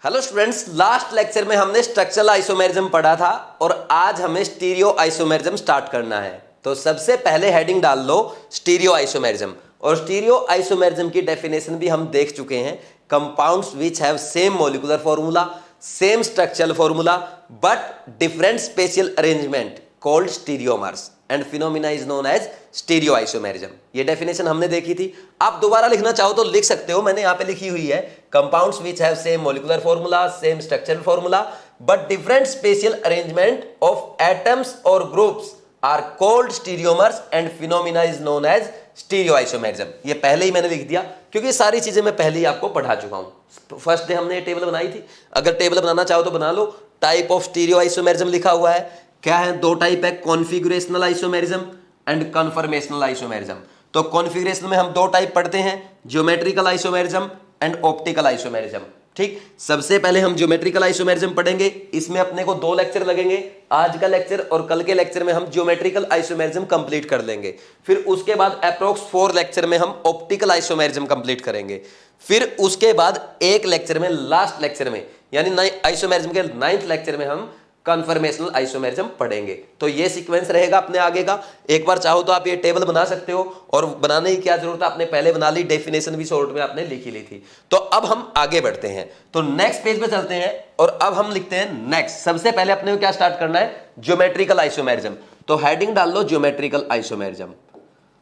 Hello students, last lecture में हमने structural isomerism पढ़ा था और आज हमें स्टीरियो आइसोमेरिज्म स्टार्ट करना है। तो सबसे पहले हेडिंग डाल लो स्टीरियो आइसोमेरिज्म। और स्टीरियो आइसोमेरिज्म की डेफिनेशन भी हम देख चुके हैं। Compounds which have same molecular formula, same structural formula but different spatial arrangement called stereomers and phenomena is known as stereo isomerism. ये डेफिनेशन हमने देखी थी। आप दोबारा लिखना चाहो तो लिख सकते हो, मैंने यहां पे लिखी हुई है। Compounds which have same molecular formula, same structural formula but different spatial arrangement of atoms और groups are called stereomers and phenomena is known as stereo isomerism. ये पहले ही मैंने लिख दिया क्योंकि सारी चीजें मैं पहले ही आपको पढ़ा चुका हूं। फर्स्ट डे हमने ये टेबल बनाई थी। अगर टेबल बनाना चाहो तो बना लो। टाइप ऑफ स्टीरियो आइसोमेरिज्म लिखा हुआ है। क्या है? दो टाइप है, configurational isomerism and conformational isomerism. तो कॉन्फिगरेशन में हम दो टाइप पढ़ते हैं, geometrical isomerism and optical isomerism. ठीक, सबसे पहले हम ज्योमेट्रिकल आइसोमेरिज्म पढ़ेंगे। इसमें अपने को 2 लेक्चर लगेंगे, आज का लेक्चर और कल के लेक्चर में हम ज्योमेट्रिकल आइसोमेरिज्म कंप्लीट कर लेंगे। फिर उसके बाद अप्रोक्स 4 लेक्चर में हम ऑप्टिकल आइसोमेरिज्म कंप्लीट करेंगे। फिर उसके बाद एक लेक्चर में, लास्ट लेक्चर में यानी आइसोमेरिज्म के 9th लेक्चर में हम कन्फर्मेशनल आइसोमेरिज्म पढ़ेंगे। तो ये सीक्वेंस रहेगा अपने आगे का। एक बार चाहो तो आप ये टेबल बना सकते हो, और बनाने की क्या जरूरत है, आपने पहले बना ली, डेफिनेशन भी शॉर्ट में आपने लिखी ली थी। तो अब हम आगे बढ़ते हैं, तो नेक्स्ट पेज पे चलते हैं और अब हम लिखते हैं नेक्स्ट। सबसे पहले अपने को क्या स्टार्ट करना है? Geometrical isomerism. तो हेडिंग डाल लो ज्योमेट्रिकल आइसोमेरिज्म।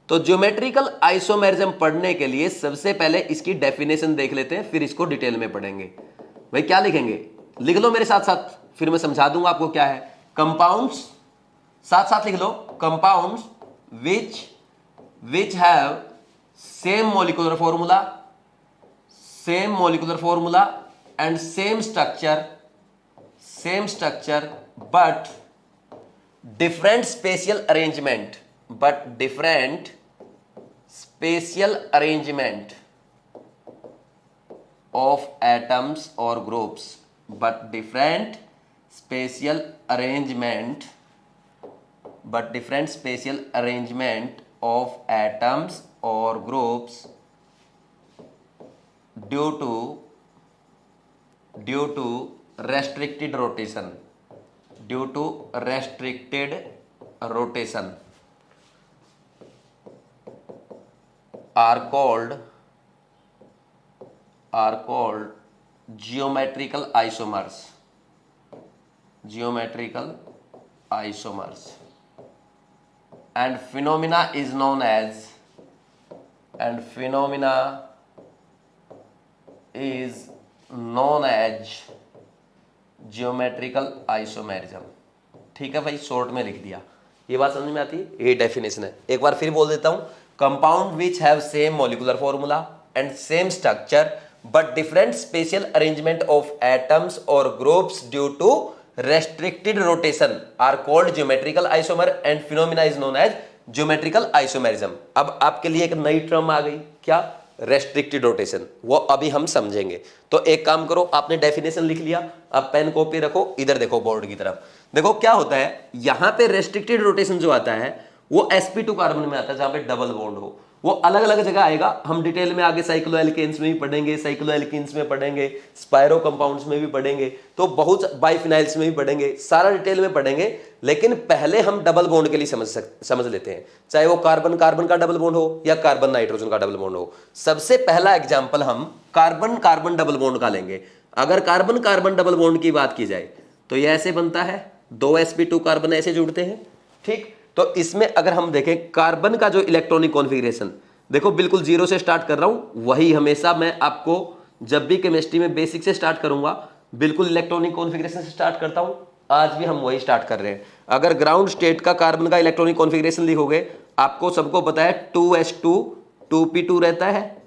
तो ज्योमेट्रिकल आइसोमेरिज्म पढ़ने के लिए सबसे पहले इसकी डेफिनेशन देख लेते हैं, फिर इसको डिटेल में पढ़ेंगे। भाई क्या लिखेंगे? लिख लो मेरे साथ साथ, फिर मैं समझा दूंगा आपको क्या है। कंपाउंड्स, साथ साथ लिख लो, compounds which have same molecular formula and same structure but different spatial arrangement of atoms और groups, different spatial arrangement of atoms or groups due to restricted rotation are called geometrical isomers and phenomena is known as geometrical isomerism। ठीक है भाई, short में लिख दिया। ये बात समझ में आती है? ये डेफिनेशन है। एक बार फिर बोल देता हूं, compound which have same molecular formula and same structure but different spatial arrangement of atoms or groups due to restricted rotation are called geometrical isomer and phenomena is known as geometrical isomerism। अब आपके लिए एक नई term आ गई, क्या? Restricted rotation. वो अभी हम समझेंगे। तो एक काम करो, आपने डेफिनेशन लिख लिया, अब पेन कॉपी रखो, इधर देखो बोर्ड की तरफ। देखो क्या होता है, यहां पे रेस्ट्रिक्टेड रोटेशन जो आता है वो sp2 कार्बन में आता है, जहां पे डबल बॉन्ड हो। वो अलग अलग जगह आएगा, हम डिटेल में आगे साइक्लोएल्केन्स में भी पढ़ेंगे, साइक्लोएल्कीन्स में पढ़ेंगे, स्पायरो कंपाउंड्स में भी पढ़ेंगे, तो बहुत बाइफिनाइल्स में भी पढ़ेंगे, सारा डिटेल में पढ़ेंगे। लेकिन पहले हम डबल बॉन्ड के लिए समझ लेते हैं, चाहे वो कार्बन कार्बन का डबल बॉन्ड हो या कार्बन नाइट्रोजन का डबल बॉन्ड हो। सबसे पहला एग्जाम्पल हम कार्बन कार्बन डबल बॉन्ड का लेंगे। अगर कार्बन कार्बन डबल बॉन्ड की बात की जाए तो यह ऐसे बनता है, 2 sp2 कार्बन ऐसे जुड़ते हैं। ठीक, तो इसमें अगर हम देखें कार्बन का जो इलेक्ट्रॉनिक कॉन्फ़िगरेशन, देखो बिल्कुल 0 से स्टार्ट कर रहा हूं, वही हमेशा मैं आपको जब भी केमिस्ट्री में बेसिक से स्टार्ट करूंगा, बिल्कुल इलेक्ट्रॉनिक कॉन्फ़िगरेशन से स्टार्ट करता हूं। आज भी हम वही स्टार्ट कर रहे हैं। अगर ग्राउंड स्टेट का कार्बन का इलेक्ट्रॉनिक कॉन्फ़िगरेशन लिखोगे, आपको सबको पता है 2s2 2p2 रहता है।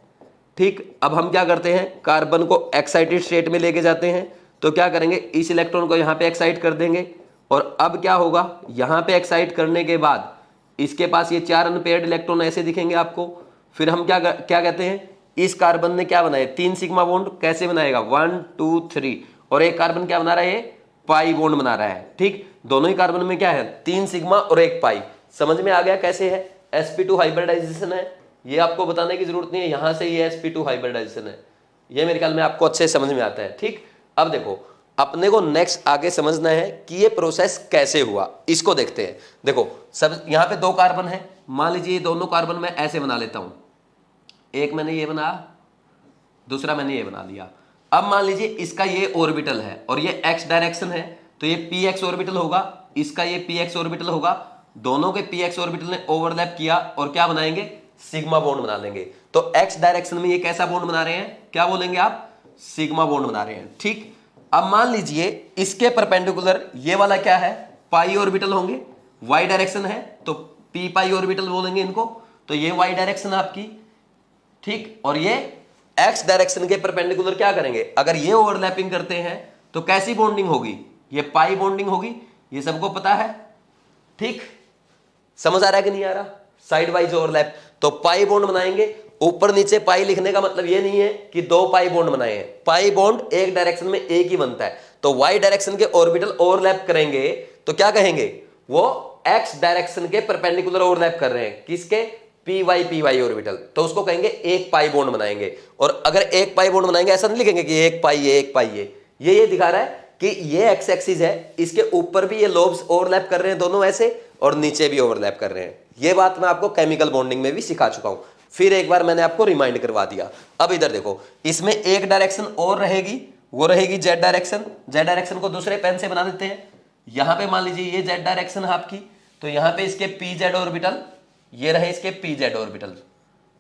ठीक, अब हम क्या करते हैं, कार्बन को एक्साइटेड स्टेट में लेके जाते हैं। तो क्या करेंगे, इस इलेक्ट्रॉन को यहां पे एक्साइट कर देंगे, और अब क्या होगा, यहां पे एक्साइट करने के बाद इसके पास ये 4 अनपेयर्ड इलेक्ट्रॉन ऐसे दिखेंगे आपको। फिर हम क्या कहते हैं, इस कार्बन ने क्या बनाया, 3 सिग्मा बॉन्ड। कैसे बनाएगा, 1 2 3, और एक कार्बन क्या बना रहा है, पाई बॉन्ड बना रहा है। ठीक, दोनों ही कार्बन में क्या है, 3 सिग्मा और 1 पाई। समझ में आ गया कैसे है? sp2 हाइब्रिडाइजेशन है, ये आपको बताने की जरूरत नहीं है, यहां से ये sp2 हाइब्रिडाइजेशन है। ये मेरे ख्याल में आपको अच्छे समझ में आता है। ठीक, अब देखो अपने को नेक्स्ट आगे समझना है कि ये प्रोसेस कैसे हुआ, इसको देखते हैं। देखो सब यहाँ पे 2 कार्बन है, मान लीजिए ये दोनों कार्बन मैं ऐसे बना लेता हूं, एक मैंने ये बनाया, दूसरा मैंने ये बना लिया। अब मान लीजिए इसका ये ऑर्बिटल है और ये एक्स डायरेक्शन है, तो ये पी एक्स ऑर्बिटल होगा, इसका ये पी एक्स ऑर्बिटल होगा। दोनों के पी एक्स ऑर्बिटल ने ओवरलैप किया और क्या बनाएंगे, सिग्मा बॉन्ड बना लेंगे। तो एक्स डायरेक्शन में ये कैसा बॉन्ड बना रहे हैं, क्या बोलेंगे आप, सिग्मा बॉन्ड बना रहे हैं। ठीक, अब मान लीजिए इसके परपेंडिकुलर ये वाला क्या है, पाई ऑर्बिटल होंगे, वाई डायरेक्शन है तो पी पाई ऑर्बिटल बोलेंगे इनको, तो ये वाई डायरेक्शन आपकी। ठीक, और ये एक्स डायरेक्शन के परपेंडिकुलर क्या करेंगे, अगर ये ओवरलैपिंग करते हैं तो कैसी बॉन्डिंग होगी, ये पाई बॉन्डिंग होगी, ये सबको पता है। ठीक, समझ आ रहा है कि नहीं आ रहा, साइड वाइज ओवरलैप, तो पाई बॉन्ड बनाएंगे। ऊपर नीचे पाई लिखने का मतलब ये नहीं है कि 2 पाई बॉन्ड बनाए हैं, पाई बॉन्ड एक डायरेक्शन में एक ही बनता है। तो वाई डायरेक्शन के ऑर्बिटल ओवरलैप करेंगे तो क्या कहेंगे, वो एक्स डायरेक्शन के परपेंडिकुलर ओवरलैप कर रहे हैं, किसके, पी वाई ऑर्बिटल, तो उसको कहेंगे एक पाई बॉन्ड बनाएंगे। और अगर एक पाई बॉन्ड बनाएंगे ऐसा नहीं लिखेंगे कि एक पाई ये एक पाई ये दिखा रहा है कि ये एक्स एक्सिस है, इसके ऊपर भी ये लोब्स ओवरलैप कर रहे हैं दोनों ऐसे, और नीचे भी ओवरलैप कर रहे हैं। ये बात मैं आपको केमिकल बॉन्डिंग में भी सिखा चुका हूं, फिर एक बार मैंने आपको रिमाइंड करवा दिया। अब इधर देखो, इसमें एक डायरेक्शन और रहेगी, वो रहेगी जेड डायरेक्शन। जेड डायरेक्शन को दूसरे पेन से बना देते हैं। यहां पे मान लीजिए ये जेड डायरेक्शन है आपकी, तो यहां पे इसके पी जेड ऑर्बिटल, ये रहे इसके पी जेड ऑर्बिटल।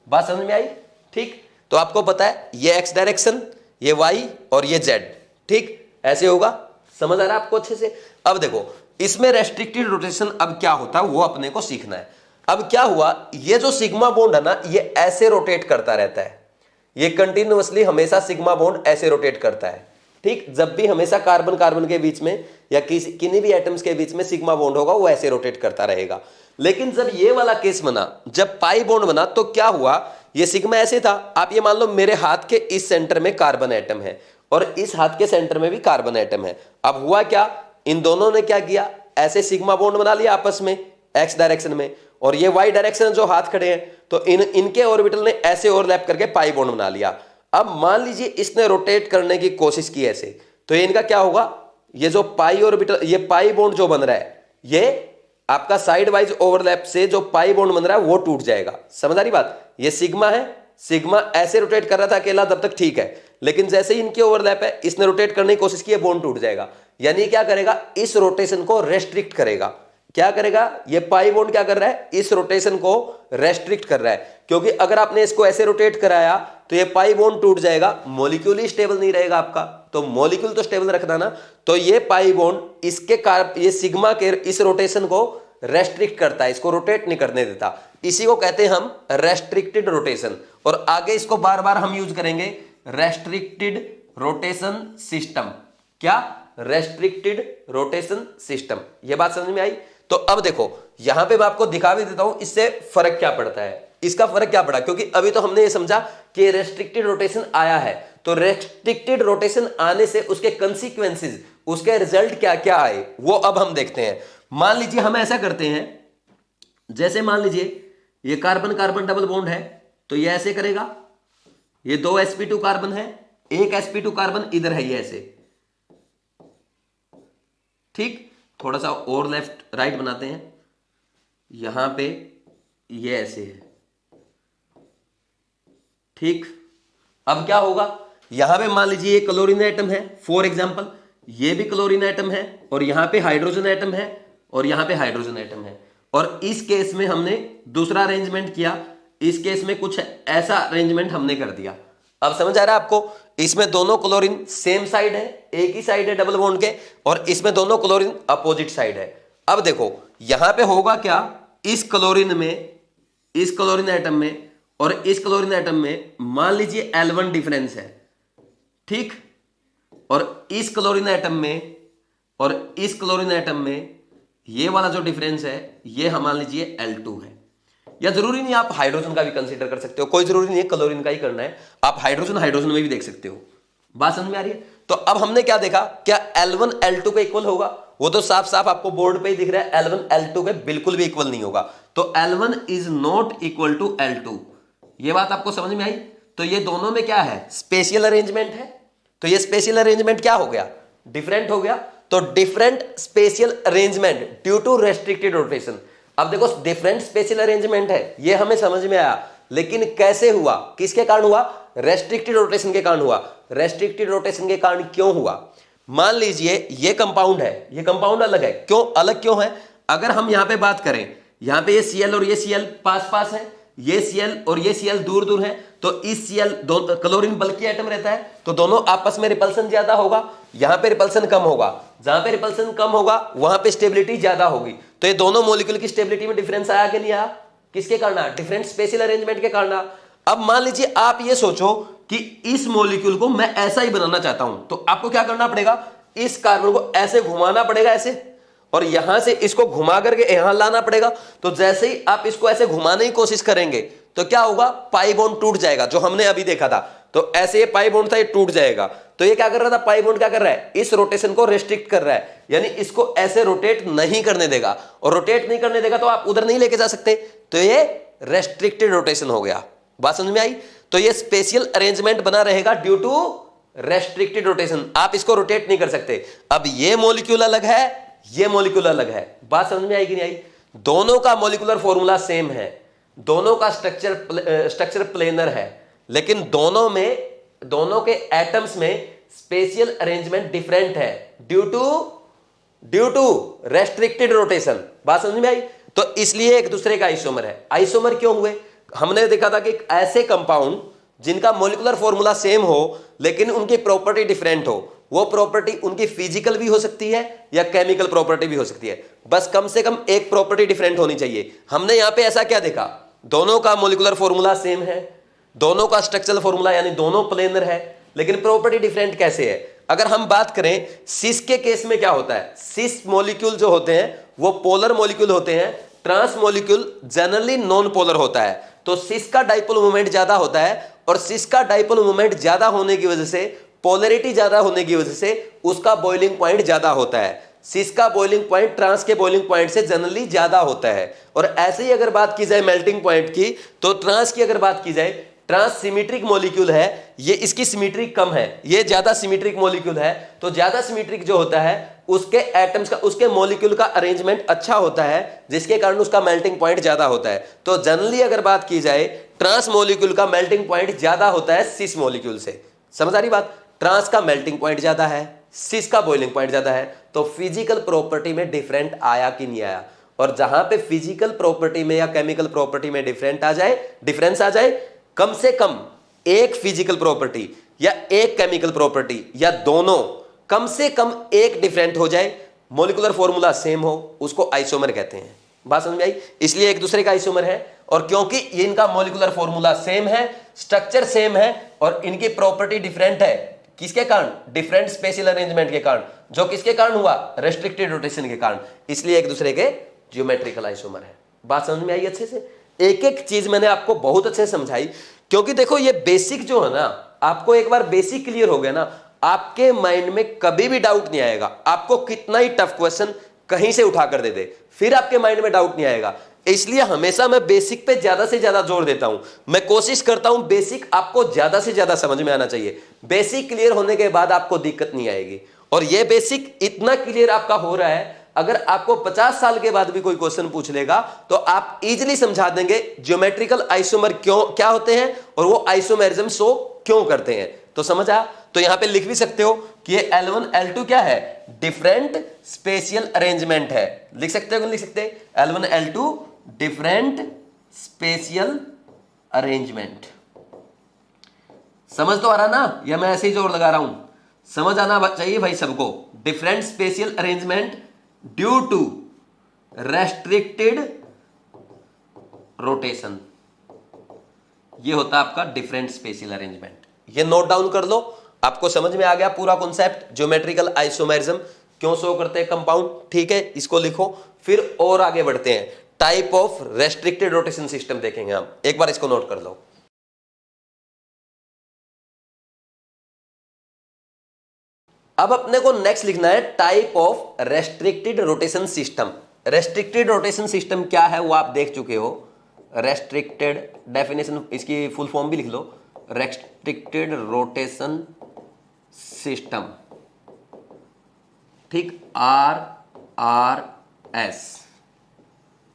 बात समझ में आई। ठीक, तो आपको पता है ये एक्स डायरेक्शन, ये वाई और ये जेड। ठीक, ऐसे होगा, समझ आ रहा है आपको अच्छे से। अब देखो इसमें रेस्ट्रिक्टेड रोटेशन अब क्या होता है वो अपने को सीखना है। अब क्या हुआ, ये जो सिग्मा बॉन्ड है ना, ये ऐसे रोटेट करता रहता है, ये कंटिन्यूअसली हमेशा सिग्मा बॉन्ड ऐसे रोटेट करता है। ठीक, जब भी हमेशा कार्बन कार्बन के बीच में या किन्हीं भी एटम्स के बीच में सिग्मा बॉन्ड होगा वो ऐसे रोटेट करता रहेगा। लेकिन जब ये वाला केस बना, जब पाई बॉन्ड बना, तो क्या हुआ, ये सिग्मा ऐसे था। आप ये मान लो मेरे हाथ के इस सेंटर में कार्बन एटम है और इस हाथ के सेंटर में भी कार्बन एटम है। अब हुआ क्या, इन दोनों ने क्या किया, ऐसे सिग्मा बॉन्ड बना लिया आपस में एक्स डायरेक्शन में, और ये वाई डायरेक्शन जो हाथ खड़े हैं तो इनके ऑर्बिटल ने ऐसे ओवरलैप करके पाई बॉन्ड बना लिया। अब मान लीजिए इसने रोटेट करने की कोशिश की ऐसे, तो ये इनका क्या होगा, ये जो पाई ऑर्बिटल, ये पाई बॉन्ड जो बन रहा है, ये आपका साइड वाइज ओवरलैप से जो पाई बॉन्ड बन रहा है वो टूट जाएगा। समझ आ रही बात, ये सिग्मा है, सिग्मा ऐसे रोटेट कर रहा था अकेला, तब तक ठीक है, लेकिन जैसे ही इनके ओवरलैप है, इसने रोटेट करने की कोशिश की, बॉन्ड टूट जाएगा। यानी क्या करेगा, इस रोटेशन को रेस्ट्रिक्ट करेगा। क्या करेगा, ये पाई बॉन्ड क्या कर रहा है, इस रोटेशन को रेस्ट्रिक्ट कर रहा है, क्योंकि अगर आपने इसको ऐसे रोटेट कराया तो ये पाई बॉन्ड टूट जाएगा, मॉलिक्यूल ही स्टेबल नहीं रहेगा आपका। तो मॉलिक्यूल तो स्टेबल रखना ना, तो ये पाई बॉन्ड ये सिग्मा के इस रोटेशन को रेस्ट्रिक्ट करता है, इसको रोटेट नहीं करने देता। इसी को कहते हैं हम रेस्ट्रिक्टेड रोटेशन, और आगे इसको बार बार हम यूज करेंगे, रेस्ट्रिक्टेड रोटेशन सिस्टम। क्या, रेस्ट्रिक्टेड रोटेशन सिस्टम। ये बात समझ में आई। तो अब देखो यहां पे मैं आपको दिखा भी देता हूं इससे फर्क क्या पड़ता है। इसका फर्क क्या पड़ा, क्योंकि अभी तो हमने ये समझा कि रेस्ट्रिक्टेड रोटेशन आया है, तो रेस्ट्रिक्टेड रोटेशन आने से उसके कंसीक्वेंसेस, उसके रिजल्ट क्या क्या आए वो अब हम देखते हैं। मान लीजिए हम ऐसा करते हैं, जैसे मान लीजिए ये कार्बन कार्बन डबल बॉन्ड है, तो ये ऐसे करेगा, ये 2 sp2 कार्बन है, एक sp2 कार्बन इधर है, ये ऐसे। ठीक, थोड़ा सा और लेफ्ट राइट बनाते हैं, यहां पे ये ऐसे है। ठीक, अब क्या होगा, यहां पे मान लीजिए ये क्लोरीन एटम है फॉर एग्जांपल, ये भी क्लोरीन एटम है, और यहां पे हाइड्रोजन एटम है, और यहां पे हाइड्रोजन एटम है। और इस केस में हमने दूसरा अरेंजमेंट किया, इस केस में कुछ ऐसा अरेंजमेंट हमने कर दिया। अब समझ आ रहा है आपको, इसमें दोनों क्लोरीन सेम साइड है, एक ही साइड है डबल बॉन्ड के, और इसमें दोनों क्लोरीन अपोजिट साइड है। अब देखो यहां पे होगा क्या, इस क्लोरीन में, इस क्लोरीन एटम में और इस क्लोरीन एटम में मान लीजिए L1 डिफरेंस है। ठीक, और इस क्लोरीन एटम में और इस क्लोरीन एटम में ये वाला जो डिफरेंस है ये हम मान लीजिए L2 है। या जरूरी नहीं, आप हाइड्रोजन का भी कंसीडर कर सकते हो, कोई जरूरी नहीं है क्लोरीन का ही करना है, आप हाइड्रोजन हाइड्रोजन में भी देख सकते हो। बात समझ में आ रही है। तो अब हमने क्या देखा, क्या L1 L2 के इक्वल होगा, वो तो साफ साफ आपको बोर्ड पे ही दिख रहा है, L1 L2 के बिल्कुल भी इक्वल नहीं होगा। तो L1 is not equal to L2, ये बात आपको समझ में आई। तो ये दोनों में क्या है, स्पेशल अरेंजमेंट है, तो ये स्पेशियल अरेंजमेंट क्या हो गया, डिफरेंट हो गया। तो different spatial arrangement due to restricted rotation. अब देखो डिफरेंट स्पेशियल अरेंजमेंट है, ये हमें समझ में आया, लेकिन कैसे हुआ, किसके कारण हुआ, रेस्ट्रिक्टेड रोटेशन के कारण हुआ। रेस्ट्रिक्टेड रोटेशन के कारण क्यों हुआ, मान लीजिए ये कंपाउंड है, ये कंपाउंड अलग है, क्यों अलग क्यों है, अगर हम यहां पे बात करें, यहां पे ये Cl और ये Cl पास पास है, ये Cl और ये Cl दूर दूर है, तो इस Cl दो क्लोरीन बल्कि एटम रहता है, तो दोनों आपस में रिपल्सन ज्यादा होगा, यहां पे रिपल्सन कम होगा, जहां पे रिपल्सन कम होगा वहां पे स्टेबिलिटी ज्यादा होगी। तो ये दोनों मॉलिक्यूल की स्टेबिलिटी में डिफरेंस आया कि नहीं आया, किसके कारण आया, डिफरेंट स्पेशियल अरेंजमेंट के कारण। अब मान लीजिए आप ये सोचो कि इस मॉलिक्यूल को मैं ऐसा ही बनाना चाहता हूं, तो आपको क्या करना पड़ेगा, इस कार्बन को ऐसे घुमाना पड़ेगा ऐसे, और यहां से इसको घुमा करके यहां लाना पड़ेगा। तो जैसे ही आप इसको ऐसे घुमाने की कोशिश करेंगे तो क्या होगा, पाई बॉन्ड टूट जाएगा, जो हमने अभी देखा था। तो ऐसे ये पाई बॉन्ड था, ये टूट जाएगा। तो ये क्या कर रहा था, पाई बॉन्ड क्या कर रहा है, इस रोटेशन को रेस्ट्रिक्ट कर रहा है, यानी इसको ऐसे रोटेट नहीं करने देगा, और रोटेट नहीं करने देगा तो आप उधर नहीं लेके जा सकते, तो ये रेस्ट्रिक्टेड रोटेशन हो गया। बात समझ में आई। तो ये स्पेशल अरेंजमेंट बना रहेगा ड्यू टू रेस्ट्रिक्टेड रोटेशन, आप इसको रोटेट नहीं कर सकते। अब ये मॉलिक्यूल अलग है, ये मॉलिक्यूल अलग है, बात समझ में आई कि नहीं आई। दोनों का मॉलिक्यूलर फॉर्मूला सेम है, दोनों का स्ट्रक्चर प्लेनर है, लेकिन दोनों के एटम्स में स्पेशियल अरेंजमेंट डिफरेंट है ड्यू टू रेस्ट्रिक्टेड रोटेशन। बात समझ में आई। तो इसलिए एक दूसरे का आइसोमर है। आइसोमर क्यों हुए, हमने देखा था कि ऐसे कंपाउंड जिनका मॉलिक्यूलर फॉर्मूला सेम हो लेकिन उनकी प्रॉपर्टी डिफरेंट हो, वो प्रॉपर्टी उनकी फिजिकल भी हो सकती है या केमिकल प्रॉपर्टी भी हो सकती है, बस कम से कम एक प्रॉपर्टी डिफरेंट होनी चाहिए। हमने यहां पे ऐसा क्या देखा, दोनों का मॉलिक्यूलर फॉर्मूला सेम है, दोनों का स्ट्रक्चरल फॉर्मूला यानी दोनों प्लेनर है, लेकिन प्रॉपर्टी डिफरेंट कैसे है। अगर हम बात करें सिस के केस में क्या होता है, सिस मॉलिक्यूल जो होते हैं वो पोलर मॉलिक्यूल होते हैं, trans molecule generally non polar होता है। तो सिस का डाइपोल मोमेंट ज्यादा होता है, और सिस का डाइपोल मोमेंट ज्यादा होने की वजह से, पोलैरिटी ज्यादा होने की वजह से उसका बॉइलिंग पॉइंट ज्यादा होता है। सिस का बॉइलिंग पॉइंट ट्रांस के बॉइलिंग पॉइंट से जनरली ज्यादा होता है। और ऐसे ही अगर बात की जाए मेल्टिंग पॉइंट की, तो ट्रांस की अगर बात की जाए, ट्रांस सिमेट्रिक मॉलिक्यूल है, ये इसकी सिमेट्रिक कम है, ये ज्यादा सिमेट्रिक मॉलिक्यूल है। तो ज्यादा सिमेट्रिक जो होता है उसके एटम्स का, उसके मॉलिक्यूल का अरेंजमेंट अच्छा होता है, जिसके कारण उसका मेल्टिंग पॉइंट ज्यादा होता है। तो जनरली अगर बात की जाए, ट्रांस मॉलिक्यूल का मेल्टिंग पॉइंट ज्यादा होता है सिस मॉलिक्यूल से। समझ आ रही बात। ट्रांस का मेल्टिंग पॉइंट ज्यादा है, सिस का बॉइलिंग पॉइंट ज्यादा है। तो फिजिकल प्रॉपर्टी में डिफरेंट आया कि नहीं आया। और जहां पे फिजिकल प्रॉपर्टी में या केमिकल प्रॉपर्टी में डिफरेंस आ जाए, कम से कम एक फिजिकल प्रॉपर्टी या एक केमिकल प्रॉपर्टी या दोनों कम से कम एक डिफरेंट हो जाए, मॉलिक्यूलर फॉर्मूला सेम हो, उसको आइसोमर कहते हैं। बात समझ में आई। इसलिए एक दूसरे का आइसोमर है, और क्योंकि इनका मॉलिक्यूलर फॉर्मूला सेम है, स्ट्रक्चर सेम है, और इनकी प्रॉपर्टी डिफरेंट है, किसके कारण, डिफरेंट स्पेशल अरेंजमेंट के कारण, जो किसके कारण हुआ, रेस्ट्रिक्टेड रोटेशन के कारण, इसलिए एक दूसरे के ज्योमेट्रिकल आइसोमर है। बात समझ में आई अच्छे से। एक एक चीज मैंने आपको बहुत अच्छे से समझाई, क्योंकि देखो ये बेसिक जो है ना, आपको एक बार बेसिक क्लियर हो गया ना, आपके माइंड में कभी भी डाउट नहीं आएगा। आपको कितना ही टफ क्वेश्चन कहीं से उठा कर दे दे, फिर आपके माइंड में डाउट नहीं आएगा। इसलिए हमेशा मैं बेसिक पे ज्यादा से ज्यादा जोर देता हूं। मैं कोशिश करता हूं बेसिक आपको ज्यादा से ज्यादा समझ में आना चाहिए। बेसिक क्लियर होने के बाद आपको दिक्कत नहीं आएगी। और ये बेसिक इतना क्लियर आपका हो रहा है, अगर आपको 50 साल के बाद भी कोई क्वेश्चन पूछ लेगा तो आप इजीली समझा देंगे ज्योमेट्रिकल आइसोमर क्या होते हैं और वो आइसोमेरिज्म शो क्यों करते हैं। तो समझ आ। तो यहां पे लिख भी सकते हो कि ये L1 L2 क्या है, डिफरेंट स्पेशियल अरेंजमेंट है। लिख सकते हो, लिख सकते हैं L1 L2 different spatial arrangement. समझ तो आ रहा ना, या मैं ऐसे ही जोर लगा रहा हूं, समझ आना चाहिए भाई सबको। Different spatial arrangement due to restricted rotation, ये होता है आपका डिफरेंट स्पेशियल अरेंजमेंट। ये नोट डाउन कर लो, आपको समझ में आ गया पूरा कॉन्सेप्ट, ज्योमेट्रिकल आइसोमेरिज्म क्यों शो करते हैं कंपाउंड। ठीक है, इसको लिखो, फिर और आगे बढ़ते हैं। Type of restricted rotation system देखेंगे हम, एक बार इसको नोट कर लो। अब अपने को नेक्स्ट लिखना है type of restricted rotation system. Restricted rotation system क्या है वो आप देख चुके हो। रेस्ट्रिक्टेड डेफिनेशन, इसकी फुल फॉर्म भी लिख लो, रेस्ट्रिक्टेड रोटेशन सिस्टम, ठीक, RRS।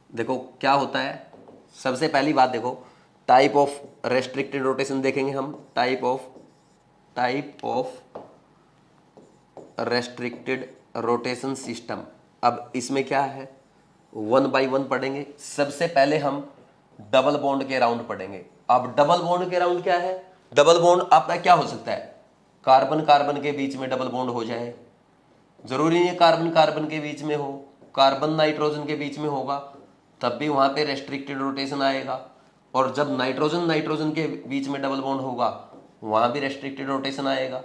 देखो क्या होता है, सबसे पहली बात देखो, टाइप ऑफ रेस्ट्रिक्टेड रोटेशन देखेंगे हम, type of restricted rotation system. अब इसमें क्या है, 1 बाई 1 पढ़ेंगे। सबसे पहले हम डबल बॉन्ड के राउंड पढ़ेंगे। अब डबल बॉन्ड के राउंड क्या है, डबल बॉन्ड आपका क्या हो सकता है, कार्बन कार्बन के बीच में डबल बॉन्ड हो जाए, जरूरी नहीं है कार्बन कार्बन के बीच में हो, कार्बन नाइट्रोजन के बीच में होगा तब भी वहां पे रेस्ट्रिक्टेड रोटेशन आएगा, और जब नाइट्रोजन नाइट्रोजन के बीच में डबल बॉन्ड होगा वहां भी रेस्ट्रिक्टेड रोटेशन आएगा।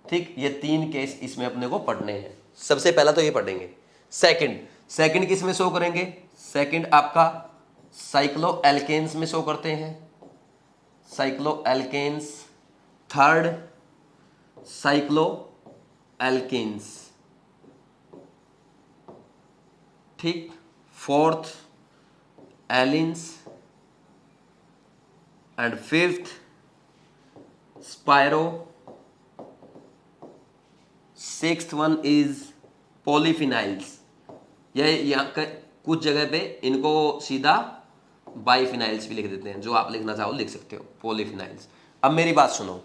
ठीक, ये 3 केस इसमें अपने को पढ़ने हैं। सबसे पहला तो ये पढ़ेंगे। सेकंड किस में शो करेंगे, सेकंड आपका साइक्लो एल्केन्स में शो करते हैं, cycloalkenes. Third cycloalkenes, ठीक। Fourth allenes, and fifth spiro. Sixth one is polyphenyls. यह यहाँ कुछ जगह पे इनको सीधा बाईफिनाइल्स भी लिख देते हैं, जो आप लिखना चाहो लिख सकते हो, पॉलीफिनाइल्स। अब मेरी बात सुनो,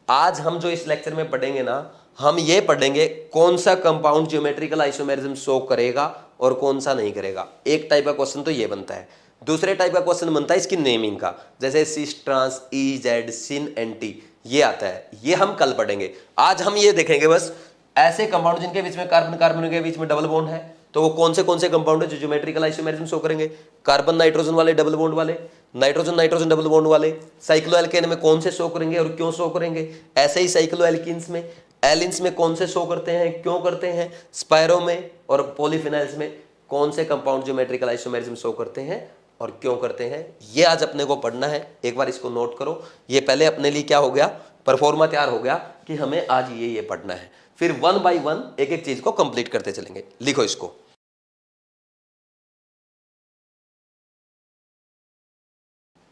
आज हम जो इस लेक्चर में पढ़ेंगे ना, हम ये पढ़ेंगे कौन सा कंपाउंड ज्योमेट्रिकल आइसोमेरिज्म शो करेगा और कौन सा नहीं करेगा। एक टाइप का क्वेश्चन तो ये बनता है, दूसरे टाइप का क्वेश्चन बनता है इसकी नेमिंग का, जैसे सिस ट्रांस ई जेड सिन एन टी, ये आता है, ये हम कल पढ़ेंगे। आज हम ये देखेंगे बस ऐसे कंपाउंड जिनके बीच में कार्बन कार्बन के बीच में डबल बॉन्ड है, तो वो कौन से कंपाउंड है जो ज्योमेट्रिकल आइसोमेरिज्म शो करेंगे। कार्बन नाइट्रोजन वाले डबल बॉन्ड वाले, नाइट्रोजन नाइट्रोजन डबल बॉन्ड वाले। साइक्लोएल्केन में कौन से शो करेंगे और क्यों शो करेंगे, ऐसे ही साइक्लोएल्कीन्स में, एलिन्स में कौन से शो करते हैं क्यों करते हैं, स्पायरो में और पॉलीफिनाइल्स में कौन से कंपाउंड ज्योमेट्रिकल आइसोमेरिज्म शो करते हैं और क्यों करते हैं, ये आज अपने को पढ़ना है। एक बार इसको नोट करो, ये पहले अपने लिए क्या हो गया, परफॉर्मा तैयार हो गया कि हमें आज ये पढ़ना है। फिर 1 बाई 1 एक एक चीज को कंप्लीट करते चलेंगे। लिखो इसको।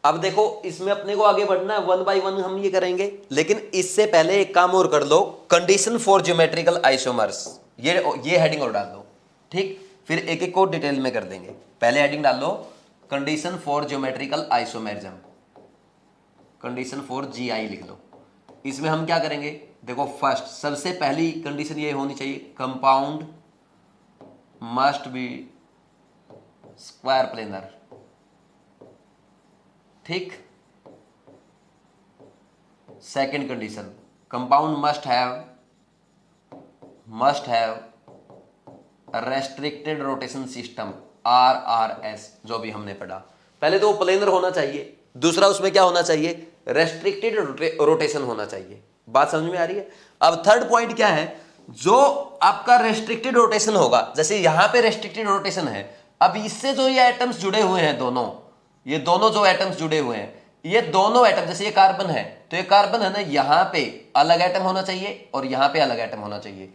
अब देखो इसमें अपने को आगे बढ़ना है, 1 बाई 1 हम ये करेंगे, लेकिन इससे पहले एक काम और कर लो, कंडीशन फॉर ज्योमेट्रिकल आइसोमर्स, ये हेडिंग और डाल दो, ठीक। फिर एक एक को डिटेल में कर देंगे। पहले हेडिंग डाल लो, condition for geometrical isomerism, condition for GI लिख लो। इसमें हम क्या करेंगे, देखो फर्स्ट सबसे पहली कंडीशन ये होनी चाहिए, compound must be square planar, ठीक। Second condition, compound must have restricted rotation system, RRS, जो भी हमने पढ़ा। पहले तो वो प्लेनर होना चाहिए, दूसरा उसमें क्या होना चाहिए, रेस्ट्रिक्टेड रोटेशन होना चाहिए। बात समझ में आ रही है। अब थर्ड पॉइंट क्या है, जो आपका रेस्ट्रिक्टेड रोटेशन होगा, जैसे यहां पे रेस्ट्रिक्टेड रोटेशन है, अब इससे जो ये एटम्स जुड़े हुए हैं दोनों, ये दोनों जो एटम्स जुड़े हुए हैं, ये दोनों एटम, जैसे ये कार्बन है तो ये कार्बन है ना, यहां पे अलग एटम होना चाहिए और यहां पे अलग एटम होना चाहिए।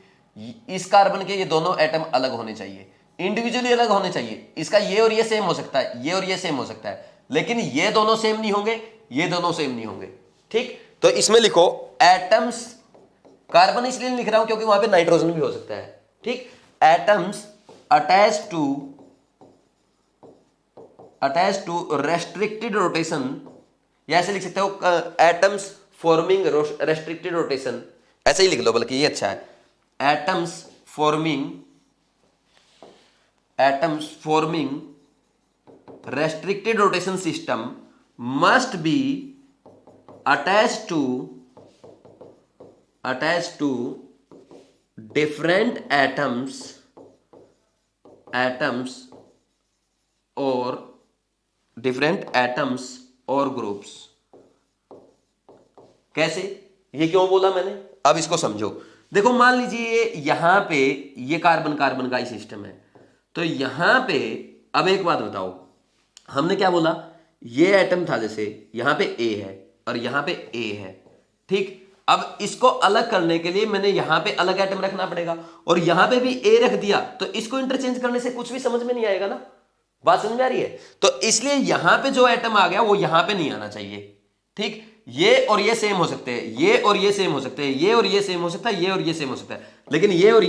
इस कार्बन के ये दोनों एटम अलग होने चाहिए, इंडिविजुअली अलग होने चाहिए। इसका ये और ये सेम हो सकता है, ये और ये सेम हो सकता है, लेकिन ये दोनों सेम नहीं होंगे, ये दोनों सेम नहीं होंगे, ठीक। तो इसमें लिखो एटम्स, कार्बन इसलिए लिख रहा हूं क्योंकि वहां पे नाइट्रोजन भी हो सकता है, ठीक। Atoms attach to restricted rotation, या ऐसे लिख सकते हो एटम्स फॉर्मिंग रेस्ट्रिक्टेड रोटेशन, ऐसे ही लिख लो, बल्कि ये अच्छा है। Atoms forming restricted rotation system must be attached to different atoms or groups। कैसे, ये क्यों बोला मैंने, अब इसको समझो। देखो मान लीजिए यहां पे ये कार्बन कार्बन का ही सिस्टम है, तो यहां पे अब एक बात बताओ, हमने क्या बोला, ये एटम था, जैसे यहां पे ए है और यहां पे ए है, ठीक। अब इसको अलग करने के लिए मैंने यहां पे अलग एटम रखना पड़ेगा और यहां पे भी ए रख दिया, तो इसको इंटरचेंज करने से कुछ भी समझ में नहीं आएगा ना। बात समझ में आ रही है। तो इसलिए यहां पे जो एटम आ गया वो यहां पे नहीं आना चाहिए, ठीक। ये और ये सेम हो सकते हैं, ये और ये सेम हो सकते हैं, ये और ये सेम हो सकता है, ये और ये सेम हो सकता है, लेकिन ये और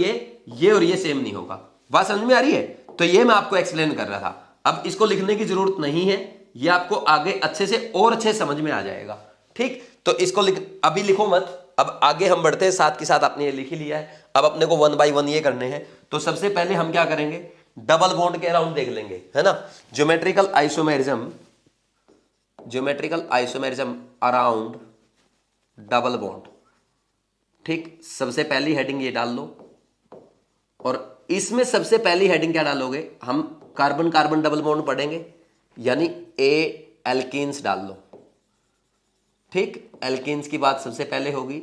ये सेम नहीं होगा। बात समझ में आ रही है? तो ये मैं आपको एक्सप्लेन कर रहा था। अब इसको लिखने की जरूरत नहीं है, ये आपको आगे अच्छे से और अच्छे समझ में आ जाएगा। ठीक, तो इसको अभी लिखो मत, अब आगे हम बढ़ते हैं, साथ के साथ आपने ये लिख ही लिया है। अब अपने को 1 बाय 1 ये करने हैं। तो सबसे पहले हम क्या करेंगे, डबल बॉन्ड के अराउंड देख लेंगे, है ना। Geometrical isomerism around double bond. ठीक, सबसे पहली हेडिंग ये डाल लो, और इसमें सबसे पहली हेडिंग क्या डालोगे, हम कार्बन कार्बन डबल बॉन्ड पढ़ेंगे, यानी ए एल्कीन्स डाल लो। ठीक, एल्कीन्स की बात सबसे पहले होगी,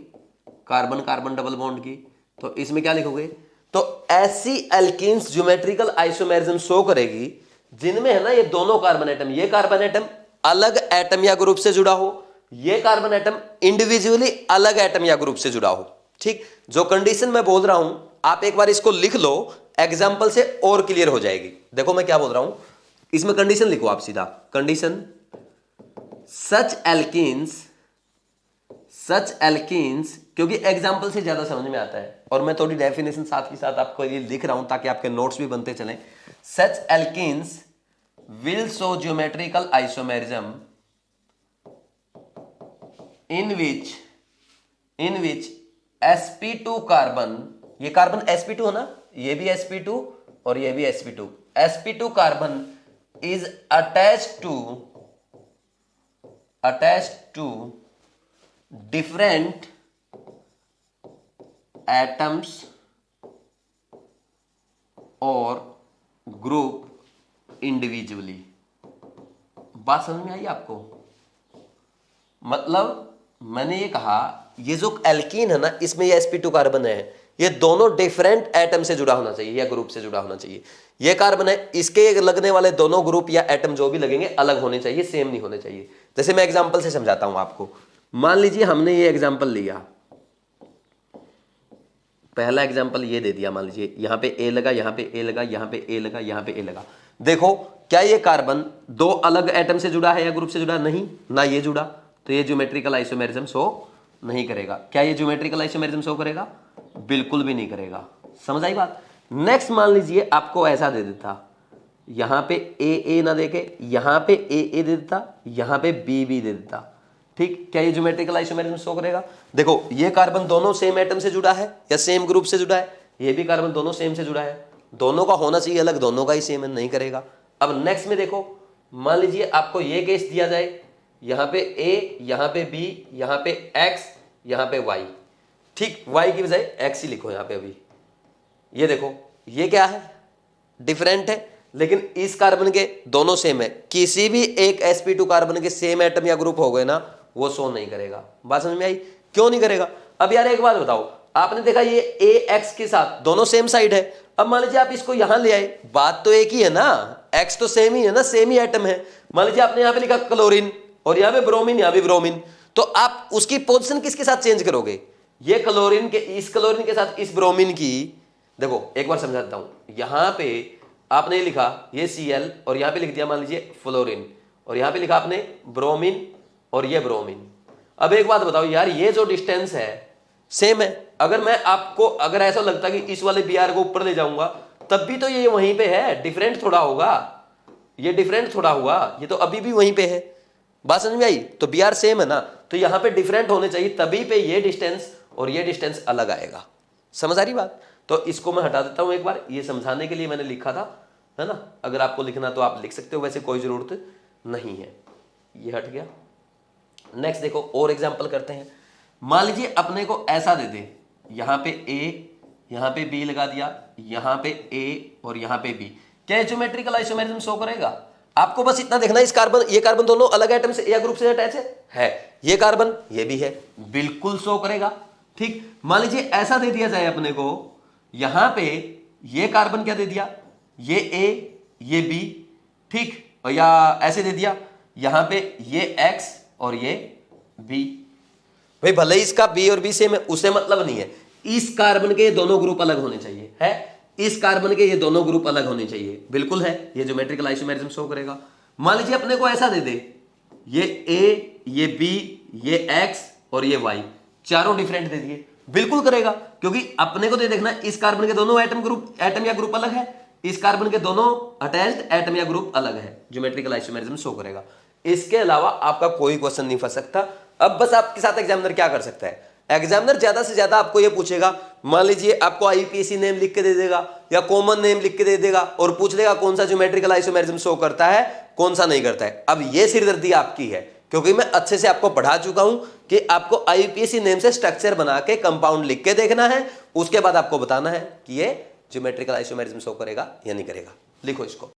कार्बन कार्बन डबल बॉन्ड की। तो इसमें क्या लिखोगे, तो ऐसी एल्कीन्स ज्योमेट्रिकल आइसोमेरिज्म शो करेगी जिनमें है ना ये दोनों कार्बन एटम, ये कार्बन एटम अलग एटम या ग्रुप से जुड़ा हो, ये कार्बन एटम इंडिविजुअली अलग एटम या ग्रुप से जुड़ा हो। ठीक, जो कंडीशन मैं बोल रहा हूं आप एक बार इसको लिख लो, एग्जाम्पल से और क्लियर हो जाएगी। देखो मैं क्या बोल रहा हूं, इसमें कंडीशन लिखो आप सीधा, कंडीशन सच एल्कीन्स, क्योंकि एग्जाम्पल से ज्यादा समझ में आता है, और मैं थोड़ी डेफिनेशन साथ ही साथ आपको ये लिख रहा हूं ताकि आपके नोट्स भी बनते चलें। Such alkenes will show geometrical isomerism in which sp2 carbon, ये कार्बन sp2 है ना, ये भी sp2 और ये भी sp2, sp2 carbon is attached to different atoms और group इंडिविजुअली। बात समझ में आई आपको? मतलब मैंने ये कहा, ये जो एल्कीन है ना, इसमें ये sp2 कार्बन है, ये दोनों डिफरेंट एटम से जुड़ा होना चाहिए या ग्रुप से जुड़ा होना चाहिए। ये कार्बन है, इसके लगने वाले दोनों ग्रुप या एटम जो भी लगेंगे अलग होने चाहिए, सेम नहीं होने चाहिए। जैसे मैं एग्जांपल से समझाता हूं आपको। मान लीजिए हमने ये एग्जांपल लिया, पहला एग्जांपल ये दे दिया, मान लीजिए यहां पे ए लगा, यहां पे ए लगा, यहां पे ए लगा, यहां पे ए लगा। देखो क्या ये कार्बन दो अलग एटम से जुड़ा है या ग्रुप से जुड़ा? नहीं ना, ये जुड़ा, तो ये ज्योमेट्रिकल आइसोमेरिज्म शो नहीं करेगा। क्या ये ज्योमेट्रिकल आइसोमेरिज्म शो करेगा? बिल्कुल भी नहीं करेगा। समझ आई बात? नेक्स्ट मान लीजिए आपको ऐसा दे देता, यहां पे ए ना देके यहां पे ए दे देता, यहां पे बी दे देता। ठीक, क्या ये ज्योमेट्रिकल आइसोमेरिज्म शो करेगा? देखो ये कार्बन दोनों सेम एटम से जुड़ा है या सेम ग्रुप से जुड़ा है, ये भी कार्बन दोनों सेम से जुड़ा है, दोनों का होना चाहिए अलग, दोनों का ही सेम है, नहीं करेगा। अब नेक्स्ट में देखो, मान लीजिए आपको ये केस दिया जाए, यहां पे ए, यहां पे बी, यहां पे एक्स, यहां पे वाई। ठीक, वाई की बजाय एक्स ही लिखो यहां पे। अभी ये देखो, ये क्या है? डिफरेंट है, लेकिन इस कार्बन के दोनों सेम है। किसी भी एक sp2 कार्बन के सेम एटम या ग्रुप हो गए ना, वो शो नहीं करेगा। बात समझ में आई? क्यों नहीं करेगा? अब यार एक बात बताओ, आपने देखा ये ए एक्स के साथ दोनों सेम साइड है, अब मान लीजिए आप इसको यहां ले आए, बात तो एक ही है ना, एक्स तो सेम ही है ना, सेम ही एटम है। मान लीजिए आपने यहां पे लिखा क्लोरीन और यहां पे ब्रोमीन, यहां भी ब्रोमीन, तो आप उसकी पोजीशन किसके साथ चेंज करोगे? ये क्लोरीन के, इस क्लोरीन के साथ इस ब्रोमीन की। देखो एक बार समझाता हूं, यहां पे आपने लिखा ये Cl और यहां पे लिख दिया मान लीजिए फ्लोरीन, और यहां पे लिखा आपने ब्रोमीन और ये ब्रोमीन। अब एक बात बताओ यार, ये जो डिस्टेंस है सेम है। अगर मैं आपको, अगर ऐसा लगता कि इस वाले Br को ऊपर ले जाऊंगा, तब भी तो ये वहीं पे है, डिफरेंट थोड़ा होगा, ये डिफरेंट थोड़ा हुआ, ये तो अभी भी वहीं पे है। बात समझ में आई? तो Br सेम है ना, तो यहां पे डिफरेंट होने चाहिए, तभी पे ये डिस्टेंस और ये डिस्टेंस अलग आएगा। समझ आ रही बात? तो इसको मैं हटा देता हूं एक बार, ये समझाने के लिए मैंने लिखा था, है ना। अगर आपको लिखना तो आप लिख सकते हो, वैसे कोई जरूरत नहीं है। ये हट गया। नेक्स्ट देखो, और एग्जांपल करते हैं। मान लीजिए अपने को ऐसा दे दे, यहां पे ए, यहां पे बी लगा दिया, यहां पे ए और यहां पे बी। क्या ज्योमेट्रिकल आइसोमेरिज्म शो करेगा? आपको बस इतना देखना, इस कार्बन, ये कार्बन दोनों अलग एटम से या ग्रुप से अटैच है, ये कार्बन ये भी है, बिल्कुल शो करेगा। ठीक, मान लीजिए ऐसा दे दिया जाए अपने को, यहां पे ये कार्बन क्या दे दिया, ये ए ये बी, ठीक, और या ऐसे दे दिया, यहां पे ये एक्स और ये बी। भाई भले इसका बी और बी सेम है, उसे मतलब नहीं है, इस कार्बन के दोनों ग्रुप अलग होने चाहिए, है इस कार्बन के ये दोनों ग्रुप अलग होने चाहिए, बिल्कुल है, ये ज्योमेट्रिकल आइसोमेरिज्म शो करेगा। मान लीजिए अपने को ऐसा दे दे, ये ए ये बी ये x और ये y चारों डिफरेंट दे दिए, बिल्कुल करेगा, क्योंकि अपने को तो देखना इस कार्बन के दोनों एटम या ग्रुप अलग है, इस कार्बन के दोनों अटैच्ड एटम या ग्रुप अलग है, ज्योमेट्रिकल आइसोमेरिज्म शो करेगा। इसके अलावा आपका कोई क्वेश्चन नहीं फंस सकता। अब बस आपके साथ एग्जामिनर क्या कर सकता है, एग्जामिनर ज्यादा से ज्यादा आपको ये पूछेगा, मान लीजिए आपको आईपीएसी नेम लिख के दे देगा या कॉमन नेम लिख के दे देगा और पूछ लेगा कौन सा ज्योमेट्रिकल आइसोमेरिज्म शो करता है, कौन सा नहीं करता है। अब ये सिरदर्दी आपकी है, क्योंकि मैं अच्छे से आपको पढ़ा चुका हूं कि आपको आईपीएसी नेम से स्ट्रक्चर बना के कंपाउंड लिख के देखना है, उसके बाद आपको बताना है कि ये ज्योमेट्रिकल आइसोमेरिज्म शो करेगा या नहीं करेगा। लिखो इसको।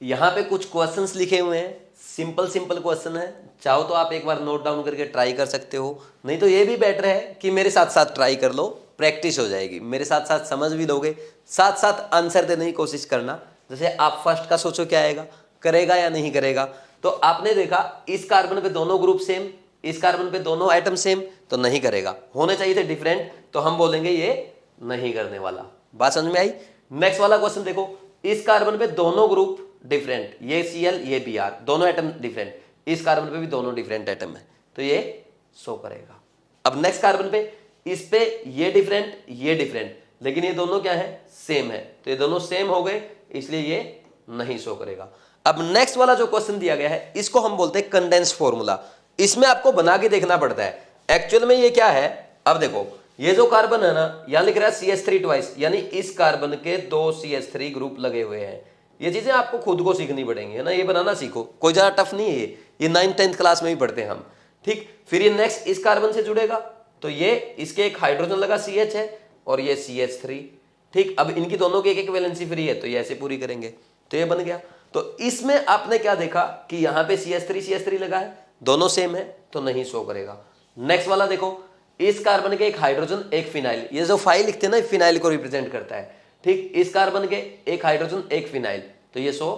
यहां पे कुछ क्वेश्चंस लिखे हुए हैं, सिंपल सिंपल क्वेश्चन है, चाहो तो आप एक बार नोट डाउन करके ट्राई कर सकते हो, नहीं तो ये भी बेटर है कि मेरे साथ साथ ट्राई कर लो, प्रैक्टिस हो जाएगी, मेरे साथ साथ समझ भी लोगे, साथ साथ आंसर देने की कोशिश करना। जैसे आप फर्स्ट का सोचो क्या आएगा, करेगा या नहीं करेगा। तो आपने देखा इस कार्बन पे दोनों ग्रुप सेम, इस कार्बन पे दोनों एटम सेम, तो नहीं करेगा, होने चाहिए थे डिफरेंट, तो हम बोलेंगे ये नहीं करने वाला। बात समझ में आई। नेक्स्ट वाला क्वेश्चन देखो, इस कार्बन पे दोनों ग्रुप डिफरेंट, ये Cl ये Br, दोनों एटम डिफरेंट, इस कार्बन पे भी दोनों डिफरेंट एटम है, तो ये शो करेगा। अब नेक्स्ट कार्बन पे, इस पे ये डिफरेंट, लेकिन ये दोनों क्या है, सेम है, तो ये दोनों सेम हो गए, इसलिए ये नहीं शो करेगा। अब नेक्स्ट वाला जो क्वेश्चन दिया गया है, इसको हम बोलते हैं कंडेंस फॉर्मूला। इसमें आपको बना के देखना पड़ता है एक्चुअल में ये क्या है। अब देखो ये जो कार्बन है ना, यहां लिख रहा है CH3 ट्वाइस, यानी इस कार्बन के 2 CH3 ग्रुप लगे हुए हैं। ये चीजें आपको खुद को सीखनी पड़ेंगी, है ना, ये बनाना सीखो, कोई ज्यादा टफ नहीं है ये 9th 10th क्लास में भी पढ़ते हैं हम। ठीक, फिर ये नेक्स्ट इस कार्बन से जुड़ेगा, तो ये इसके एक हाइड्रोजन लगा CH है और ये CH3। ठीक, अब इनकी दोनों की एक वैलेंसी फ्री है, तो ये ऐसे पूरी करेंगे, तो ये बन गया। तो इसमें आपने क्या देखा कि यहाँ पे CH3 लगा है, दोनों सेम है, तो नहीं शो करेगा। नेक्स्ट वाला देखो, इस कार्बन के एक हाइड्रोजन एक फिनाइल, ये जो फाइल लिखते हैं ना, फिनाइल को रिप्रेजेंट करता है। ठीक, इस कार्बन के एक हाइड्रोजन एक फिनाइल, तो ये शो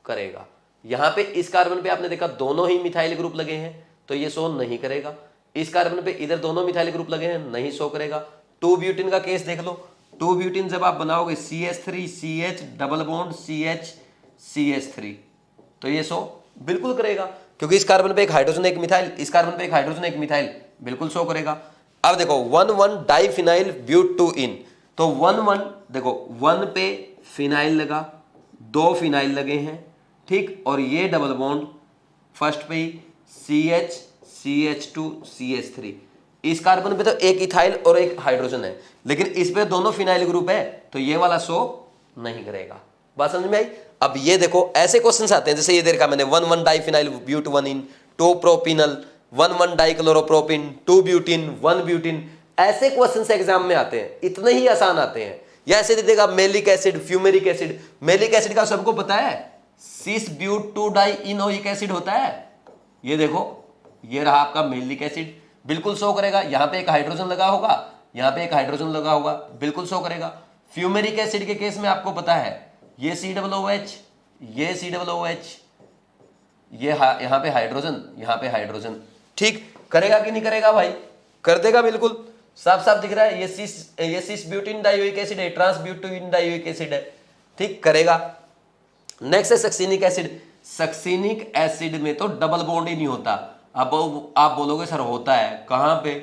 करेगा। यहां पे इस कार्बन पे आपने देखा दोनों ही मिथाइल ग्रुप लगे हैं, तो ये शो नहीं करेगा। इस कार्बन पे इधर दोनों मिथाइल ग्रुप लगे हैं, नहीं शो करेगा। 2 ब्यूटिन का केस देख लो, 2 ब्यूटिन जब आप बनाओगे CH3 CH double bond CH CH3, तो ये शो बिल्कुल करेगा, क्योंकि इस कार्बन पे एक हाइड्रोजन एक मिथाइल, इस कार्बन पे एक हाइड्रोजन एक मिथाइल, बिल्कुल शो करेगा। अब देखो 1,1 डाइफिनाइल ब्यूट-2-इन, तो 1,1 देखो 1 पे फिनाइल लगा, 2 फिनाइल लगे हैं, ठीक, और ये डबल बॉन्ड फर्स्ट पे ही CH CH2 CH3। इस कार्बन पे तो एक इथाइल और एक हाइड्रोजन है, लेकिन इस पे दोनों फिनाइल ग्रुप है, तो ये वाला शो नहीं करेगा। बात समझ में आई। अब ये देखो ऐसे क्वेश्चंस आते हैं, जैसे ये देखा मैंने 1,1 डाइफिनाइल ब्यूट-1-इन, 2 प्रोपिनल, 1,1 डाइक्लोरोप्रोपिन, 2 ब्यूटिन, 1 ब्यूटिन, ऐसे क्वेश्चंस एग्जाम में आते हैं, इतने ही आसान आते हैं। या ऐसे दे देगा malic acid, fumaric acid, malic acid का सबको पता है सिस ब्यूट 2 डाइइनोइक एसिड होता है। ये देखो ये रहा आपका मेलिक एसिड, बिल्कुल शो करेगा। यहाँ पे एक हाइड्रोजन लगा होगा, यहाँ पे एक हाइड्रोजन लगा होगा, बिल्कुल शो करेगा। फ्यूमेरिक एसिड के केस में आपको पता है ये COOH, ये COOH, ये यहाँ पे हाइड्रोजन, यहाँ पे हाइड्रोजन। ठीक, करेगा कि नहीं करेगा भाई, कर देगा, बिल्कुल साफ साफ दिख रहा है। ये सिस ब्यूटिन डाइओइक एसिड है, ट्रांस ब्यूटिन डाइओइक एसिड है, ठीक, करेगा। नेक्स्ट है सक्सिनिक एसिड। सक्सिनिक एसिड में तो डबल बॉन्ड ही नहीं होता। अब आप बोलोगे सर होता है कहां पे,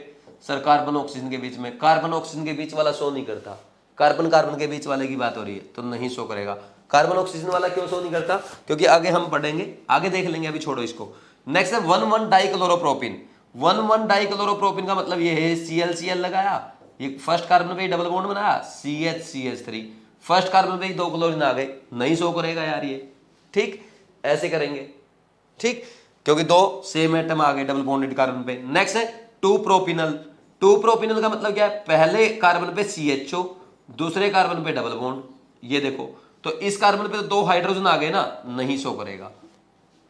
सर कार्बन ऑक्सीजन के बीच में, कार्बन ऑक्सीजन के बीच वाला शो नहीं करता, कार्बन कार्बन के बीच वाले की बात हो रही है, तो नहीं शो करेगा। कार्बन ऑक्सीजन वाला क्यों शो नहीं करता, क्योंकि आगे हम पढ़ेंगे, आगे देख लेंगे, अभी छोड़ो इसको। नेक्स्ट है 1,1 डाइक्लोरोप्रोपिन। 1,1 डाइक्लोरोप्रोपिन का मतलब ये है CL लगाया, ये फर्स्ट कार्बन पे डबल बॉन्ड बनाया, CH CH3, फर्स्ट कार्बन पे 2 क्लोरीन आ गए, नहीं शो करेगा यार ये। ठीक, ऐसे करेंगे, ठीक, क्योंकि 2 सेम एटम आ गए डबल बॉन्डेड कार्बन पे। नेक्स्ट है 2 प्रोपिनल। 2 प्रोपिनल का मतलब क्या है, पहले कार्बन पे CHO, दूसरे कार्बन पे डबल बॉन्ड, ये देखो, तो इस कार्बन पे तो 2 हाइड्रोजन आ गए ना, नहीं शो करेगा।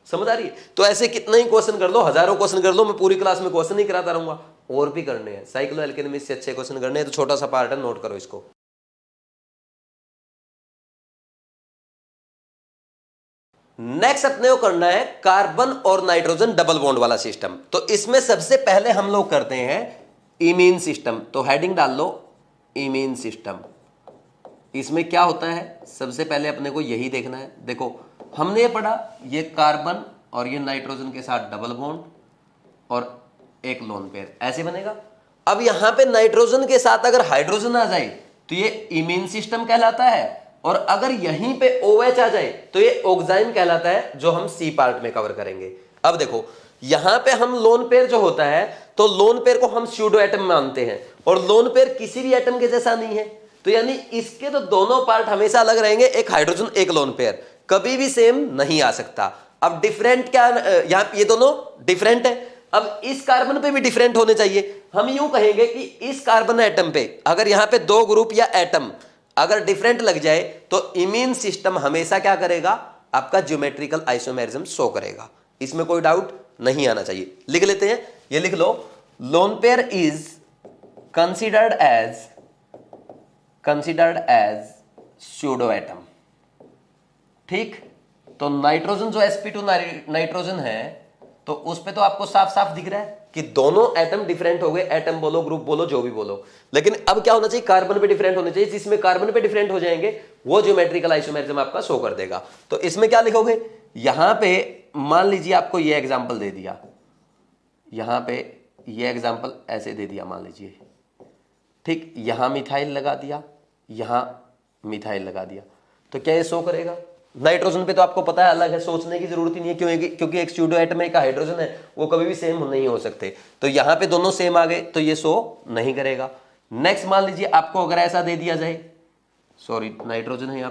समझ आ रही है। तो ऐसे कितना ही क्वेश्चन कर लो, हजारों क्वेश्चन कर लो, मैं पूरी क्लास में क्वेश्चन नहीं कराता रहूंगा, और भी करने हैं। साइक्लो एल्केमी से अच्छे क्वेश्चन करने हैं, तो छोटा सा पार्ट है, नोट करो इसको। नेक्स्ट अपने को करना है कार्बन और नाइट्रोजन डबल बॉन्ड वाला सिस्टम। तो इसमें सबसे पहले हम लोग करते हैं इमीन सिस्टम। तो हेडिंग डाल लो इमीन सिस्टम। इसमें क्या होता है, सबसे पहले अपने को यही देखना है। देखो हमने ये पढ़ा, ये कार्बन और ये नाइट्रोजन के साथ डबल बॉन्ड और एक लोन पेयर, ऐसे बनेगा। अब यहां पे नाइट्रोजन के साथ अगर हाइड्रोजन आ जाए तो ये इमीन सिस्टम कहलाता है, और अगर यहीं पे OH आ जाए तो ये ऑक्साइम कहलाता है, जो हम सी पार्ट में कवर करेंगे। अब देखो यहां पे हम लोन पेयर जो होता है, तो लोन पेयर को हम स्यूडो एटम मानते हैं, और लोन पेयर किसी भी एटम के जैसा नहीं है, तो यानी इसके तो दोनों पार्ट हमेशा अलग रहेंगे, एक हाइड्रोजन एक लोन पेयर, कभी भी सेम नहीं आ सकता। अब डिफरेंट क्या, यहां ये दोनों डिफरेंट है, अब इस कार्बन पे भी डिफरेंट होने चाहिए। हम यूं कहेंगे कि इस कार्बन एटम पे अगर यहां पे दो ग्रुप या एटम अगर डिफरेंट लग जाए तो इम्यून सिस्टम हमेशा क्या करेगा, आपका ज्योमेट्रिकल आइसोमेरिज्म शो करेगा, इसमें कोई डाउट नहीं आना चाहिए। लिख लेते हैं, ये लिख लो, lone pair is considered as pseudo atom. ठीक, तो नाइट्रोजन जो sp2 नाइट्रोजन है, तो उस पे तो आपको साफ साफ दिख रहा है कि दोनों एटम डिफरेंट हो गए, एटम बोलो ग्रुप बोलो जो भी बोलो, लेकिन अब क्या होना चाहिए, कार्बन पे डिफरेंट होने चाहिए। जिसमें कार्बन पे डिफरेंट हो जाएंगे वो ज्योमेट्रिकल आइसोमेरिज्म आपका शो कर देगा। तो इसमें क्या लिखोगे, यहां पे मान लीजिए आपको ये एग्जांपल दे दिया, यहां पे ये एग्जांपल ऐसे दे दिया मान लीजिए, ठीक, यहां मिथाइल लगा दिया, यहां मिथाइल लगा दिया, तो क्या ये शो करेगा। नाइट्रोजन पे तो आपको पता है अलग है, सोचने की जरूरत ही नहीं है, क्योंकि एक स्यूडो एटम एक हाइड्रोजन है, वो कभी भी सेम नहीं हो सकते। तो यहां पे दोनों सेम आ गए तो ये शो नहीं करेगा। नेक्स्ट मान लीजिए आपको अगर ऐसा दे दिया जाए, सॉरी नाइट्रोजन है यहां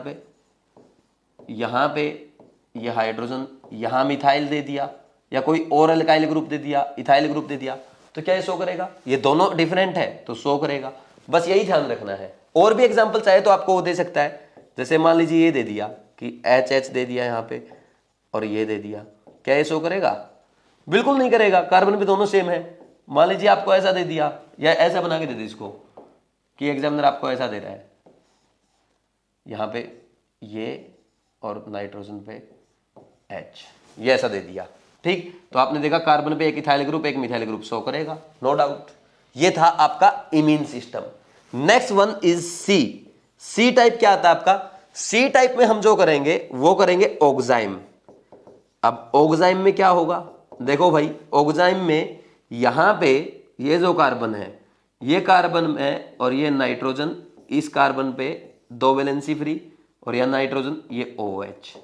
पे ये हाइड्रोजन, यहां मिथाइल दे दिया, या कोई और अल्काइल ग्रुप दे दिया, इथाइल ग्रुप दे दिया, तो क्या ये शो करेगा, ये दोनों डिफरेंट है तो शो करेगा। बस यही ध्यान रखना है। और भी एग्जाम्पल चाहे तो आपको वो दे सकता है, जैसे मान लीजिए ये दे दिया कि HH दे दिया यहाँ पे और ये दे दिया, क्या ये शो करेगा, बिल्कुल नहीं करेगा, कार्बन पे दोनों सेम है। मान लीजिए आपको ऐसा दे दिया, या ऐसा बना के दे दे इसको कि एग्जामिनर आपको ऐसा दे रहा है, यहाँ पे ये और नाइट्रोजन पे H, ये ऐसा दे दिया, ठीक, तो आपने देखा कार्बन पे एक इथाइल ग्रुप एक मिथाइल ग्रुप शो करेगा, नो डाउट। ये था आपका immune system. Next one is C type. क्या आता है आपका, सी टाइप में हम जो करेंगे वो करेंगे ऑक्साइम। अब ऑक्साइम में क्या होगा, देखो भाई ऑक्साइम में यहां पे ये जो कार्बन है, ये कार्बन में और ये नाइट्रोजन, इस कार्बन पे दो वैलेंसी फ्री, और यह नाइट्रोजन ये OH,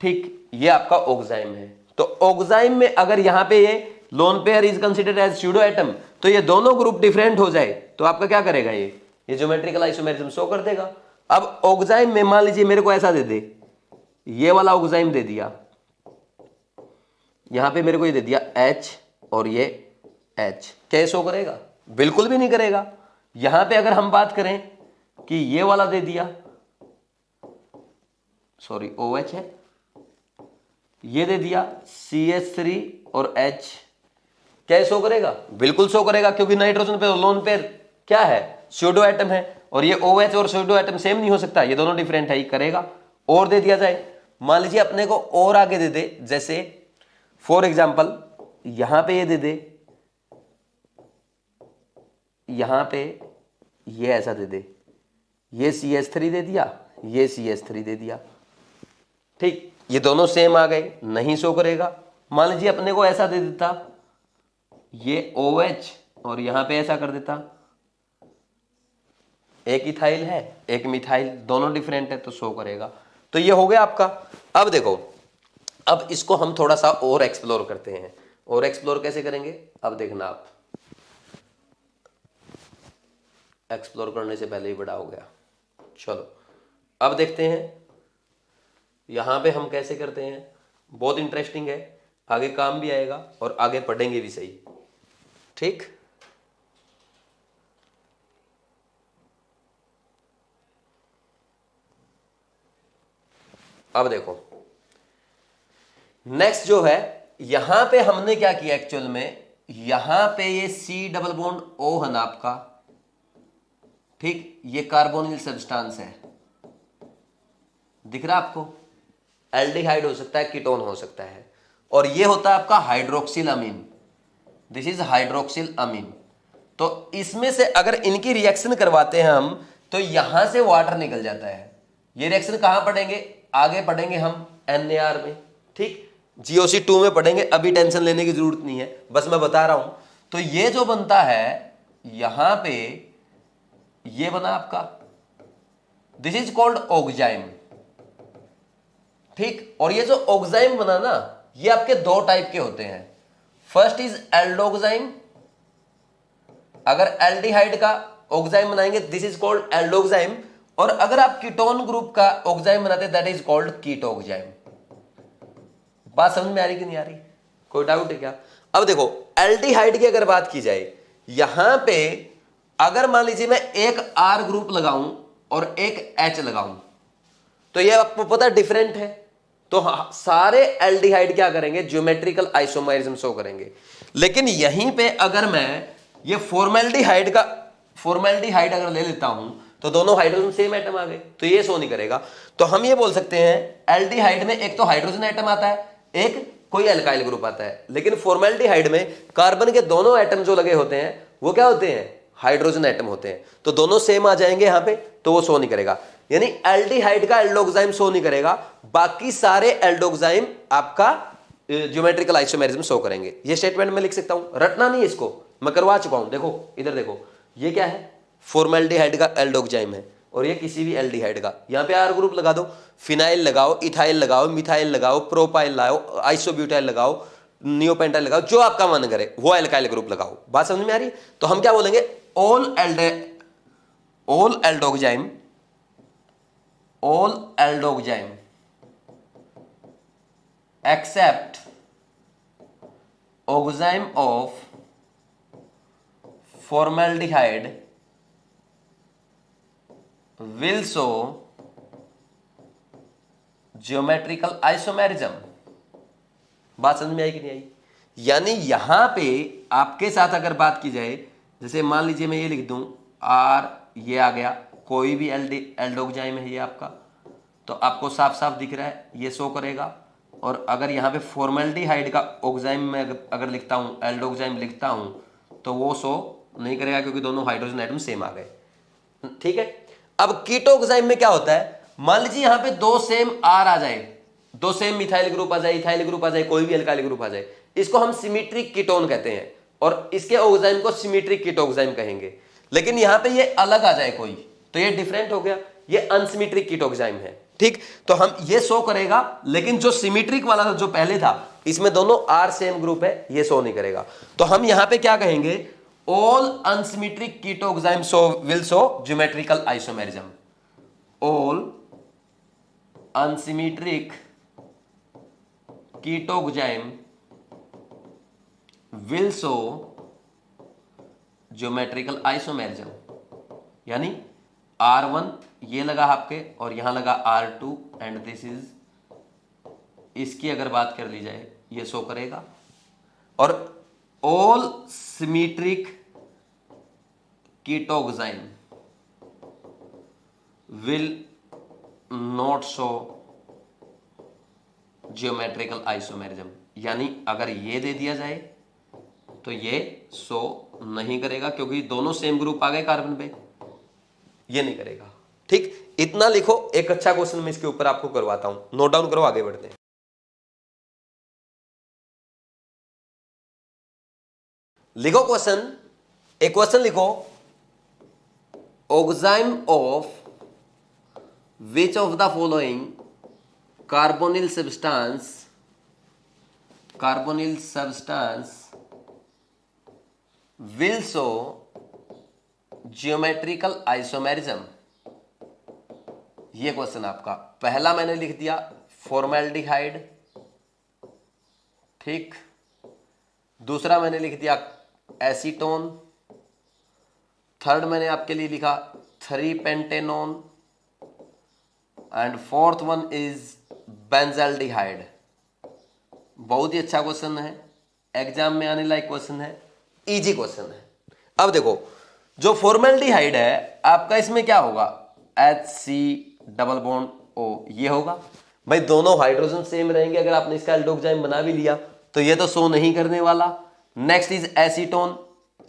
ठीक, ये आपका ऑक्साइम है। तो ऑक्साइम में अगर यहां पे ये lone pair is considered as pseudo atom, तो ये दोनों ग्रुप डिफरेंट हो जाए तो आपका क्या करेगा, ये ज्योमेट्रिकल आइसोमेरिज्म शो कर देगा। अब ऑक्साइम में मान लीजिए मेरे को ऐसा दे दे, ये वाला ऑक्साइम दे दिया, यहां पे मेरे को ये दे दिया H और ये H, क्या शो करेगा, बिल्कुल भी नहीं करेगा। यहां पे अगर हम बात करें कि ये वाला दे दिया, सॉरी OH है, ये दे दिया CH3 और H, क्या शो करेगा, बिल्कुल शो करेगा, क्योंकि नाइट्रोजन पे लोन पेयर क्या है, स्यूडो एटम है, और ये OH और स्यूडो एटम सेम नहीं हो सकता, ये दोनों डिफरेंट है, करेगा। और दे दिया जाए, मान लीजिए अपने को और आगे दे दे, जैसे फॉर एग्जांपल यहां पे ये दे दे, यहां पे ये ऐसा दे दे, ये CH3 दे दिया, ये CH3 दे दिया, ठीक, ये दोनों सेम आ गए, नहीं शो करेगा। मान लीजिए अपने को ऐसा दे देता, ये OH और यहां पे ऐसा कर देता, एक इथाइल है एक मिथाइल, दोनों डिफरेंट है तो शो करेगा। तो ये हो गया आपका। अब देखो, अब इसको हम थोड़ा सा और एक्सप्लोर करते हैं। और एक्सप्लोर कैसे करेंगे, अब देखना आप, एक्सप्लोर करने से पहले ही बड़ा हो गया। चलो अब देखते हैं यहां पे हम कैसे करते हैं, बहुत इंटरेस्टिंग है, आगे काम भी आएगा और आगे पढ़ेंगे भी सही, ठीक। अब देखो नेक्स्ट जो है, यहां पे हमने क्या किया एक्चुअल में, यहां पे ये C डबल बॉन्ड O है ना आपका, ठीक, ये कार्बोनिल सब्सटेंस है, दिख रहा आपको, एल्डिहाइड हो सकता है, कीटोन हो सकता है, और ये होता है आपका hydroxyl amine, this is hydroxyl amine. तो इसमें से अगर इनकी रिएक्शन करवाते हैं हम, तो यहां से वाटर निकल जाता है। ये रिएक्शन कहां पढ़ेंगे, आगे पढ़ेंगे हम NaR में। ठीक, GOC2 में पढ़ेंगे, अभी टेंशन लेने की जरूरत नहीं है, बस मैं बता रहा हूं। तो ये जो बनता है यहां पे, ये बना आपका, दिस इज कॉल्ड ऑक्जाइम। ठीक, और ये जो ऑक्जाइम बना ना, ये आपके दो टाइप के होते हैं। फर्स्ट इज एल्डोक्साइम, अगर एल्डिहाइड का ऑक्साइम बनाएंगे दिस इज कॉल्ड एल्डोक्साइम, और अगर आप कीटोन ग्रुप का ऑक्साइम बनाते हैं दैट इज कॉल्ड कीटोक्साइम। बात समझ में आ रही कि नहीं आ रही, कोई डाउट है क्या? अब देखो एल्डिहाइड की अगर बात की जाए, यहां पे अगर मान लीजिए मैं एक R ग्रुप लगाऊं और एक H लगाऊं, तो ये आपको पता डिफरेंट है। तो सारे एल्डिहाइड क्या करेंगे, ज्योमेट्रिकल आइसोमरिज्म शो करेंगे। लेकिन यहीं पे अगर मैं ये फॉर्मेल्डिहाइड अगर ले लेता हूं, तो दोनों हाइड्रोजन सेम एटम आ गए, तो ये शो नहीं करेगा। तो हम ये बोल सकते हैं एल्डिहाइड में एक तो हाइड्रोजन एटम आता है, एक कोई एल्काइल ग्रुप आता है। लेकिन फॉर्मेल्डिहाइड में कार्बन के दोनों एटम जो लगे होते हैं वो क्या होते हैं, हाइड्रोजन एटम होते हैं, तो दोनों सेम आ जाएंगे यहां पे, तो वो शो नहीं करेगा। यानी एल्डिहाइड का एल्डोक्साइम शो नहीं करेगा, बाकी सारे एल्डोक्साइम आपका ज्योमेट्रिकल आइसोमेरिज्म शो करेंगे। ये स्टेटमेंट मैं लिख सकता हूं, रटना नहीं इसको, मैं करवा चुका हूं। देखो इधर देखो, ये क्या है, फॉर्मेल्डिहाइड का एल्डोक्साइम है, और ये किसी भी एल्डिहाइड का, यहां पे R ग्रुप लगा दो, फिनाइल लगाओ, इथाइल लगाओ, मिथाइल लगाओ, प्रोपाइल लगाओ, आइसोब्यूटाइल लगाओ, नियोपेंटाइल लगाओ, जो आपका मन करे वो एल्काइल ग्रुप लगाओ। बात समझ में आ रही? तो हम क्या बोलेंगे, all aldoxime except oxime of formaldehyde will show geometrical isomerism। बात समझ में आई कि नहीं आई? यानी यहां पे आपके साथ अगर बात की जाए, जैसे मान लीजिए मैं ये लिख दूं R, ये आ गया, कोई भी एल्डोक्साइम है ये आपका, तो आपको साफ साफ दिख रहा है, ये शो करेगा। और अगर यहाँ पे फॉर्मेल्डिहाइड का ऑक्साइम में अगर लिखता हूँ, एल्डोक्साइम लिखता हूँ, तो वो शो नहीं करेगा क्योंकि दोनों हाइड्रोजन एटम सेम आ गए। ठीक है, अब कीटोक्साइम में क्या होता है, मान लीजिए यहाँ पे दो सेम R आ जाए, दो सेम मिथाइल ग्रुप आ जाए, इथाइल ग्रुप आ जाए, कोई भी अल्काइल ग्रुप आ जाए, इसको हम सिमेट्रिक कीटोन कहते हैं, और इसके ऑक्साइम को सिमेट्रिक कीटोक्साइम कहेंगे। लेकिन यहाँ पे ये अलग आ जाए कोई, तो ये डिफरेंट हो गया, ये अनसिमेट्रिक कीटोक्साइम है। ठीक, तो हम ये शो करेगा, लेकिन जो सिमेट्रिक वाला था जो पहले था, इसमें दोनों R सेम ग्रुप है, ये शो नहीं करेगा। तो हम यहां पे क्या कहेंगे, all unsymmetric ketoxime will show geometrical isomerism. All unsymmetric ketoxime will show geometrical isomerism. यानी R1 ये लगा आपके, और यहां लगा R2, एंड दिस इज, इसकी अगर बात कर ली जाए ये शो करेगा। और all symmetric ketoxime will not show geometrical isomerism. यानी अगर ये दे दिया जाए तो ये शो नहीं करेगा, क्योंकि दोनों सेम ग्रुप आ गए कार्बन पे, ये नहीं करेगा। ठीक, इतना लिखो। एक अच्छा क्वेश्चन मैं इसके ऊपर आपको करवाता हूं, नोट डाउन करो, आगे बढ़ते हैं। लिखो क्वेश्चन, एक क्वेश्चन लिखो, oxime of which of the following carbonyl substance will show geometrical isomerism. ये क्वेश्चन आपका, पहला मैंने लिख दिया फॉर्मेल्डिहाइड, ठीक, दूसरा मैंने लिख दिया एसीटोन, थर्ड मैंने आपके लिए लिखा three pentanone, and fourth one is benzaldehyde. बहुत ही अच्छा क्वेश्चन है, एग्जाम में आने लायक क्वेश्चन है, इजी क्वेश्चन है। अब देखो, जो फॉर्मेल्डिहाइड है आपका, इसमें क्या होगा, HC≡O, ये होगा भाई, दोनों हाइड्रोजन सेम रहेंगे। अगर आपने इसका एल्डोक्साइम बना भी लिया तो ये तो शो नहीं करने वाला। नेक्स्ट इज एसीटोन,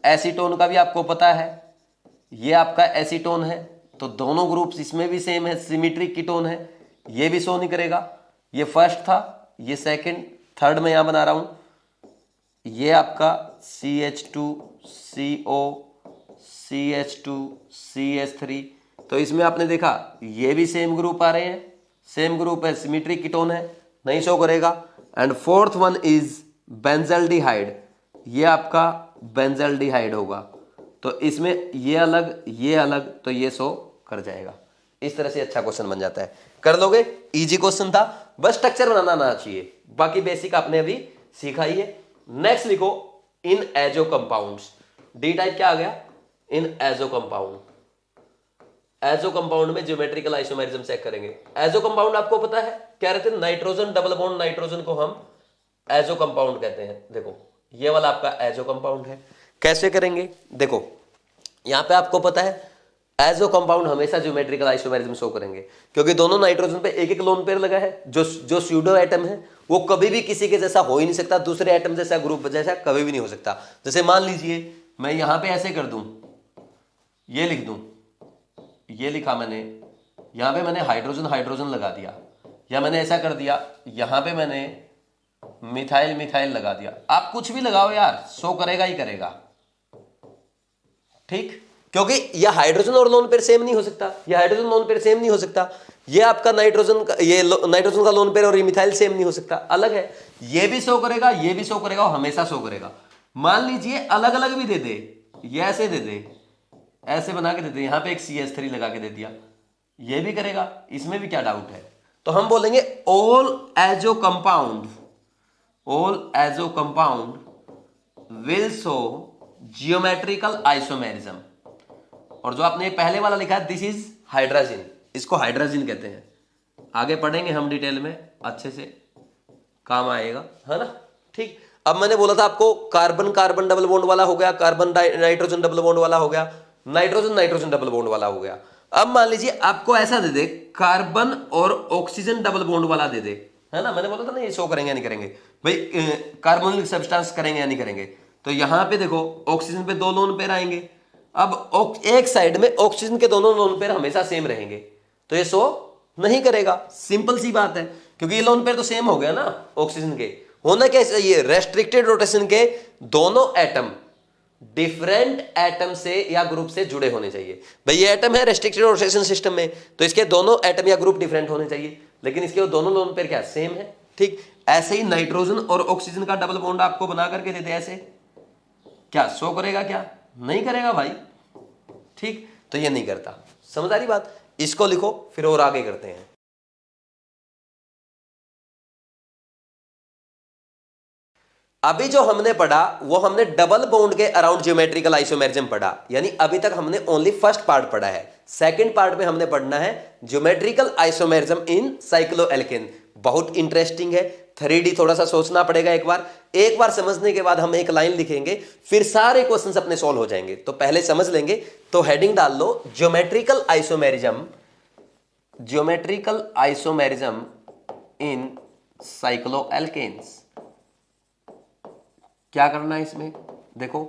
एसीटोन का भी आपको पता है, ये आपका एसीटोन है, तो दोनों ग्रुप्स इसमें भी सेम है, सिमेट्रिक कीटोन है, ये भी शो नहीं करेगा। ये फर्स्ट था, ये सेकंड, थर्ड में यहां बना रहा हूं, ये आपका CH2CO CH2CH3। तो इसमें आपने देखा ये भी सेम ग्रुप आ रहे हैं, सेम ग्रुप है, सिमेट्रिक कीटोन है, नहीं शो करेगा। And fourth one is benzaldehyde, ये आपका बेंजल्डिहाइड होगा, तो इसमें ये अलग, तो ये शो कर जाएगा। इस तरह से अच्छा क्वेश्चन बन जाता है, कर लोगे। इजी क्वेश्चन था, बस स्ट्रक्चर बनाना आना चाहिए, बाकी बेसिक आपने अभी सीखा ही है। नेक्स्ट लिखो इन एजो कंपाउंड्स। डी टाइप क्या आ गया, इन एजो कंपाउंड। एजो कंपाउंड में ज्योमेट्रिकल आइसोमेरिज्म चेक करेंगे। एजो कंपाउंड आपको पता है क्या रहते हैं, नाइट्रोजन डबल बॉन्ड नाइट्रोजन को हम एजो कंपाउंड कहते हैं। देखो ये वाला आपका एजो कंपाउंड है। कैसे करेंगे, देखो यहां पे आपको पता है एजो कंपाउंड हमेशा ज्योमेट्रिकल आइसोमेरिज्म शो करेंगे, क्योंकि दोनों नाइट्रोजन पे एक एक लोन पेयर लगा है। जो स्यूडो एटम है वो कभी भी किसी के जैसा हो ही नहीं सकता, दूसरे एटम जैसा, ग्रुप जैसा कभी भी नहीं हो सकता। जैसे मान लीजिए मैं यहां पे ऐसे कर दूं, ये लिख दूं, ये लिखा मैंने, यहां पे मैंने हाइड्रोजन हाइड्रोजन लगा दिया, या मैंने ऐसा कर दिया यहां पे मैंने मिथाइल मिथाइल लगा दिया। आप कुछ भी लगाओ यार, शो करेगा ही करेगा, ठीक, क्योंकि यह हाइड्रोजन और लोन पेयर सेम नहीं हो सकता, यह हाइड्रोजन लोन पेयर सेम नहीं हो सकता, ये आपका नाइट्रोजन का, ये नाइट्रोजन का लोन पेयर और ये मिथाइल सेम नहीं हो सकता, अलग है। ये भी शो करेगा, ये भी शो करेगा, और हमेशा शो करेगा। मान लीजिए अलग अलग भी दे दे, ये ऐसे दे दे, ऐसे बना के दे दे, यहां पे एक CH3 लगा के दे दिया, ये भी करेगा, इसमें भी क्या डाउट है। तो हम बोलेंगे all azo compound, all azo compound will show geometrical isomerism. और जो आपने पहले वाला लिखा है दिस इज हाइड्रोजन, इसको हाइड्रोजन कहते हैं। आगे पढ़ेंगे हम डिटेल में, अच्छे से काम आएगा, है ना, ठीक। अब मैंने बोला था आपको कार्बन कार्बन डबल बॉन्ड वाला हो गया, कार्बन नाइट्रोजन डबल बॉन्ड वाला हो गया, नाइट्रोजन नाइट्रोजन डबल बॉन्ड वाला हो गया। अब मान लीजिए आपको ऐसा दे दे कार्बन और ऑक्सीजन डबल बॉन्ड वाला दे दे, है ना, मैंने बोला था ना ये शो करेंगे या नहीं करेंगे भाई, कार्बोनिक सब्सटेंस करेंगे या नहीं करेंगे। तो यहां पे देखो ऑक्सीजन पे 2 लोन पेयर आएंगे, अब एक साइड में ऑक्सीजन के दोनों लोन पेयर हमेशा सेम रहेंगे, तो ये शो नहीं करेगा। सिंपल सी बात है, क्योंकि ये लोन पेयर तो सेम हो गया ना ऑक्सीजन के। होना क्या चाहिए, रेस्ट्रिक्टेड रोटेशन के दोनों एटम डिफरेंट एटम से या ग्रुप से जुड़े होने चाहिए। भाई ये एटम है रेस्ट्रिक्टेड रोटेशन सिस्टम में, तो इसके दोनों एटम या ग्रुप डिफरेंट होने चाहिए, लेकिन इसके दोनों लोन पेयर क्या सेम है, ठीक। ऐसे ही नाइट्रोजन और ऑक्सीजन का डबल बॉन्ड आपको बना करके देते ऐसे, क्या शो करेगा, क्या नहीं करेगा भाई, ठीक। तो ये नहीं करता, समझ आ रही बात। इसको लिखो फिर और आगे करते हैं। अभी जो हमने पढ़ा वो हमने डबल बॉन्ड के अराउंड ज्योमेट्रिकल आइसोमेरिज्म पढ़ा, यानी अभी तक हमने ओनली फर्स्ट पार्ट पढ़ा है। सेकंड पार्ट में हमने पढ़ना है ज्योमेट्रिकल आइसोमेरिज्म इन साइक्लोएल्केन। बहुत इंटरेस्टिंग है, 3D थोड़ा सा सोचना पड़ेगा एक बार समझने के बाद हम एक लाइन लिखेंगे, फिर सारे क्वेश्चंस अपने सॉल्व हो जाएंगे। तो पहले समझ लेंगे, तो हेडिंग डाल लो geometrical isomerism, geometrical isomerism in cycloalkanes. क्या करना है इसमें, देखो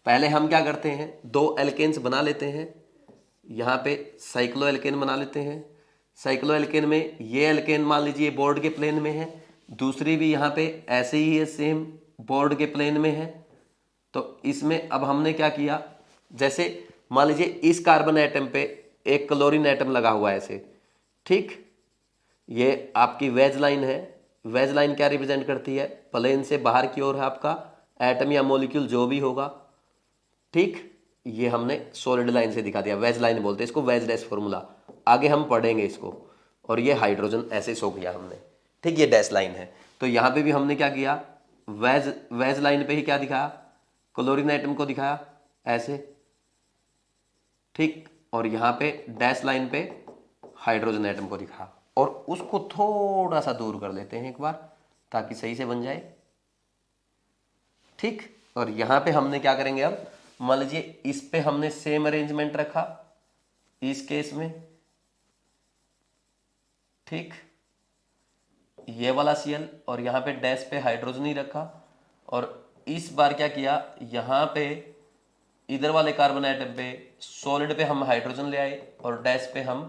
पहले हम क्या करते हैं, 2 एल्केन्स बना लेते हैं, यहां पे साइक्लोएल्केन बना लेते हैं। साइक्लोएल्केन में ये एल्केन मान लीजिए बोर्ड के प्लेन में है, दूसरी भी यहाँ पे ऐसे ही है, सेम बोर्ड के प्लेन में है। तो इसमें अब हमने क्या किया, जैसे मान लीजिए इस कार्बन एटम पे एक क्लोरीन एटम लगा हुआ है ऐसे, ठीक। ये आपकी वेज लाइन है, वेज लाइन क्या रिप्रेजेंट करती है, प्लेन से बाहर की ओर है आपका एटम या मॉलिक्यूल जो भी होगा, ठीक। ये हमने सॉलिड लाइन से दिखा दिया, वेज लाइन बोलते हैं इसको, वेज डैश फॉर्मूला, आगे हम पढ़ेंगे इसको। और ये हाइड्रोजन ऐसे शो किया हमने, ठीक, ये डैश लाइन है। तो यहाँ पे भी हमने क्या किया, वेज लाइन पे ही क्या दिखाया, क्लोरीन एटम को दिखाया ऐसे, ठीक। और यहाँ पे डैश लाइन पे हाइड्रोजन एटम को दिखाया, और उसको थोड़ा सा दूर कर लेते हैं एक बार ताकि सही से बन जाए, ठीक। और यहाँ पे हमने क्या करेंगे, अब मान लीजिए इस पे हमने सेम अरेंजमेंट रखा इस केस में, ठीक, ये वाला Cl, और यहाँ पे डैश पे हाइड्रोजन ही रखा। और इस बार क्या किया, यहाँ पे इधर वाले कार्बन एटम पे सॉलिड पे हम हाइड्रोजन ले आए और डैश पे हम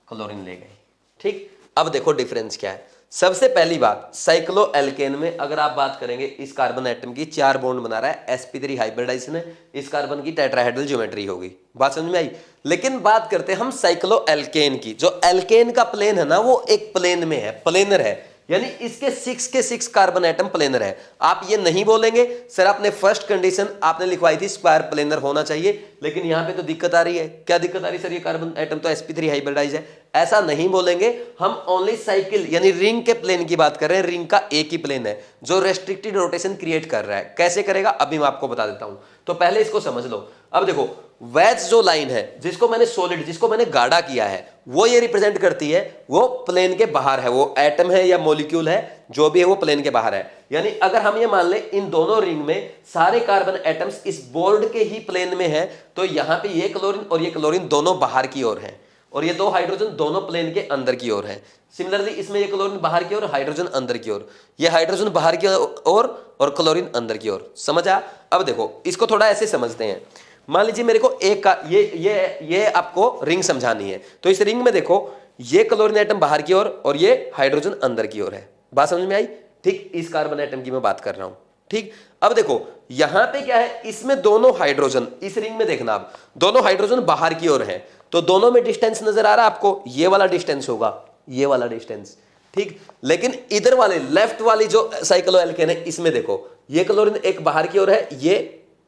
क्लोरीन ले गए, ठीक। अब देखो डिफरेंस क्या है, सबसे पहली बात, साइक्लोएल्केन में अगर आप बात करेंगे, इस कार्बन एटम की 4 बॉन्ड बना रहा है, sp3 हाइब्रिडाइजेशन है, इस कार्बन की टेट्राहेड्रल ज्योमेट्री होगी। बात समझ में आई। लेकिन बात करते हैं हम साइक्लोएल्केन की। जो एल्केन का प्लेन है ना, वो एक प्लेन में है, प्लेनर है, यानी इसके 6 के 6 कार्बन एटम प्लेनर है। आप ये नहीं बोलेंगे सर आपने फर्स्ट कंडीशन आपने लिखवाई थी स्क्वायर प्लेनर होना चाहिए, लेकिन यहां पे तो दिक्कत आ रही है। क्या दिक्कत आ रही है सर, ये कार्बन एटम तो sp3 हाइब्रिडाइज है। ऐसा नहीं बोलेंगे हम, ओनली साइकिल यानी रिंग के प्लेन की बात कर रहे हैं। रिंग का एक ही प्लेन है जो रेस्ट्रिक्टेड रोटेशन क्रिएट कर रहा है। कैसे करेगा अभी मैं आपको बता देता हूं, तो पहले इसको समझ लो। अब देखो, वैज जो लाइन है जिसको मैंने सॉलिड, जिसको मैंने गाढ़ा किया है, वो ये रिप्रेजेंट करती है वो प्लेन के बाहर है, वो एटम है या मॉलिक्यूल है जो भी है वो प्लेन के बाहर है। यानी अगर हम ये मान ले इन दोनों रिंग में सारे कार्बन एटम्स इस बोर्ड के ही प्लेन में है, तो यहां पे ये क्लोरीन और ये क्लोरीन दोनों बाहर की ओर है, और ये 2 हाइड्रोजन दोनों प्लेन के अंदर की ओर है। सिमिलरली इसमें ये क्लोरीन बाहर की ओर, हाइड्रोजन अंदर की ओर, ये हाइड्रोजन बाहर की ओर और क्लोरीन अंदर की ओर। समझा। अब देखो इसको थोड़ा ऐसे समझते हैं। मान लीजिए मेरे को एक का ये आपको रिंग समझानी है, तो इस रिंग में देखो ये क्लोरीन एटम बाहर की ओर और ये हाइड्रोजन अंदर की ओर है। बात समझ में आई। ठीक, इस कार्बन एटम की मैं बात कर रहा हूं। ठीक, अब देखो यहां पे क्या है, इसमें दोनों हाइड्रोजन, इस रिंग में देखना आप, दोनों हाइड्रोजन बाहर की ओर है, तो दोनों में डिस्टेंस नजर आ रहा है आपको, ये वाला डिस्टेंस होगा, ये वाला डिस्टेंस। ठीक, लेकिन इधर वाले लेफ्ट वाली जो साइक्लोएल्केन है, इसमें देखो ये क्लोरीन एक बाहर की ओर है, ये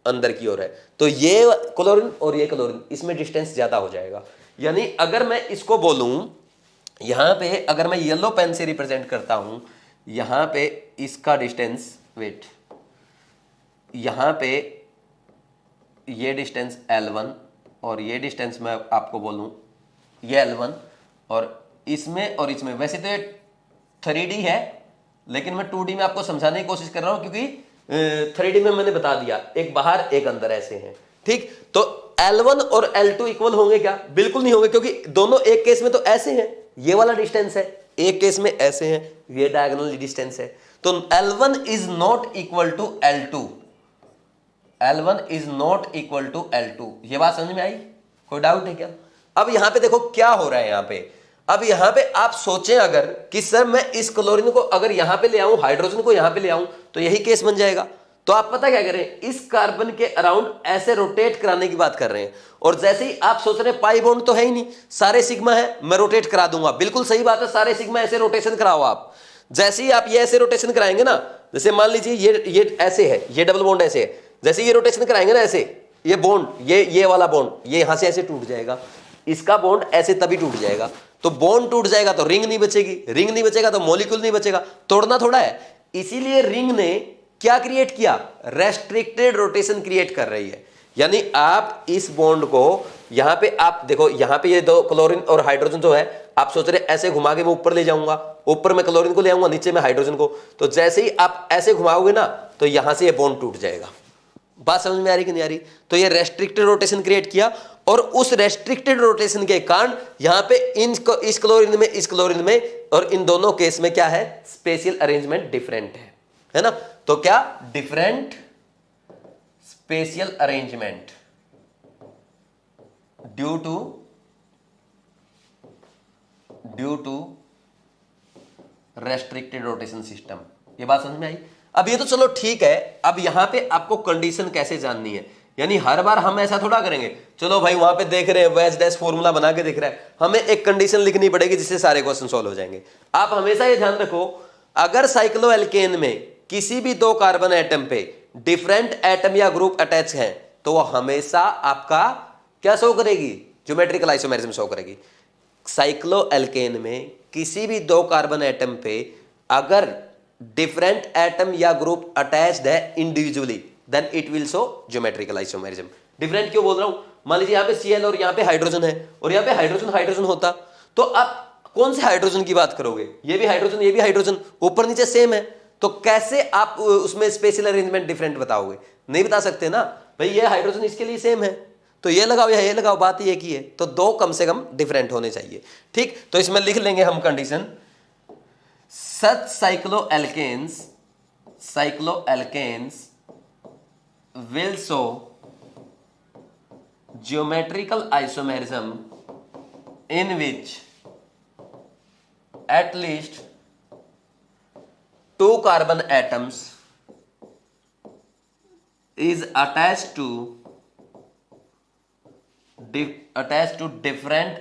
अंदर की ओर है, तो ये क्लोरीन और ये क्लोरीन, इसमें डिस्टेंस ज्यादा हो जाएगा। यानी अगर मैं इसको बोलूं, यहां पे अगर मैं येलो पेन से रिप्रेजेंट करता हूं, यहां पे इसका डिस्टेंस, वेट, यहां पे ये डिस्टेंस L1 और ये डिस्टेंस मैं आपको बोलूं ये L1, और इसमें वैसे तो ये 3D है, लेकिन मैं 2D में आपको समझाने की कोशिश कर रहा हूं, क्योंकि 3D में मैंने बता दिया एक बाहर एक अंदर ऐसे हैं। ठीक, तो L1 और L2 इक्वल होंगे क्या? बिल्कुल नहीं होंगे, क्योंकि दोनों एक केस में तो ऐसे हैं, ये वाला डिस्टेंस है, एक केस में ऐसे हैं, ये डायगोनल डिस्टेंस है। तो L1 is not equal to L2, L1 is not equal to L2। ये बात समझ में आई? कोई डाउट है क्या? अब यहां पे देखो क्या हो रहा है यहां पे। अब यहां पे आप सोचें अगर कि सर मैं इस क्लोरीन को अगर यहां पे ले आऊं, हाइड्रोजन को यहां पे ले आऊं, तो यही केस बन जाएगा। तो आप पता क्या करें, इस कार्बन के अराउंड ऐसे रोटेट कराने की बात कर रहे हैं, और जैसे ही आप सोच रहे हैं पाई बॉन्ड तो है ही नहीं, सारे सिग्मा है, मैं रोटेट करा दूंगा। बिल्कुल सही बात है, सारे सिग्मा ऐसे रोटेशन कराओ आप। जैसे ही आप ये ऐसे रोटेशन कराएंगे ना, जैसे मान लीजिए ये ऐसे है, ये डबल बॉन्ड ऐसे है, जैसे ये रोटेशन कराएंगे ना ऐसे, ये बॉन्ड, ये वाला बॉन्ड ये यहां से ऐसे टूट जाएगा, इसका बॉन्ड ऐसे तभी टूट जाएगा। तो बॉन्ड टूट जाएगा तो रिंग नहीं बचेगी, रिंग नहीं बचेगा तो मॉलिक्यूल नहीं बचेगा, तोड़ना थोड़ा है। इसीलिए रिंग ने क्या क्रिएट किया, रेस्ट्रिक्टेड रोटेशन क्रिएट कर रही है। यानी आप इस बॉन्ड को यहां पे आप देखो, यहां पे ये 2 क्लोरीन और हाइड्रोजन जो है, आप सोच रहे ऐसे घुमा के मैं ऊपर ले जाऊंगा, ऊपर में क्लोरीन को ले आऊंगा, नीचे में हाइड्रोजन को, तो जैसे ही आप ऐसे घुमाओगे ना, तो यहां से ये बॉन्ड टूट जाएगा। बात समझ में आ रही कि नहीं आ रही? तो ये रेस्ट्रिक्टेड रोटेशन क्रिएट किया, और उस रेस्ट्रिक्टेड रोटेशन के कारण यहां पे इस क्लोरीन में और इन दोनों केस में क्या है, स्पेशियल अरेंजमेंट डिफरेंट है ना? तो क्या different spatial arrangement due to restricted rotation system. ये बात समझ में आई? अब ये तो चलो ठीक है, अब यहां पे आपको कंडीशन कैसे जाननी है। यानी हर बार हम ऐसा थोड़ा करेंगे, चलो भाई वहां पे देख रहे हैं वेज डैश फॉर्मूला बना के दिख रहा है, हमें एक कंडीशन लिखनी पड़ेगी जिससे सारे क्वेश्चन सॉल्व हो जाएंगे। आप हमेशा ये ध्यान रखो, अगर साइक्लोएल्केन में किसी भी 2 कार्बन एटम पे डिफरेंट एटम या ग्रुप अटैच है, तो वो हमेशा आपका क्या शो करेगी, ज्योमेट्रिकल आइसोमेरिज्म शो करेगी। साइक्लोएल्केन में किसी भी 2 कार्बन एटम पे अगर डिफरेंट एटम या ग्रुप अटैच्ड है individually, then it will show geometrical isomerism. Different क्यों बोल रहा हूं, मान लीजिए यहां पे Cl और यहां पे हाइड्रोजन है, और यहां पे हाइड्रोजन होता, तो आप कौन से हाइड्रोजन की बात करोगे? ये भी हाइड्रोजन, ये भी हाइड्रोजन, ऊपर नीचे सेम है, तो कैसे आप उसमें स्पेशल अरेंजमेंट डिफरेंट बताओगे? नहीं बता सकते ना भाई, ये हाइड्रोजन इसके लिए सेम है, तो ये लगाओ या ये लगाओ, बात ही एक ही है। तो 2 कम से कम डिफरेंट होने चाहिए। ठीक, तो इसमें लिख लेंगे हम condition, such cycloalkanes will show geometrical isomerism in which at least 2 carbon atoms is attached to different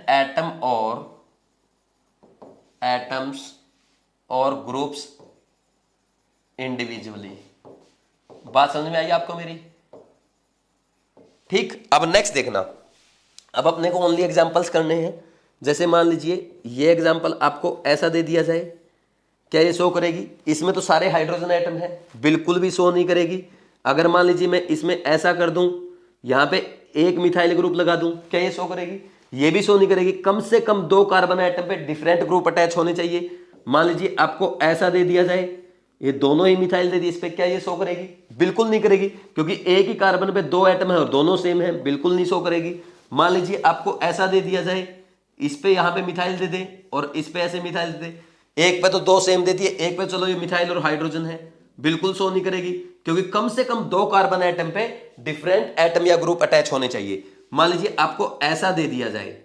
atoms or groups individually। बात समझ में आई आपको मेरी? ठीक, अब नेक्स्ट देखना। अब अपने को ओनली एग्जांपल्स करने हैं। जैसे मान लीजिए ये एग्जांपल आपको ऐसा दे दिया जाए, क्या ये शो करेगी? इसमें तो सारे हाइड्रोजन एटम है, बिल्कुल भी शो नहीं करेगी। अगर मान लीजिए मैं इसमें ऐसा कर दूं, यहां पे एक मिथाइल ग्रुप लगा दूं, क्या ये शो करेगी? ये भी शो नहीं करेगी। कम से कम 2 कार्बन एटम पे डिफरेंट ग्रुप अटैच होने चाहिए। मान लीजिए आपको ऐसा दे दिया जाए, ये दोनों ही मिथाइल दे दी, इस पे क्या ये शो करेगी? बिल्कुल नहीं करेगी, क्योंकि एक ही कार्बन पे 2 एटम है और दोनों सेम है, बिल्कुल नहीं शो करेगी। मान लीजिए आपको ऐसा दे दिया जाए, इस पे यहाँ पे मिथाइल दे दे और इस पे ऐसे मिथाइल दे दे, एक पे तो 2 सेम देती है, एक पे चलो ये मिथाइल और हाइड्रोजन है, बिल्कुल शो नहीं करेगी, क्योंकि कम से कम 2 कार्बन एटम पे डिफरेंट एटम या ग्रुप अटैच होने चाहिए। मान लीजिए आपको ऐसा दे दिया जाए,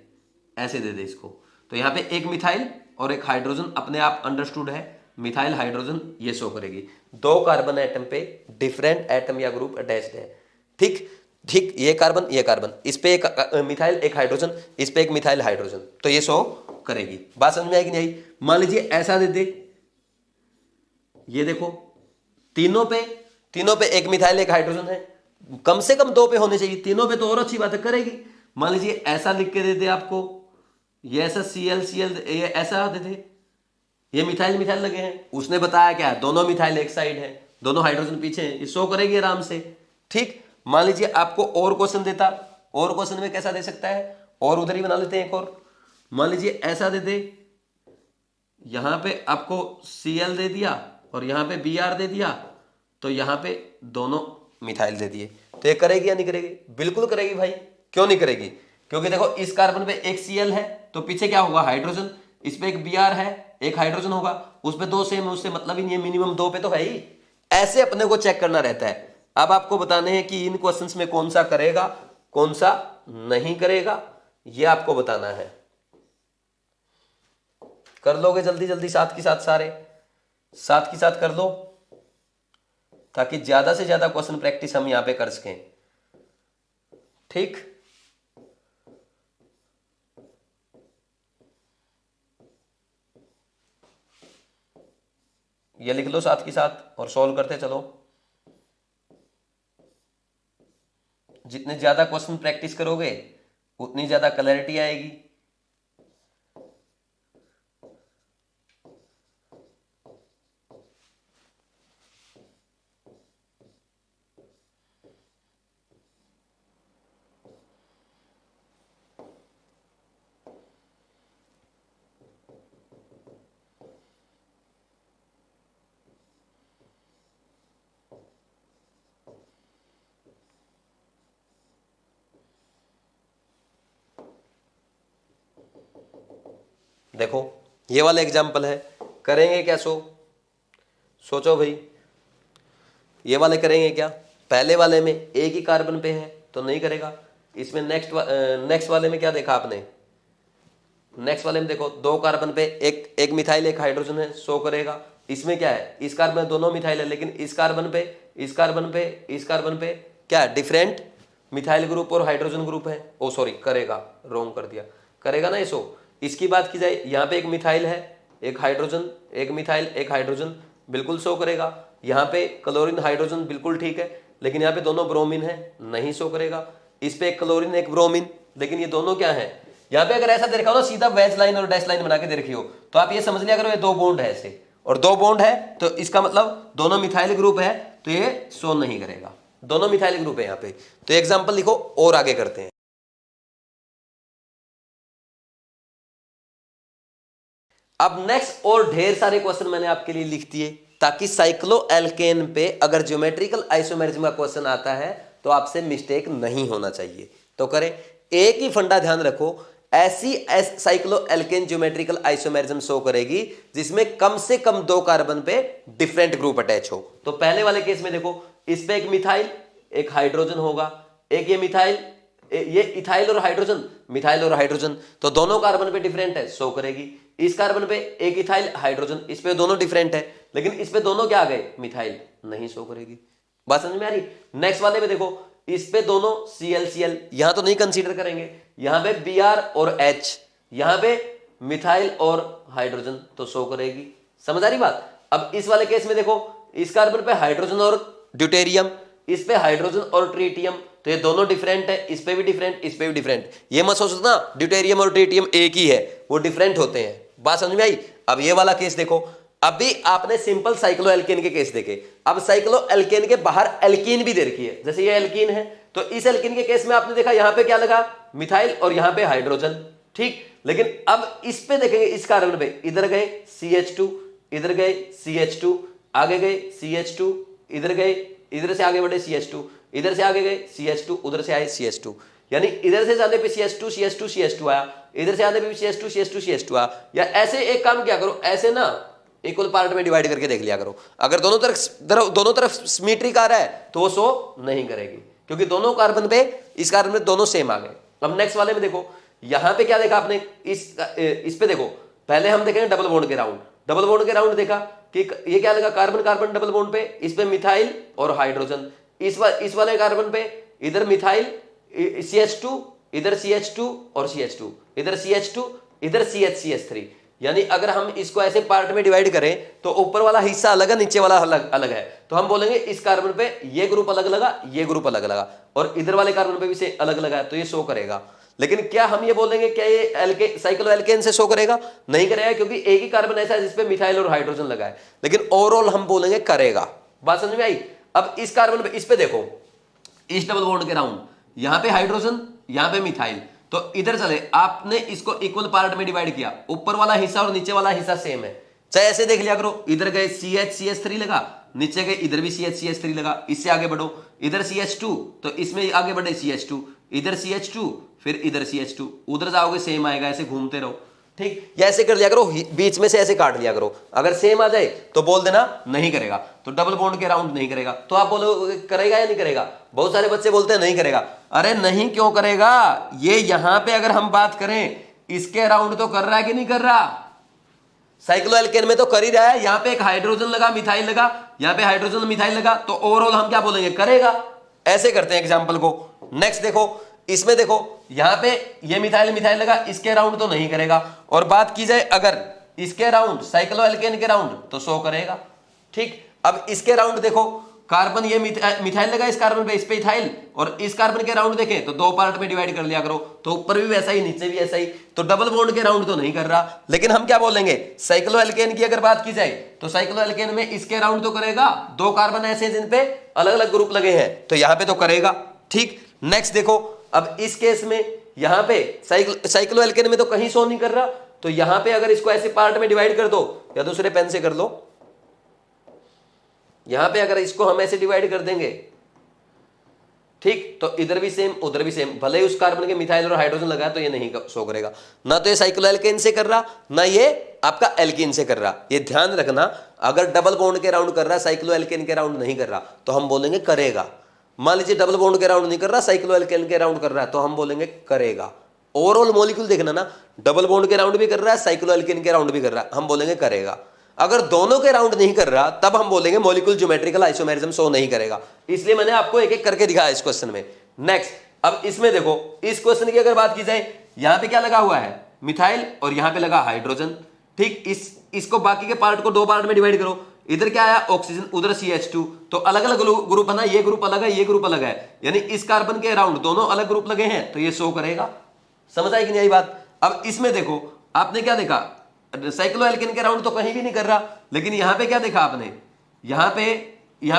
ऐसे दे दे इसको, तो यहाँ पे एक मिथाइल और एक हाइड्रोजन अपने आप अंडरस्टूड है, मिथाइल हाइड्रोजन, ये शो करेगी। 2 कार्बन एटम पे डिफरेंट एटम या ग्रुप अटैच्ड है। ठीक ठीक, ये कार्बन, इस पे एक मिथाइल एक हाइड्रोजन, इस पे एक मिथाइल हाइड्रोजन, तो ये शो करेगी। बात समझ में आएगी नहीं आई? मान लीजिए ऐसा दे दे, ये देखो तीनों पे एक मिथाइल एक हाइड्रोजन है, कम से कम 2 पे होने चाहिए, तीनों पे तो और अच्छी बात है, करेगी। मान लीजिए ऐसा लिख के दे दे आपको, ये ऐसा Cl ये ऐसा दे दे, ये मिथाइल लगे हैं, उसने बताया क्या, दोनों मिथाइल एक साइड है, दोनों हाइड्रोजन पीछे हैं, ये शो करेगी आराम से। ठीक, मान लीजिए आपको और क्वेश्चन देता, और क्वेश्चन में कैसा दे सकता है, और उधर ही बना लेते हैं एक और। मान लीजिए ऐसा दे दे, यहां पे आपको Cl दे दिया और यहां पे Br दे दिया, तो यहां पे दोनों मिथाइल दे दिए, तो ये करेगी या नहीं करेगी? बिल्कुल करेगी भाई। क्यों नहीं करेगी? क्योंकि देखो इस कार्बन पे एक Cl है, तो पीछे क्या होगा, हाइड्रोजन, इस पे एक Br है, एक हाइड्रोजन होगा, उस पे 2 सेम है, उससे मतलब ही नहीं है, मिनिमम 2 पे तो है ही। ऐसे अपने को चेक करना रहता है। अब आपको बताने हैं कि इन क्वेश्चंस में कौन सा करेगा, कौन सा नहीं करेगा, ये आपको बताना है। कर लोगे जल्दी जल्दी, साथ के साथ सारे साथ के साथ कर लो, ताकि ज्यादा से ज्यादा क्वेश्चन प्रैक्टिस हम यहां पे कर सकें। ठीक, ये लिख लो साथ के साथ और सॉल्व करते चलो। जितने ज्यादा क्वेश्चन प्रैक्टिस करोगे उतनी ज्यादा क्लैरिटी आएगी। देखो ये वाला एग्जाम्पल है, करेंगे क्या? सोचो भाई, ये वाले करेंगे क्या? पहले वाले में एक ही कार्बन पे है तो नहीं करेगा। इसमें नेक्स्ट वाले में क्या देखा आपने? नेक्स्ट वाले में देखो 2 कार्बन पे एक मिथाइल एक हाइड्रोजन है, शो करेगा। इसमें क्या है, इस कार्बन में दोनों मिथाइल है, लेकिन इस कार्बन पे क्या है, डिफरेंट मिथाइल ग्रुप और हाइड्रोजन ग्रुप है। ओ सॉरी, करेगा, रॉन्ग कर दिया, करेगा ना ये शो। इसकी बात की जाए, यहाँ पे एक मिथाइल है, एक हाइड्रोजन, एक मिथाइल एक हाइड्रोजन, बिल्कुल शो करेगा। यहाँ पे क्लोरीन हाइड्रोजन बिल्कुल ठीक है, लेकिन यहाँ पे दोनों ब्रोमीन है, नहीं शो करेगा। इस पे एक क्लोरीन एक ब्रोमीन, लेकिन ये दोनों क्या है, यहाँ पे अगर ऐसा दे रखा हो ना, सीधा वेज लाइन और डैश लाइन बना के दे रखी हो, तो आप ये समझ लिया करो ये 2 बॉन्ड है ऐसे, और 2 बॉन्ड है तो इसका मतलब दोनों मिथाइल ग्रुप है, तो ये शो नहीं करेगा। दोनों मिथाइल ग्रुप है यहाँ पे। तो एग्जाम्पल लिखो और आगे करते हैं। अब नेक्स्ट और ढेर सारे क्वेश्चन मैंने आपके लिए लिख दिए, ताकि साइक्लोएल्केन पे अगर ज्योमेट्रिकल आइसोमेरिज्म का क्वेश्चन आता है तो आपसे मिस्टेक नहीं होना चाहिए। तो करें, एक ही फंडा ध्यान रखो, ऐसी साइक्लोएल्केन ज्योमेट्रिकल आइसोमेरिज्म शो करेगी जिसमें कम से कम 2 कार्बन पे डिफरेंट ग्रुप अटैच हो। तो पहले वाले केस में देखो, इस पे एक मिथाइल एक हाइड्रोजन होगा, एक ये मिथाइल, ये इथाइल और हाइड्रोजन, मिथाइल और हाइड्रोजन, तो दोनों कार्बन पे डिफरेंट है, शो करेगी। इस कार्बन पे एक इथाइल हाइड्रोजन, इस पे दोनों डिफरेंट है, लेकिन इस पे दोनों क्या आ गए मिथाइल, नहीं शो करेगी। बात समझ में आ रही। नेक्स्ट वाले पे देखो, इस पे दोनों ClCl, यहां तो नहीं कंसीडर करेंगे, यहां पे Br और H, यहां पे मिथाइल और हाइड्रोजन तो शो करेगी। समझ आ रही बात। अब इस वाले केस में देखो, इस कार्बन पे हाइड्रोजन और ड्यूटेरियम, इस पे हाइड्रोजन और ट्रीटियम, तो ये दोनों डिफरेंट है, इस पे भी डिफरेंट, इस पे भी डिफरेंट। ये मत सोचना ड्यूटेरियम और ट्रीटियम एक ही है, वो डिफरेंट होते हैं। बात समझ में आई। अब ये वाला केस देखो, अभी आपने सिंपल साइक्लोएल्केन के केस देखे, अब साइक्लोएल्केन के बाहर एल्कीन भी दे रखी है, जैसे ये एल्कीन है, तो इस एल्कीन के केस में आपने देखा यहां पे क्या लगा मिथाइल और यहां पे हाइड्रोजन, ठीक। लेकिन अब इस पे देखेंगे, इस कार्बन पे इधर गए CH2, इधर गए CH2, आगे गए CH2, इधर गए, इधर से आगे बढ़े CH2, इधर से आगे गए CH2, उधर से आए CH2, यानी इधर से जाने पे CH2 CH2 CH2 आया, इधर से आने पे भी CH2 CH2 CH2 आया। या ऐसे एक काम क्या करो, ऐसे ना इक्वल पार्ट में डिवाइड करके देख लिया करो, अगर दोनों तरफ सिमेट्रिक आ रहा है तो वो शो नहीं करेगी, क्योंकि दोनों कार्बन पे, इस कार्बन में दोनों सेम आ गए। अब नेक्स्ट वाले में देखो, यहां पे क्या देखा आपने, इस पे देखो, पहले हम देखेंगे डबल बॉन्ड के राउंड, डबल बॉन्ड के राउंड देखा कि ये क्या लगा कार्बन कार्बन डबल बॉन्ड पे, इस पे मिथाइल और हाइड्रोजन, इस वाले कार्बन पे इधर मिथाइल CH2, इधर CH2 और CH2, इधर CH2, इधर CH3, यानी अगर हम इसको ऐसे पार्ट में डिवाइड करें तो ऊपर वाला हिस्सा अलग है, नीचे वाला अलग अलग है, तो हम बोलेंगे इस कार्बन पे ये ग्रुप अलग लगा, ये ग्रुप अलग लगा, और इधर वाले कार्बन पे भी से अलग लगा, तो ये शो करेगा। लेकिन क्या हम ये बोलेंगे क्या ये साइक्लोएल्केन से शो करेगा? नहीं करेगा, क्योंकि एक ही कार्बन ऐसा है जिसपे मिथाइल और हाइड्रोजन लगा है, लेकिन ओवरऑल हम बोलेंगे करेगा। बात समझ में आई। अब इस कार्बन पे, इस पे देखो, इस डबल बॉन्ड के राउंड, यहां पे हाइड्रोजन, यहां पे मिथाइल, तो इधर चले, आपने इसको इक्वल पार्ट में डिवाइड किया, ऊपर वाला हिस्सा और नीचे वाला हिस्सा सेम है, चाहे ऐसे देख लिया करो, इधर गए CH3 लगा, नीचे गए इधर भी CH3 लगा, इससे आगे बढ़ो, इधर CH2, तो इसमें आगे बढ़े CH2, इधर CH2, फिर इधर CH2, उधर जाओगे सेम आएगा, ऐसे घूमते रहो, ठीक। या ऐसे कर लिया करो, बीच में से ऐसे काट लिया करो, अगर सेम आ जाए तो बोल देना नहीं करेगा, तो डबल बॉन्ड के राउंड नहीं करेगा। तो आप बोलो करेगा या नहीं करेगा? बहुत सारे बच्चे बोलते हैं नहीं करेगा। अरे नहीं क्यों करेगा, ये यहां पे अगर हम बात करें, इसके राउंड तो कर रहा है कि नहीं कर रहा? साइक्लोएल्केन में तो कर ही रहा है, यहां पे एक हाइड्रोजन लगा, मिथाइल लगा, यहां पे हाइड्रोजन मिथाइल लगा, तो ओवरऑल हम क्या बोलेंगे? करेगा। ऐसे करते हैं एग्जाम्पल को। नेक्स्ट देखो, इसमें देखो, यहां पे ये मिथाइल मिथाइल लगा, इसके राउंड तो नहीं करेगा, और बात की जाए अगर इसके राउंड, साइक्लोएल्केन के राउंड, तो शो करेगा, ठीक। अब इसके राउंड देखो, कार्बन ये मिथाइल लगा इस कार्बन पे, इस पे इथाइल, और इस कार्बन के राउंड देखें तो दो पार्ट में डिवाइड कर लिया करो, तो ऊपर भी वैसा ही, नीचे भी ऐसा ही, तो डबल बॉन्ड के राउंड तो नहीं कर रहा। लेकिन हम क्या बोलेंगे, साइक्लोएल्केन की अगर बात की जाए तो साइक्लोएल्केन में इसके राउंड तो करेगा, दो कार्बन ऐसे हैं जिन पे अलग अलग ग्रुप लगे हैं, तो यहां पे तो करेगा, ठीक। नेक्स्ट देखो, अब इस केस में यहां पे साइक्लोएल्केन में तो कहीं शो नहीं कर रहा, तो यहां पे अगर इसको ऐसे पार्ट में डिवाइड कर दो, या दूसरे पेन से कर लो, यहां पे अगर इसको हम ऐसे डिवाइड कर देंगे, ठीक, तो इधर भी सेम उधर भी सेम, भले ही उस कार्बन के मिथाइल और हाइड्रोजन लगा तो ये नहीं शो करेगा, ना तो ये साइक्लोएल्केन से कर रहा, ना ये आपका एल्कीन से कर रहा। ये ध्यान रखना, अगर डबल बॉन्ड के राउंड कर रहा, साइक्लोएल्केन के राउंड नहीं कर रहा, तो हम बोलेंगे करेगा। मान लीजिए डबल बॉन्ड के राउंड नहीं कर रहा, साइक्लोएल्केन के राउंड कर रहा है, तो हम बोलेंगे करेगा। ओवरऑल मॉलिक्यूल देखना ना, डबल बॉन्ड के राउंड भी कर रहा है, साइक्लोएल्केन के राउंड भी कर रहा है, हम बोलेंगे करेगा। अगर दोनों के राउंड नहीं कर रहा, तब हम बोलेंगे मॉलिक्यूल ज्योमेट्रिकल आइसोमेरिज्म शो नहीं करेगा। इसलिए मैंने आपको एक एक करके दिखाया इस क्वेश्चन में। नेक्स्ट, अब इसमें देखो, इस क्वेश्चन की अगर बात की जाए, यहां पे क्या लगा हुआ है? मिथाइल, और यहां पे लगा हाइड्रोजन, ठीक। इसको बाकी के पार्ट को दो पार्ट में डिवाइड करो, इधर क्या आया? ऑक्सीजन, उधर CH2, तो अलग अलग ग्रुप है ना, ये ग्रुप अलग है, ये ग्रुप अलग है, यानी इस कार्बन के राउंड दोनों अलग ग्रुप लगे हैं, तो ये शो करेगा। समझ आई कि नहीं आई बात? अब इसमें देखो, आपने क्या देखा, साइक्लोएल्केन के राउंड तो कहीं भी नहीं कर रहा, लेकिन यहां पे क्या देखा आपने, यहां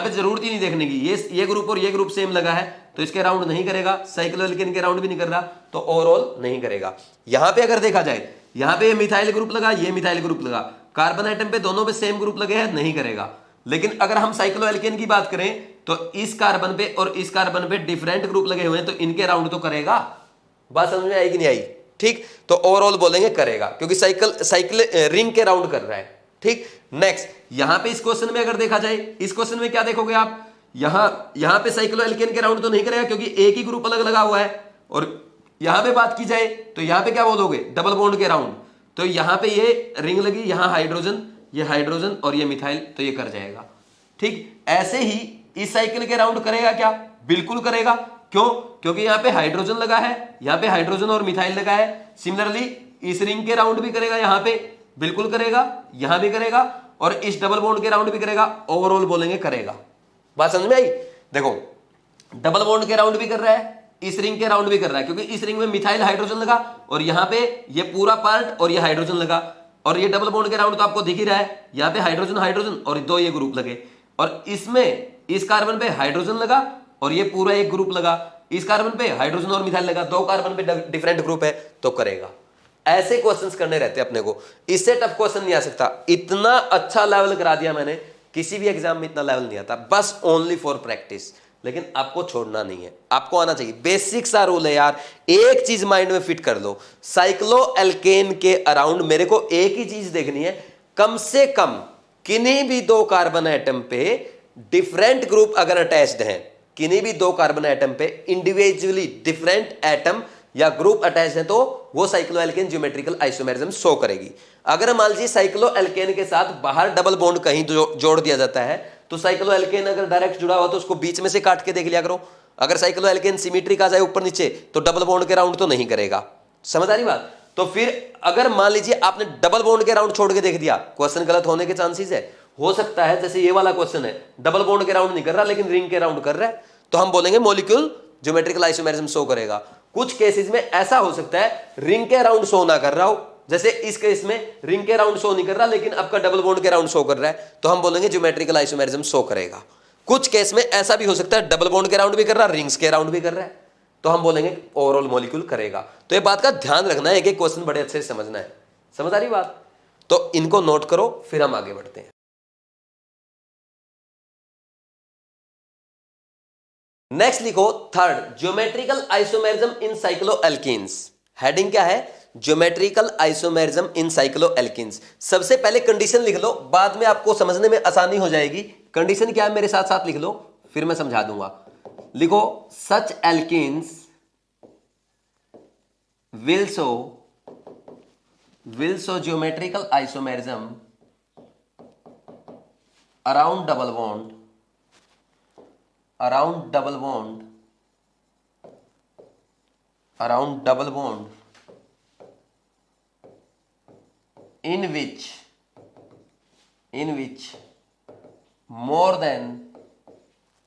पे जरूरत ही नहीं देखने की, ये ग्रुप और ये ग्रुप सेम लगा है, तो इसके राउंड नहीं करेगा, साइक्लोएल्केन के राउंड भी नहीं कर रहा, तो ओवरऑल नहीं करेगा। यहां पे अगर देखा जाए, यहां पे ये मिथाइल ग्रुप लगा, ये मिथाइल ग्रुप लगा, कार्बन आइटम पे दोनों पे सेम ग्रुप लगे हैं, नहीं करेगा। लेकिन अगर हम साइक्लोएल्केन की बात करें, तो इस कार्बन पे और इस कार्बन पे डिफरेंट ग्रुप लगे हुए हैं, तो इनके राउंड तो करेगा। बात समझ में आई कि नहीं आई? ठीक, तो ओवरऑल बोलेंगे करेगा, क्योंकि साइकिल रिंग के राउंड कर रहा है, ठीक। नेक्स्ट, यहां पे इस क्वेश्चन में अगर देखा जाए, इस क्वेश्चन में क्या देखोगे आप, यहां पे साइक्लोएल्केन के राउंड तो नहीं करेगा, क्योंकि एक ही ग्रुप अलग लगा हुआ है, और यहां पे बात की जाए तो यहां पे क्या बोलोगे? डबल बॉन्ड के राउंड, तो यहां पे ये रिंग लगी, यहां हाइड्रोजन, ये हाइड्रोजन और ये मिथाइल, तो ये कर जाएगा। ठीक ऐसे ही इस साइकिल के राउंड करेगा क्या? बिल्कुल करेगा। क्यों? क्योंकि यहां पे हाइड्रोजन लगा है, यहां पे हाइड्रोजन और मिथाइल लगा है। सिमिलरली इस रिंग के राउंड भी करेगा, यहां पे बिल्कुल करेगा, यहां भी करेगा और इस डबल बॉन्ड के राउंड भी करेगा। ओवरऑल बोलेंगे करेगा। बात समझ में आई? देखो डबल बॉन्ड के राउंड भी कर रहा है, इस रिंग के राउंड भी कर रहा है, क्योंकि इस रिंग में मिथाइल हाइड्रोजन लगा और यहां पे ये पूरा पार्ट और ये हाइड्रोजन लगा, और ये डबल बॉन्ड के राउंड तो आपको दिख ही रहा है, यहां पे हाइड्रोजन हाइड्रोजन और दो ये ग्रुप लगे, और इसमें इस कार्बन पे हाइड्रोजन लगा और ये पूरा एक ग्रुप लगा, इस कार्बन पे हाइड्रोजन और मिथाइल लगा, दो कार्बन पे डिफरेंट ग्रुप है, तो करेगा। ऐसे क्वेश्चंस करने रहते हैं अपने को, इससे टफ क्वेश्चन नहीं आ सकता। इतना अच्छा लेवल करा दिया मैंने, किसी भी एग्जाम में इतना लेवल नहीं आता, बस ओनली फॉर प्रैक्टिस। लेकिन आपको छोड़ना नहीं है, आपको आना चाहिए। बेसिक सा रूल है यार, एक चीज माइंड में फिट कर लो, साइक्लो एल्केन के अराउंड मेरे को एक ही चीज देखनी है, कम से कम किन्हीं भी दो कार्बन एटम पे डिफरेंट ग्रुप अगर अटैच्ड हैं, किन्हीं भी दो कार्बन एटम पे इंडिविजुअली डिफरेंट एटम या ग्रुप अटैच है, तो वो साइक्लोएल्केन ज्योमेट्रिकल आइसोमेरिज्म शो करेगी। अगर मान लीजिए साइक्लोएल्केन के साथ बाहर डबल बॉन्ड कहीं जोड़ दिया जाता है, तो साइक्लोएल्केन अगर डायरेक्ट जुड़ा हुआ तो उसको बीच में से काट के देख लिया करो। अगर साइक्लोएल्केन सिमेट्रिक आ जाए ऊपर नीचे, तो डबल बॉन्ड के राउंड तो नहीं करेगा। समझ आ रही बात? तो फिर अगर मान लीजिए आपने डबल बॉन्ड के राउंड छोड़ के देख दिया, क्वेश्चन गलत होने के चांसेस है। हो सकता है जैसे ये वाला क्वेश्चन है, डबल बॉन्ड के राउंड नहीं कर रहा लेकिन रिंग के राउंड कर रहा है, तो हम बोलेंगे मॉलिक्यूल ज्योमेट्रिकल आइसोमेरिज्म शो करेगा। कुछ केसेस में ऐसा हो सकता है रिंग के राउंड शो ना कर रहा हो, जैसे इस केस में रिंग के राउंड शो नहीं कर रहा लेकिन आपका डबल बॉन्ड के राउंड शो कर रहा है, तो हम बोलेंगे ज्योमेट्रिकल आइसोमेरिज्म शो करेगा। कुछ केस में ऐसा भी हो सकता है डबल बॉन्ड के राउंड भी कर रहा है, रिंग्स के राउंड भी कर रहा है, तो हम बोलेंगे ओवरऑल मॉलिक्यूल करेगा। तो ये बात का ध्यान रखना है, एक एक क्वेश्चन बड़े अच्छे से समझना है। समझ आ रही बात? तो इनको नोट करो, फिर हम आगे बढ़ते हैं। नेक्स्ट लिखो third, geometrical isomerism in cycloalkenes. Heading क्या है? Geometrical isomerism in cycloalkenes. सबसे पहले कंडीशन लिख लो, बाद में आपको समझने में आसानी हो जाएगी। कंडीशन क्या है मेरे साथ साथ लिख लो, फिर मैं समझा दूंगा। लिखो सच alkenes will show geometrical isomerism around double bond in which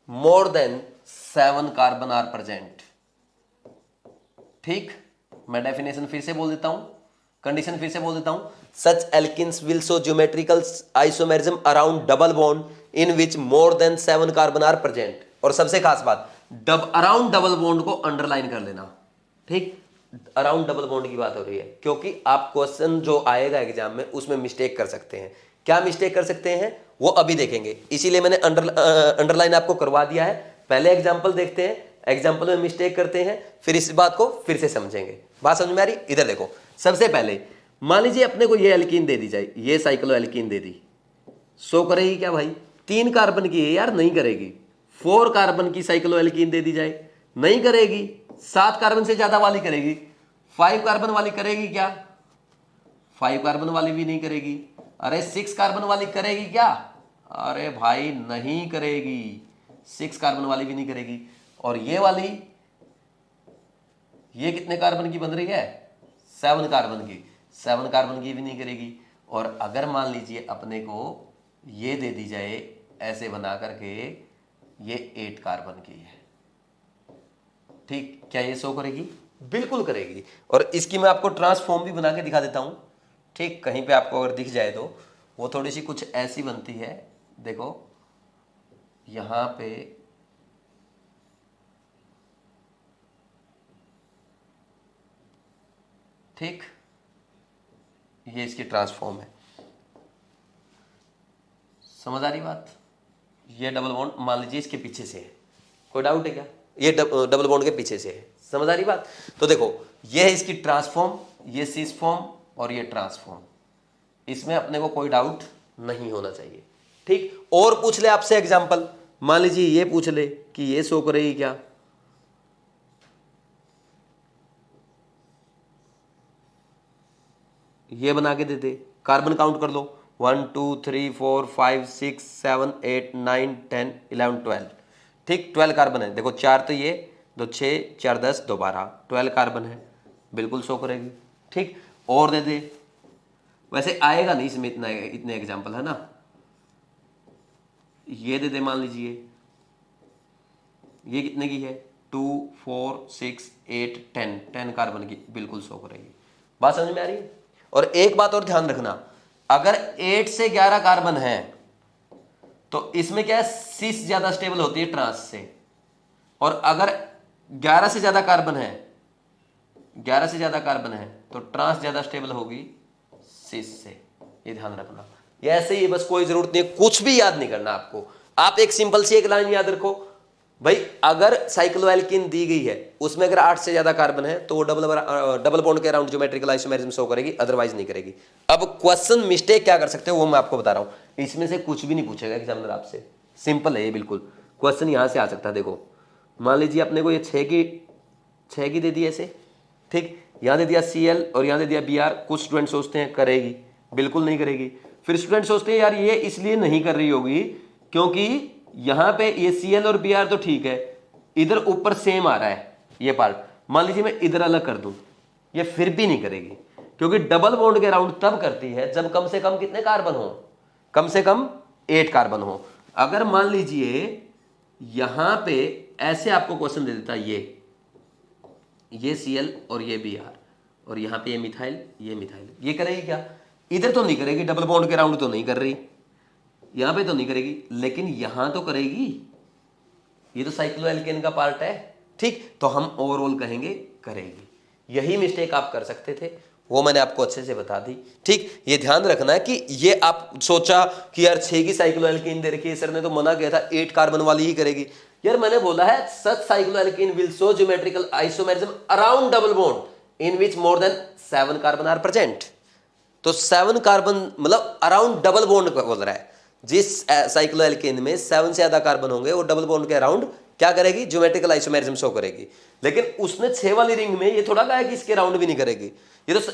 more than 7 carbon are present. ठीक, मैं डेफिनेशन फिर से बोल देता हूं, कंडीशन फिर से बोल देता हूं। Such alkenes will show geometrical isomerism around double bond in which more than 7 carbon are present. और सबसे खास बात, अराउंड डबल बॉन्ड को अंडरलाइन कर लेना। ठीक, अराउंड डबल बॉन्ड की बात हो रही है, क्योंकि आप क्वेश्चन जो आएगा एग्जाम में उसमें मिस्टेक कर सकते हैं। क्या मिस्टेक कर सकते हैं वो अभी देखेंगे, इसीलिए मैंने अंडरलाइन आपको करवा दिया है। पहले एग्जाम्पल देखते हैं, एग्जाम्पल में मिस्टेक करते हैं, फिर इस बात को फिर से समझेंगे। बात समझ में आ रही? इधर देखो, सबसे पहले मान लीजिए अपने को ये एल्कीन दे दी जाए, ये साइक्लो एल्कीन दे दी, शो करेगी क्या भाई? 3 कार्बन की है यार, नहीं करेगी। 4 कार्बन की साइक्लो एल्कीन दे दी जाए, नहीं करेगी। 7 कार्बन से ज्यादा वाली करेगी। 5 कार्बन वाली करेगी क्या? 5 कार्बन वाली भी नहीं करेगी। अरे 6 कार्बन वाली करेगी क्या? अरे भाई नहीं करेगी, 6 कार्बन वाली भी नहीं करेगी। और ये वाली, ये कितने कार्बन की बन रही है? 7 कार्बन की, 7 कार्बन की भी नहीं करेगी। और अगर मान लीजिए अपने को ये दे दी जाए ऐसे बना करके, ये 8 कार्बन की है, ठीक, क्या ये शो करेगी? बिल्कुल करेगी। और इसकी मैं आपको ट्रांसफॉर्म भी बना के दिखा देता हूं। ठीक, कहीं पे आपको अगर दिख जाए तो वो थोड़ी सी कुछ ऐसी बनती है। देखो यहां पे ठीक, ये इसकी ट्रांसफॉर्म है। समझ आ रही बात? ये डबल बॉन्ड मान लीजिए इसके पीछे से है, कोई डाउट है क्या? ये डबल बॉन्ड के पीछे से है। समझ आ रही बात? तो देखो ये है इसकी ट्रांसफॉर्म, ये सिस फॉर्म और ये ट्रांसफॉर्म। इसमें अपने को कोई डाउट नहीं होना चाहिए। ठीक, और पूछ ले आपसे एग्जांपल, मान लीजिए ये पूछ ले कि ये शो करेगी क्या? ये बना के दे दे। कार्बन काउंट कर लो, 1 2 3 4 5 6 7 8 9 10 11 12। ठीक, 12 कार्बन है। देखो 4 तो ये, 2 6 4 10 2 12, 12 कार्बन है, बिल्कुल शो करेगी। ठीक, और दे दे। वैसे आएगा नहीं इसमें इतने एग्जाम्पल, है ना। ये दे दे, मान लीजिए ये कितने की है, 2 4 6 8 10, 10 कार्बन की, बिल्कुल शो करेगी। बात समझ में आ रही है। और एक बात और ध्यान रखना, अगर 8 से 11 कार्बन है तो इसमें क्या है, सिस ज्यादा स्टेबल होती है ट्रांस से, और अगर 11 से ज्यादा कार्बन है, 11 से ज्यादा कार्बन है तो ट्रांस ज्यादा स्टेबल होगी सिस से। ये ध्यान रखना। ये ऐसे ही, बस कोई जरूरत नहीं है, कुछ भी याद नहीं करना आपको। आप एक सिंपल सी एक लाइन याद रखो भाई, अगर साइक्लोएल्कीन दी गई है उसमें अगर 8 से ज्यादा कार्बन है तो वो डबल बॉन्ड के अराउंड ज्योमेट्रिकल आइसोमेरिज्म शो करेगी, अदरवाइज नहीं करेगी। अब क्वेश्चन मिस्टेक क्या कर सकते हो वो मैं आपको बता रहा हूं। इसमें से कुछ भी नहीं पूछेगा एग्जामिनर आपसे, सिंपल है ये बिल्कुल। क्वेश्चन यहां से आ सकता है। देखो मान लीजिए अपने को ये 6 की दे दी ऐसे, ठीक, यहां दे दिया Cl और यहां दे दिया Br। कुछ स्टूडेंट सोचते हैं करेगी, बिल्कुल नहीं करेगी। फिर स्टूडेंट सोचते हैं यार ये इसलिए नहीं कर रही होगी क्योंकि यहां पे ये Cl और Br तो ठीक है, इधर ऊपर सेम आ रहा है ये पार्ट, मान लीजिए मैं इधर अलग कर दूं, ये फिर भी नहीं करेगी, क्योंकि डबल बॉन्ड के अराउंड तब करती है जब कम से कम कितने कार्बन हो, कम से कम 8 कार्बन हो। अगर मान लीजिए यहां पे ऐसे आपको क्वेश्चन दे देता, ये Cl और ये Br और यहां पे ये मिथाइल, ये करेगी क्या, इधर तो नहीं करेगी, डबल बॉन्ड के अराउंड तो नहीं कर रही, यहां पे तो नहीं करेगी, लेकिन यहां तो करेगी, ये तो साइक्लोएल्केन का पार्ट है। ठीक, तो हम ओवरऑल कहेंगे करेगी। यही मिस्टेक आप कर सकते थे, वो मैंने आपको अच्छे से बता दी। ठीक, ये ध्यान रखना है कि ये आप सोचा कि यार 6 की साइक्लोएल्केन दे रखी है, सर ने तो मना किया था 8 कार्बन वाली ही करेगी। यार मैंने बोला है such cycloalkane will show geometrical isomerism around double bond in which more than 7 carbon are present. तो 7 कार्बन मतलब अराउंड डबल बॉन्ड बोल रहा है। जिस साइक्लोएल्केन में 7 से ज्यादा कार्बन होंगे वो डबल बॉन्ड के अराउंड क्या करेगी, ज्योमेट्रिकल आइसोमेरिज्म शो करेगी। लेकिन उसने 6 वाली रिंग में ये थोड़ा कहा है कि इसके अराउंड भी नहीं करेगी।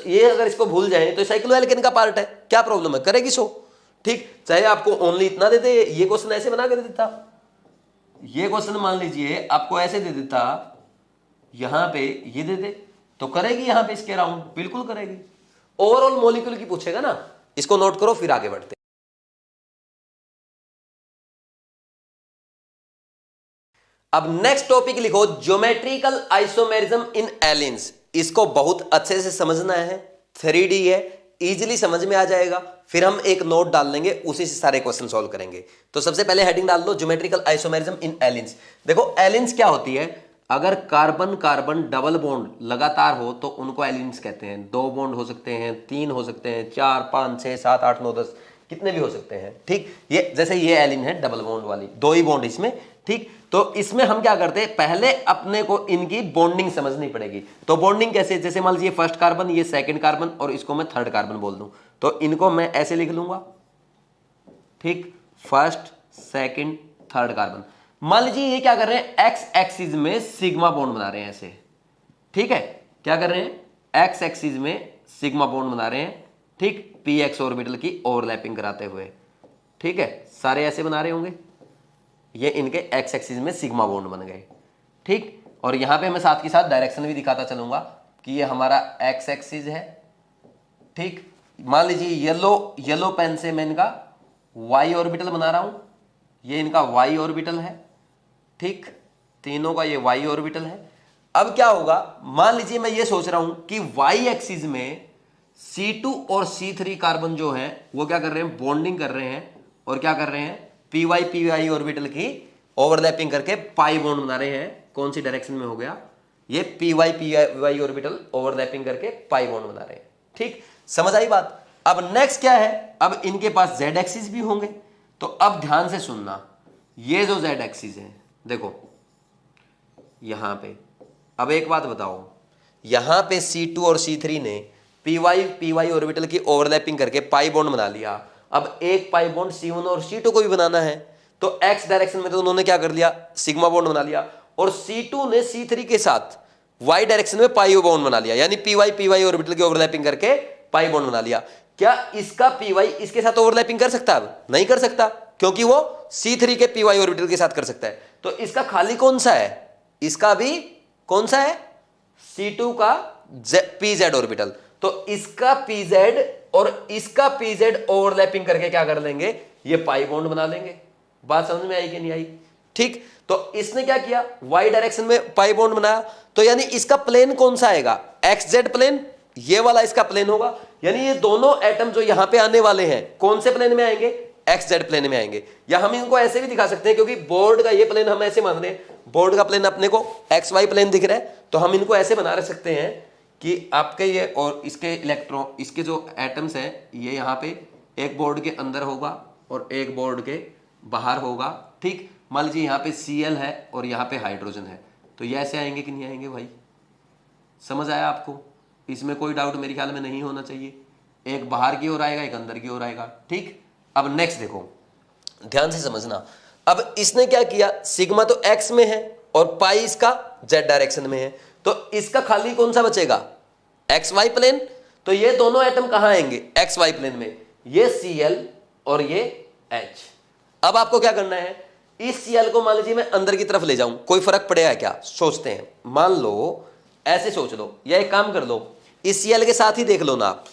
ये अगर इसको भूल जाए तो साइक्लोएल्केन का पार्ट है, क्या प्रॉब्लम है, करेगी शो। ठीक, चाहे आपको ओनली इतना दे दे, ये क्वेश्चन ऐसे बना के दे देता, ये क्वेश्चन मान लीजिए आपको ऐसे दे देता, यहां पे ये दे दे तो करेगी, यहां पे इसके अराउंड बिल्कुल करेगी। ओवरऑल मॉलिक्यूल की पूछेगा ना, इसको नोट करो फिर आगे बढ़ते। अब नेक्स्ट टॉपिक लिखो, ज्योमेट्रिकल आइसोमेरिज्म इन एलिन्स। इसको बहुत अच्छे से समझना है, 3D है, इजीली समझ में आ जाएगा। फिर हम एक नोट डाल लेंगे, उसी से सारे क्वेश्चन सॉल्व करेंगे। तो सबसे पहले हेडिंग डाल दो, ज्योमेट्रिकल आइसोमेरिज्म इन एलिन्स। देखो एलिन्स क्या होती है, अगर कार्बन कार्बन डबल बॉन्ड लगातार हो तो उनको एलिन्स कहते हैं। 2 बॉन्ड हो सकते हैं, 3 हो सकते हैं, 4 5 6 7 8 9 10, कितने भी हो सकते हैं। ठीक, ये जैसे ये एलिन है डबल बॉन्ड वाली, 2 ही बॉन्ड इसमें। ठीक, तो इसमें हम क्या करते हैं, पहले अपने को इनकी बॉन्डिंग समझनी पड़ेगी। तो बॉन्डिंग कैसे, जैसे मान लीजिए फर्स्ट कार्बन, ये सेकंड कार्बन और इसको मैं थर्ड कार्बन बोल दूं, तो इनको मैं ऐसे लिख लूंगा। ठीक, फर्स्ट सेकंड थर्ड कार्बन। मान लीजिए ये क्या कर रहे हैं, एक्स एक्सिस में सिग्मा बॉन्ड बना रहे हैं ऐसे। ठीक है, क्या कर रहे हैं, एक्स एक्सिस में सिग्मा बॉन्ड बना रहे हैं। ठीक, पी एक्स ऑर्बिटल की ओवरलैपिंग कराते हुए। ठीक है, सारे ऐसे बना रहे होंगे, ये इनके एक्स एक्सिस में सिग्मा बॉन्ड बन गए। ठीक, और यहां पे मैं साथ के साथ डायरेक्शन भी दिखाता चलूंगा कि ये हमारा एक्स एक्सिस है। ठीक, मान लीजिए येलो पेन से मैं इनका वाई ऑर्बिटल बना रहा हूं, ये इनका वाई ऑर्बिटल है। ठीक, तीनों का ये वाई ऑर्बिटल है। अब क्या होगा, मान लीजिए मैं ये सोच रहा हूं कि वाई एक्सिस में C2 और C3 कार्बन जो है वो क्या कर रहे हैं, बॉन्डिंग कर रहे हैं, और क्या कर रहे हैं, py ऑर्बिटल की ओवरलैपिंग करके पाई बॉन्ड बना रहे हैं। कौन सी डायरेक्शन में हो गया, ये py ऑर्बिटल ओवरलैपिंग करके पाई बॉन्ड बना रहे हैं। ठीक, समझ आई बात। अब नेक्स्ट क्या है, अब इनके पास z एक्सिस भी होंगे। तो अब ध्यान से सुनना, ये जो z एक्सिस है देखो यहां पे, अब एक बात बताओ, यहां पे C2 और C3 ने py ऑर्बिटल की ओवरलैपिंग करके पाई बॉन्ड बना लिया। अब एक पाई बॉन्ड C1 और C2 को भी बनाना है, तो x डायरेक्शन में तो उन्होंने क्या कर लिया, सिग्मा बॉन्ड बना लिया, और C2 ने C3 के साथ y डायरेक्शन में पाई बॉन्ड बना लिया, यानी py ऑर्बिटल की ओवरलैपिंग करके पाई बॉन्ड बना लिया। क्या इसका पी वाई इसके साथ ओवरलैपिंग कर सकता है? अब नहीं कर सकता, क्योंकि वो C3 के पी वाई ऑर्बिटल के साथ कर सकता है। तो इसका खाली कौन सा है? इसका भी कौन सा है? C2 का पी जेड ऑर्बिटल। तो इसका पी जेड और इसका पी जेड ओवरलैपिंग करके क्या कर लेंगे? ये पाई बॉन्ड बना लेंगे। बात समझ में आई कि नहीं आई? ठीक, तो इसने क्या किया? वाई डायरेक्शन में पाई बॉन्ड बनाया। तो यानी इसका प्लेन कौन सा आएगा? एक्स जेड प्लेन, ये वाला इसका प्लेन होगा। यानी ये दोनों एटम जो यहां पे आने वाले हैं कौन से प्लेन में आएंगे? एक्स जेड प्लेन में आएंगे। या हम इनको ऐसे भी दिखा सकते हैं, क्योंकि बोर्ड का ये प्लेन हम ऐसे मान रहे हैं, बोर्ड का प्लेन अपने को एक्स वाई प्लेन दिख रहा है, तो हम इनको ऐसे बना रख सकते हैं कि आपके ये और इसके इलेक्ट्रॉन, इसके जो एटम्स हैं, ये यहाँ पे एक बोर्ड के अंदर होगा और एक बोर्ड के बाहर होगा। ठीक, मान लीजिए यहाँ पे Cl है और यहाँ पे हाइड्रोजन है, तो ये ऐसे आएंगे कि नहीं आएंगे भाई? समझ आया आपको? इसमें कोई डाउट मेरे ख्याल में नहीं होना चाहिए। एक बाहर की ओर आएगा, एक अंदर की ओर आएगा। ठीक, अब नेक्स्ट देखो, ध्यान से समझना। अब इसने क्या किया? सिग्मा तो एक्स में है और पाई इसका जेड डायरेक्शन में है, तो इसका खाली कौन सा बचेगा? X Y plane. तो ये दोनों एटम कहां आएंगे? एक्स वाई प्लेन में, ये Cl और ये H। अब आपको क्या करना है? इस Cl को मान लीजिए मैं अंदर की तरफ ले जाऊं, कोई फर्क पड़ेगा क्या? सोचते हैं, मान लो ऐसे सोच लो, या एक काम कर लो, इस Cl के साथ ही देख लो ना आप।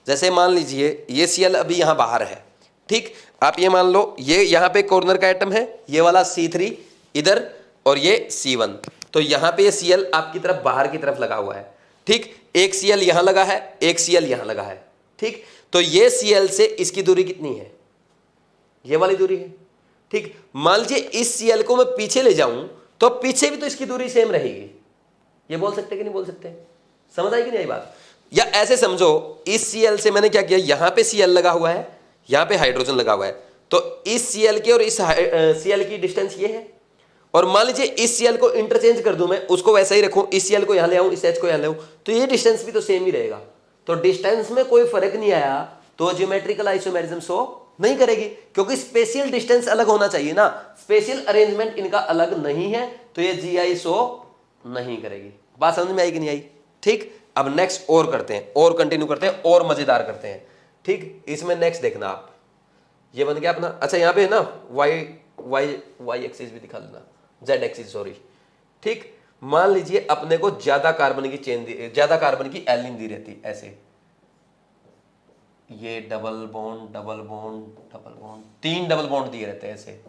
जैसे मान लीजिए ये Cl अभी यहां बाहर है, ठीक, आप ये मान लो ये यहां पे कॉर्नर का एटम है, ये वाला C3 इधर और ये C1। तो यहां पे ये Cl आपकी तरफ बाहर की तरफ लगा हुआ है। ठीक, एक Cl यहां लगा है, एक Cl यहां लगा है। ठीक, तो ये Cl से इसकी दूरी कितनी है? ये वाली दूरी है। ठीक, मान लीजिए इस Cl को मैं पीछे ले जाऊं, तो पीछे भी तो इसकी दूरी सेम रहेगी। ये बोल सकते कि नहीं बोल सकते? समझ आई कि नहीं आई बात? या ऐसे समझो, इस Cl से मैंने क्या किया, यहां पे Cl लगा हुआ है, यहां पे हाइड्रोजन लगा हुआ है, तो इस Cl की और इस Cl की डिस्टेंस ये है। और मान लीजिए इस Cl को इंटरचेंज कर दूं, मैं उसको वैसा ही रखूं, इस Cl को यहां ले आऊं, इस H को यहां ले आऊं, तो ये डिस्टेंस भी तो सेम ही रहेगा। तो डिस्टेंस में कोई फर्क नहीं आया, तो ज्योमेट्रिकल आइसोमेरिज्म शो नहीं करेगी, क्योंकि स्पेशियल डिस्टेंस अलग होना चाहिए ना, स्पेशियल अरेंजमेंट इनका अलग नहीं है, तो ये GI शो नहीं करेगी। बात समझ में आई कि नहीं आई? ठीक, अब नेक्स्ट और करते हैं, और कंटिन्यू करते हैं, और मजेदार करते हैं। ठीक, इसमें नेक्स्ट देखना आप, ये बन गया अपना। अच्छा, यहाँ पे है ना वाई एक्सिस भी दिखा देना, जेड एक्सिस सॉरी। ठीक, मान लीजिए अपने को ज्यादा कार्बन की चेन दी, ज्यादा कार्बन की एलिन दी रहती, ऐसे ये double bond double bond double bond, 3 double bond दिए रहते हैं ऐसे।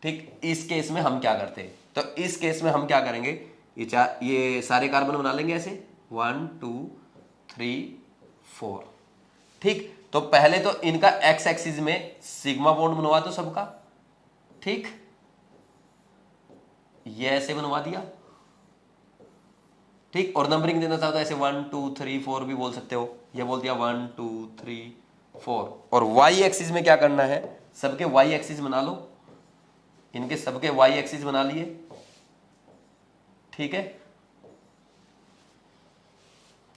ठीक, इस केस में हम क्या करते हैं? तो इस केस में हम क्या करेंगे, ये सारे कार्बन बना लेंगे ऐसे 1 2 3 4। ठीक, तो पहले तो इनका एक्स एक्सिस में सिग्मा बॉन्ड बनवा दो सबका। ठीक, ये ऐसे बनवा दिया। ठीक, और नंबरिंग देना चाहो तो ऐसे 1 2 3 4 भी बोल सकते हो, ये बोल दिया 1 2 3 4। और वाई एक्सिस में क्या करना है? सबके वाई एक्सिस बना लो, इनके सबके वाई एक्सिस बना लिए। ठीक है,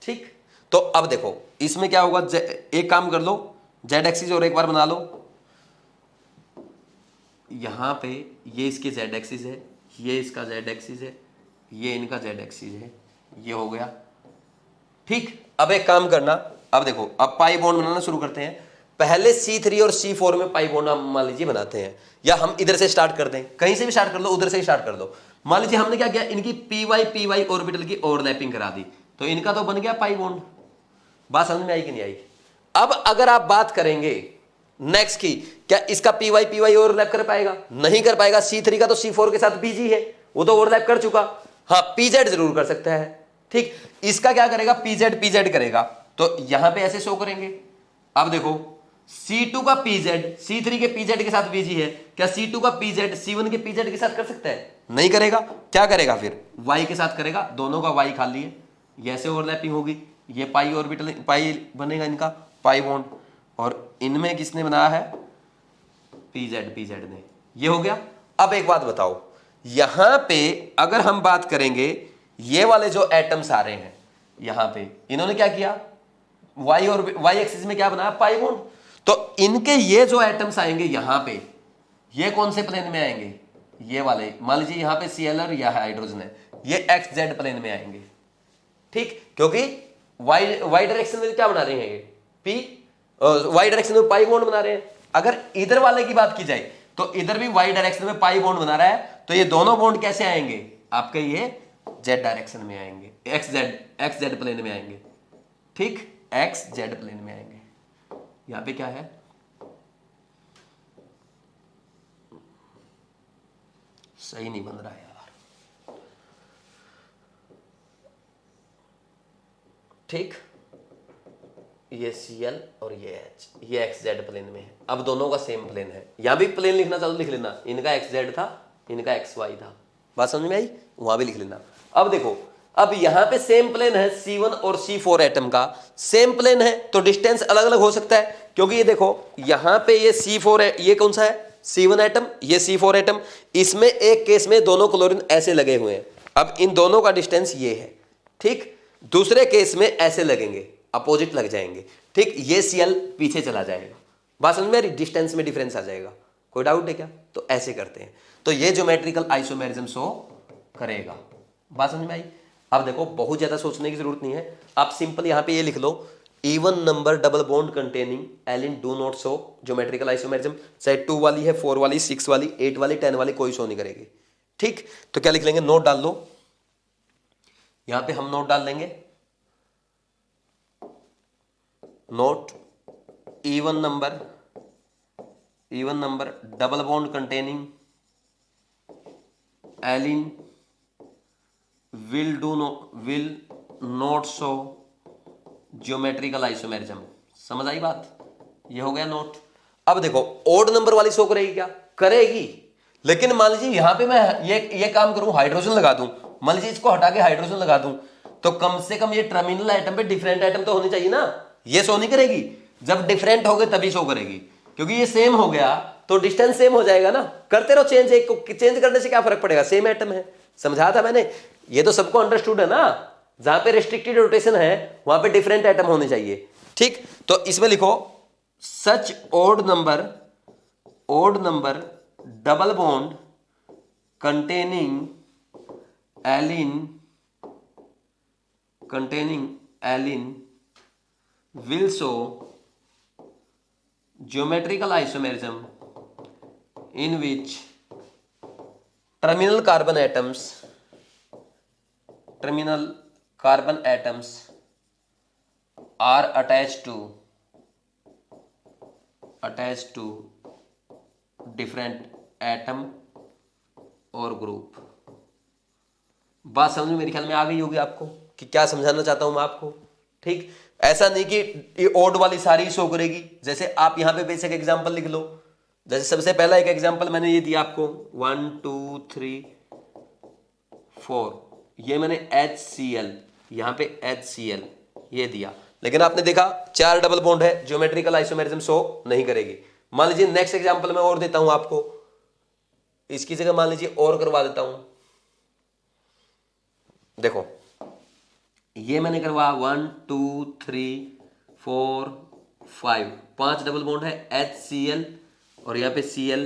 ठीक, तो अब देखो इसमें क्या होगा, एक काम कर लो, जेड एक्सिस और एक बार बना लो। यहां पे ये इसकी जेड एक्सिस है, ये इसका जेड एक्सिस है, ये इनका जेड एक्सिस है, ये हो गया। ठीक, अब एक काम करना, अब देखो, अब पाई बॉन्ड बनाना शुरू करते हैं। पहले C3 और C4 में पाई बॉन्ड हम मान लीजिए बनाते हैं, या हम इधर से स्टार्ट कर दें, कहीं से भी स्टार्ट कर लो, उधर से ही स्टार्ट कर दो। मान लीजिए हमने क्या किया, इनकी पी वाई ऑर्बिटल की ओवरलैपिंग करा दी, तो इनका तो बन गया पाई बॉन्ड। बात समझ में आई कि नहीं आई? अब अगर आप बात करेंगे नेक्स्ट की, क्या इसका पी वाई ओवरलैप कर पाएगा? नहीं कर पाएगा। C3 का तो C4 के साथ बीजी है, वो तो ओवरलैप कर चुका। हाँ, PZ जरूर कर सकता है। ठीक, इसका क्या करेगा? PZ करेगा, तो यहां पे ऐसे शो करेंगे। अब देखो, C2 का PZ C3 के PZ के साथ बीजी है, क्या C2 का PZ C1 के PZ के साथ कर सकता है? नहीं करेगा। क्या करेगा फिर? Y के साथ करेगा, दोनों का Y खाली है, ये ऐसे ओवरलैपिंग होगी, ये पाई ऑर्बिटल पाई बनेगा इनका, पाई बॉन्ड, और इनमें किसने बनाया है? PZ ने। ये हो गया। अब एक बात बताओ, यहां पे अगर हम बात करेंगे, ये वाले जो एटम्स आ रहे हैं यहां पे, इन्होंने क्या किया? वाई और वाई एक्सिस में क्या बनाया? Pi bond. तो इनके ये जो एटम्स आएंगे यहां पे, ये कौन से प्लेन में आएंगे? ये वाले, मान लीजिए यहां पे Cl और यह हाइड्रोजन है, ये XZ प्लेन में आएंगे। ठीक, क्योंकि वाई वाई डायरेक्शन में क्या बना रहे हैं ये पी, वाई डायरेक्शन में पाई बॉन्ड बना रहे हैं। अगर इधर वाले की बात की जाए तो इधर भी वाई डायरेक्शन में पाई बॉन्ड बना रहा है, तो ये दोनों बॉन्ड कैसे आएंगे आपके, ये जेड डायरेक्शन में आएंगे, एक्स जेड प्लेन में आएंगे, ठीक, एक्स जेड प्लेन में आएंगे। यहां पे क्या है, सही नहीं बन रहा है यार, ठीक, ये Cl और ये H, ये एक्स जेड प्लेन में है। अब दोनों का सेम प्लेन है, यहां भी प्लेन लिखना चाहो लिख लेना, इनका एक्स जेड था, इनका एक्स वाई था, बात समझ में आई, वहां भी लिख लेना। अब देखो, अब यहां पे सेम प्लेन है C1 और C4 एटम का, सेम प्लेन है तो डिस्टेंस अलग अलग हो सकता है, क्योंकि ये देखो यहां पे ये C4 है, ये कौन सा है C1 एटम, ये C4 एटम, इसमें एक केस में दोनों क्लोरीन ऐसे लगे हुए हैं, अब इन दोनों का डिस्टेंस ये है, ठीक, दूसरे केस में ऐसे लगेंगे, अपोजिट लग जाएंगे, ठीक, ये Cl पीछे चला जाएगा, बात समझ में, डिस्टेंस में डिफरेंस आ जाएगा, कोई डाउट है क्या, तो ऐसे करते हैं, तो ये ज्योमेट्रिकल आइसोमेरिज्म शो करेगा, बात समझ में आई। अब देखो बहुत ज्यादा सोचने की जरूरत नहीं है, आप सिंपल यहां पे ये लिख लो, even number double bond containing allene do not show geometrical isomerism, चाहे 2 वाली है, 4 वाली, 6 वाली, 8 वाली, 10 वाली, कोई शो नहीं करेगी, ठीक, तो क्या लिख लेंगे, नोट डाल लो, यहां पे हम नोट डाल लेंगे, not even number double bond containing alkene will not show geometrical isomerism, समझ आई बात, ये हो गया नोट। अब देखो ओड नंबर वाली शो करेगी क्या, करेगी, लेकिन मान लीजिए यहां पे मैं ये काम करूं, हाइड्रोजन लगा दूं, मान लीजिए इसको हटा के हाइड्रोजन लगा दूं, तो कम से कम ये टर्मिनल एटम पे डिफरेंट एटम तो होनी चाहिए ना, ये शो नहीं करेगी, जब डिफरेंट हो गए तभी शो करेगी, क्योंकि ये सेम हो गया तो डिस्टेंस सेम हो जाएगा ना, करते रहो चेंज, एक को चेंज करने से क्या फर्क पड़ेगा, सेम एटम है, समझा था मैंने, ये तो सबको अंडरस्टूड है ना, जहां पे रिस्ट्रिक्टेड रोटेशन है वहां पे डिफरेंट एटम होने चाहिए, ठीक, तो इसमें लिखो such odd number double bond containing allene will show geometrical isomerism in which terminal carbon atoms are attached to different atom और ग्रुप। बात समझ में मेरे ख्याल में आ गई होगी आपको कि क्या समझाना चाहता हूं मैं आपको, ठीक, ऐसा नहीं कि ये ओड वाली सारी शो करेगी, जैसे आप यहां पे बेसिक एग्जांपल लिख लो, जैसे सबसे पहला एक एग्जांपल मैंने ये दिया आपको 1 2 3 4, ये मैंने HCl, यहां पे HCl ये दिया, लेकिन आपने देखा 4 डबल बॉन्ड है, ज्योमेट्रिकल आइसोमेरिज्म शो नहीं करेगी। मान लीजिए नेक्स्ट एग्जांपल मैं और देता हूं आपको, इसकी जगह मान लीजिए और करवा देता हूं, देखो ये मैंने करवा 1 2 3 4 5, 5 डबल बॉन्ड है, HCl और यहाँ पे Cl,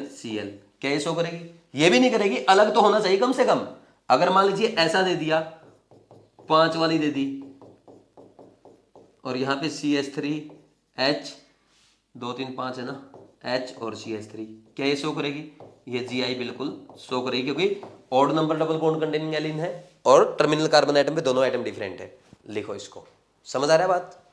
क्या ये शो करेगी, ये भी नहीं करेगी, अलग तो होना चाहिए कम से कम, अगर मान लीजिए ऐसा दे दिया 5 वाली दे दी और यहाँ पे CH3 H 2 3 5 है ना, H और CH3, क्या ये शो करेगी, ये Gi बिल्कुल शो करेगी, क्योंकि odd number double bond containing alkene है और टर्मिनल कार्बन एटम पे दोनों एटम डिफरेंट है, लिखो इसको, समझ आ रहा है बात।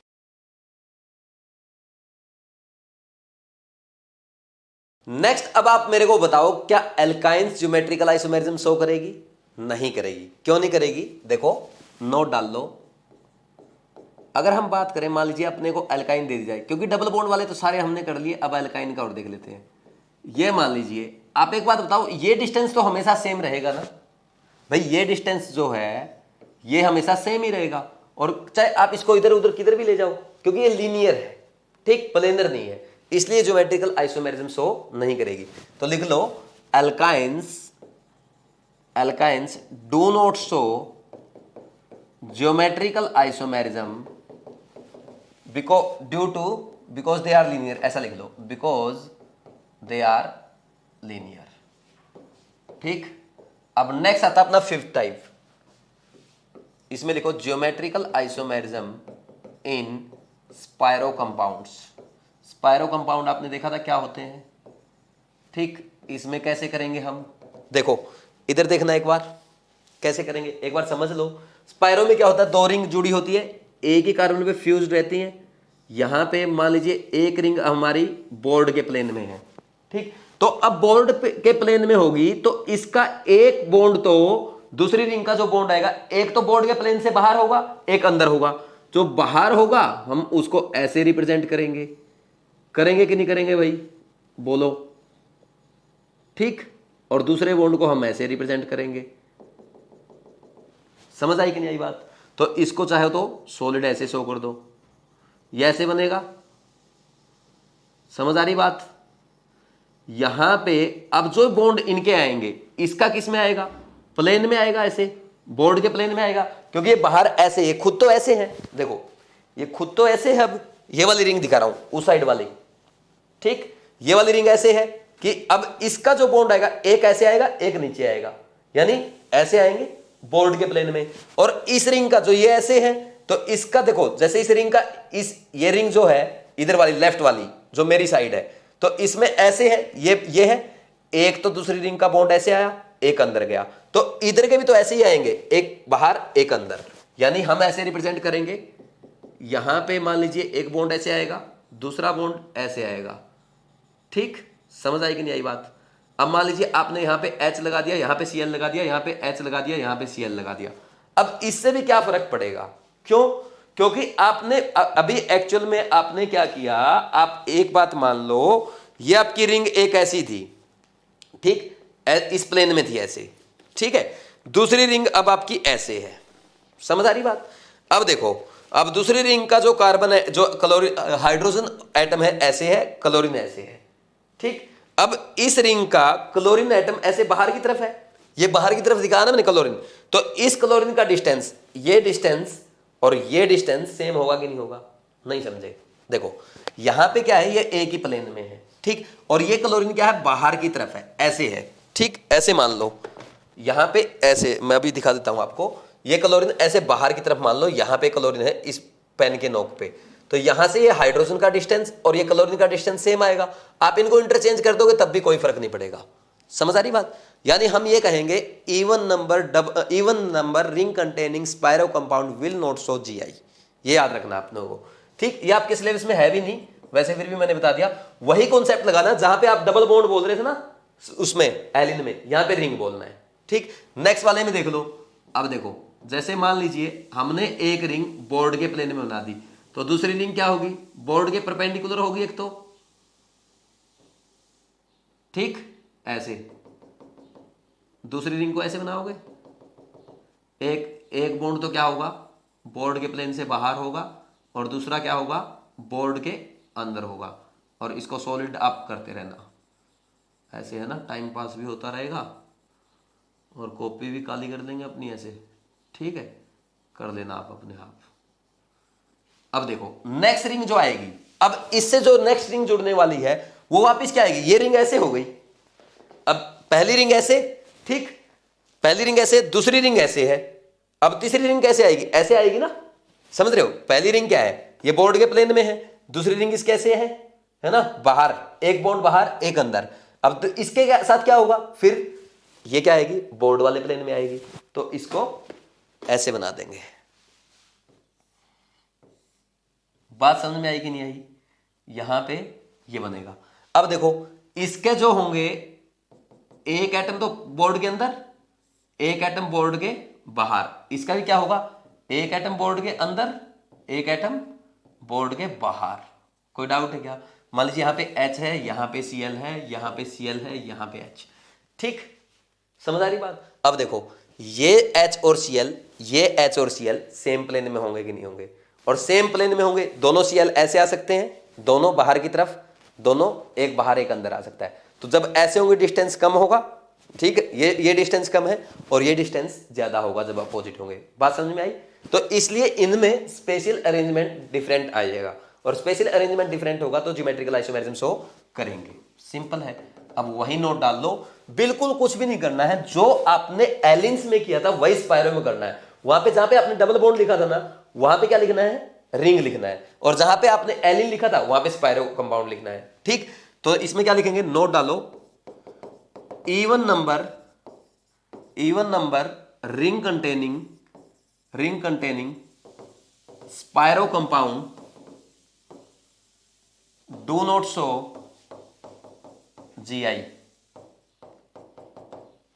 नेक्स्ट अब आप मेरे को बताओ, क्या एल्काइंस ज्योमेट्रिकल आइसोमेरिज्म शो करेगी, नहीं करेगी, क्यों नहीं करेगी, देखो नोट डाल लो, अगर हम बात करें मान लीजिए अपने को एल्काइन दे दी जाए, क्योंकि डबल बॉन्ड वाले तो सारे हमने कर लिए, अब एल्काइन का और देख लेते हैं, ये मान लीजिए, आप एक बात बताओ, ये डिस्टेंस तो हमेशा सेम रहेगा ना भाई, ये डिस्टेंस जो है ये हमेशा सेम ही रहेगा, और चाहे आप इसको इधर उधर किधर भी ले जाओ, क्योंकि ये लीनियर है, ठीक, प्लेनर नहीं है, इसलिए ज्योमेट्रिकल आइसोमेरिज्म शो नहीं करेगी। तो लिख लो alkynes do not show geometrical isomerism because they are linear, ऐसा लिख लो, बिकॉज दे आर लीनियर, ठीक। अब नेक्स्ट आता अपना 5th टाइप, इसमें लिखो geometrical isomerism in spiro compounds. Spiro compound आपने देखा था क्या होते हैं, ठीक। इसमें कैसे करेंगे हम, देखो इधर देखना एक बार, कैसे करेंगे एक बार समझ लो। स्पायरो में क्या होता है, दो रिंग जुड़ी होती है, एक ही कार्बन पे फ्यूज्ड रहती हैं। यहां पे मान लीजिए एक रिंग हमारी बोर्ड के प्लेन में है, ठीक। तो अब बोर्ड के प्लेन में होगी तो इसका एक बॉन्ड तो दूसरी रिंग का जो बॉन्ड आएगा, एक तो बोर्ड के प्लेन से बाहर होगा, एक अंदर होगा। जो बाहर होगा हम उसको ऐसे रिप्रेजेंट करेंगे, करेंगे कि नहीं करेंगे भाई, बोलो, ठीक। और दूसरे बॉन्ड को हम ऐसे रिप्रेजेंट करेंगे। समझ आई कि नहीं आई बात। तो इसको चाहे तो सॉलिड ऐसे शो कर दो, ये ऐसे बनेगा। समझ आ रही बात। यहां पे अब जो बॉन्ड इनके आएंगे, इसका किस में आएगा, प्लेन में आएगा, ऐसे बोर्ड के प्लेन में आएगा, क्योंकि ये बाहर ऐसे, ये खुद तो ऐसे है, देखो ये खुद तो ऐसे है। अब ये वाली रिंग दिखा रहा हूं, उस साइड वाली, ठीक। ये वाली रिंग ऐसे है कि अब इसका जो बॉन्ड आएगा, एक ऐसे आएगा, एक नीचे आएगा, यानी ऐसे आएंगे बोर्ड के प्लेन में। और इस रिंग का जो ये ऐसे है, तो इसका देखो जैसे इस रिंग का, इस ये रिंग जो है इधर वाली लेफ्ट वाली जो मेरी साइड है, तो इसमें ऐसे है, ये है, एक तो दूसरी रिंग का बॉन्ड ऐसे आया, एक अंदर गया, तो इधर के भी तो ऐसे ही आएंगे, एक बाहर एक अंदर। यानी हम ऐसे रिप्रेजेंट करेंगे, यहां पे मान लीजिए एक बॉन्ड ऐसे आएगा, दूसरा बॉन्ड ऐसे आएगा, ठीक। समझ आई कि नहीं आई बात। अब मान लीजिए आपने यहां पे H लगा दिया, यहां पे Cl लगा दिया, यहां पे H लगा दिया, यहां पे Cl लगा दिया। अब इससे भी क्या फर्क पड़ेगा, क्यों, क्योंकि आपने अभी एक्चुअल में आपने क्या किया, आप एक बात मान लो, ये आपकी रिंग एक ऐसी थी, ठीक, इस प्लेन में थी ऐसे, ठीक है। दूसरी रिंग अब आपकी ऐसे है, समझ आ रही बात। अब देखो, अब दूसरी रिंग का जो कार्बन है, जो क्लोरीन हाइड्रोजन एटम है, ऐसे है, क्लोरीन ऐसे है, ठीक। अब इस रिंग का क्लोरीन एटम ऐसे बाहर की तरफ है, ये बाहर की तरफ दिखाया ना मैंने क्लोरीन, तो इस क्लोरीन का डिस्टेंस, ये डिस्टेंस और ये डिस्टेंस सेम होगा कि नहीं होगा, नहीं समझे। देखो यहां पे क्या है, ये एक ही प्लेन में है, ठीक, और ये क्लोरीन क्या है, बाहर की तरफ है, ऐसे है, ठीक। ऐसे मान लो, यहां पे ऐसे, मैं अभी दिखा देता हूं आपको, ये क्लोरीन ऐसे बाहर की तरफ मान लो, यहां पे क्लोरीन है इस पेन के नोक पे, तो यहां से ये हाइड्रोजन का डिस्टेंस और ये क्लोरीन का डिस्टेंस सेम आएगा। आप इनको इंटरचेंज कर दोगे तब भी कोई फर्क नहीं पड़ेगा। समझ आ रही बात। यानी हम ये कहेंगे even number ring containing spiro compound will not show GI। ये याद रखना आप लोगों को, ठीक। ये आपके सिलेबस में है भी नहीं, वैसे फिर भी मैंने बता दिया। वही कॉन्सेप्ट लगाना जहां पे आप डबल बॉन्ड बोल रहे थे ना, उसमें एलिन में, यहां पे रिंग बोलना है, ठीक। नेक्स्ट वाले में देख लो। अब देखो, जैसे मान लीजिए हमने एक रिंग बोर्ड के प्लेन में बना दी, तो दूसरी रिंग क्या होगी, बोर्ड के परपेंडिकुलर होगी एक तो, ठीक, ऐसे। दूसरी रिंग को ऐसे बनाओगे, एक बॉन्ड तो क्या होगा, बोर्ड के प्लेन से बाहर होगा, और दूसरा क्या होगा, बोर्ड के अंदर होगा। और इसको सॉलिड आप करते रहना, ऐसे है ना, टाइम पास भी होता रहेगा और कॉपी भी काली कर देंगे अपनी ऐसे, ठीक है, कर लेना आप अपने आप। अब देखो नेक्स्ट रिंग जो आएगी, अब इससे जो नेक्स्ट रिंग जुड़ने वाली है वो वापस क्या आएगी, ये रिंग ऐसे हो गई। अब पहली रिंग ऐसे, ठीक, पहली रिंग ऐसे, दूसरी रिंग ऐसे है। अब तीसरी रिंग कैसे आएगी, ऐसे आएगी ना, समझ रहे हो। पहली रिंग क्या है, ये बोर्ड के प्लेन में है, दूसरी रिंग इस कैसे है ना, बाहर, एक बॉन्ड बाहर एक अंदर। अब तो इसके साथ क्या होगा, फिर ये क्या आएगी, बोर्ड वाले प्लेन में आएगी, तो इसको ऐसे बना देंगे। बात समझ में आई कि नहीं आई। यहां पे ये बनेगा। अब देखो इसके जो होंगे, एक एटम तो बोर्ड के अंदर, एक एटम बोर्ड के बाहर, इसका भी क्या होगा, एक एटम बोर्ड के अंदर, एक एटम बोर्ड के बाहर। कोई डाउट है क्या। मान लीजिए यहां पे H है, यहां पे Cl है, यहां पे Cl है, यहां पे H, ठीक, समझ आ रही बात। अब देखो ये H और Cl, ये H और Cl सेम प्लेन में होंगे कि नहीं होंगे, और सेम प्लेन में होंगे, दोनों Cl ऐसे आ सकते हैं, दोनों बाहर की तरफ, दोनों एक बाहर एक अंदर आ सकता है। तो जब ऐसे होंगे डिस्टेंस कम होगा, ठीक है, ये डिस्टेंस कम है और ये डिस्टेंस ज्यादा होगा जब अपोजिट होंगे। बात समझ में आई। तो इसलिए इनमें स्पेशल अरेंजमेंट डिफरेंट आएगा, और स्पेशल अरेंजमेंट डिफरेंट होगा तो ज्योमेट्रिकल आइसोमेरिज्म शो करेंगे। सिंपल है। अब वही नोट डाल लो, बिल्कुल कुछ भी नहीं करना है, जो आपने एलिन्स में किया था वही स्पायरो में करना है। वहां पे जहां पे आपने डबल बॉन्ड लिखा था ना, वहां पे क्या लिखना है, रिंग लिखना है, और जहां पे आपने एलिन लिखा था वहां पे स्पायरो कंपाउंड लिखना है। ठीक, तो इसमें क्या लिखेंगे, नोट डालो, even number ring containing spiro compound do not show GI।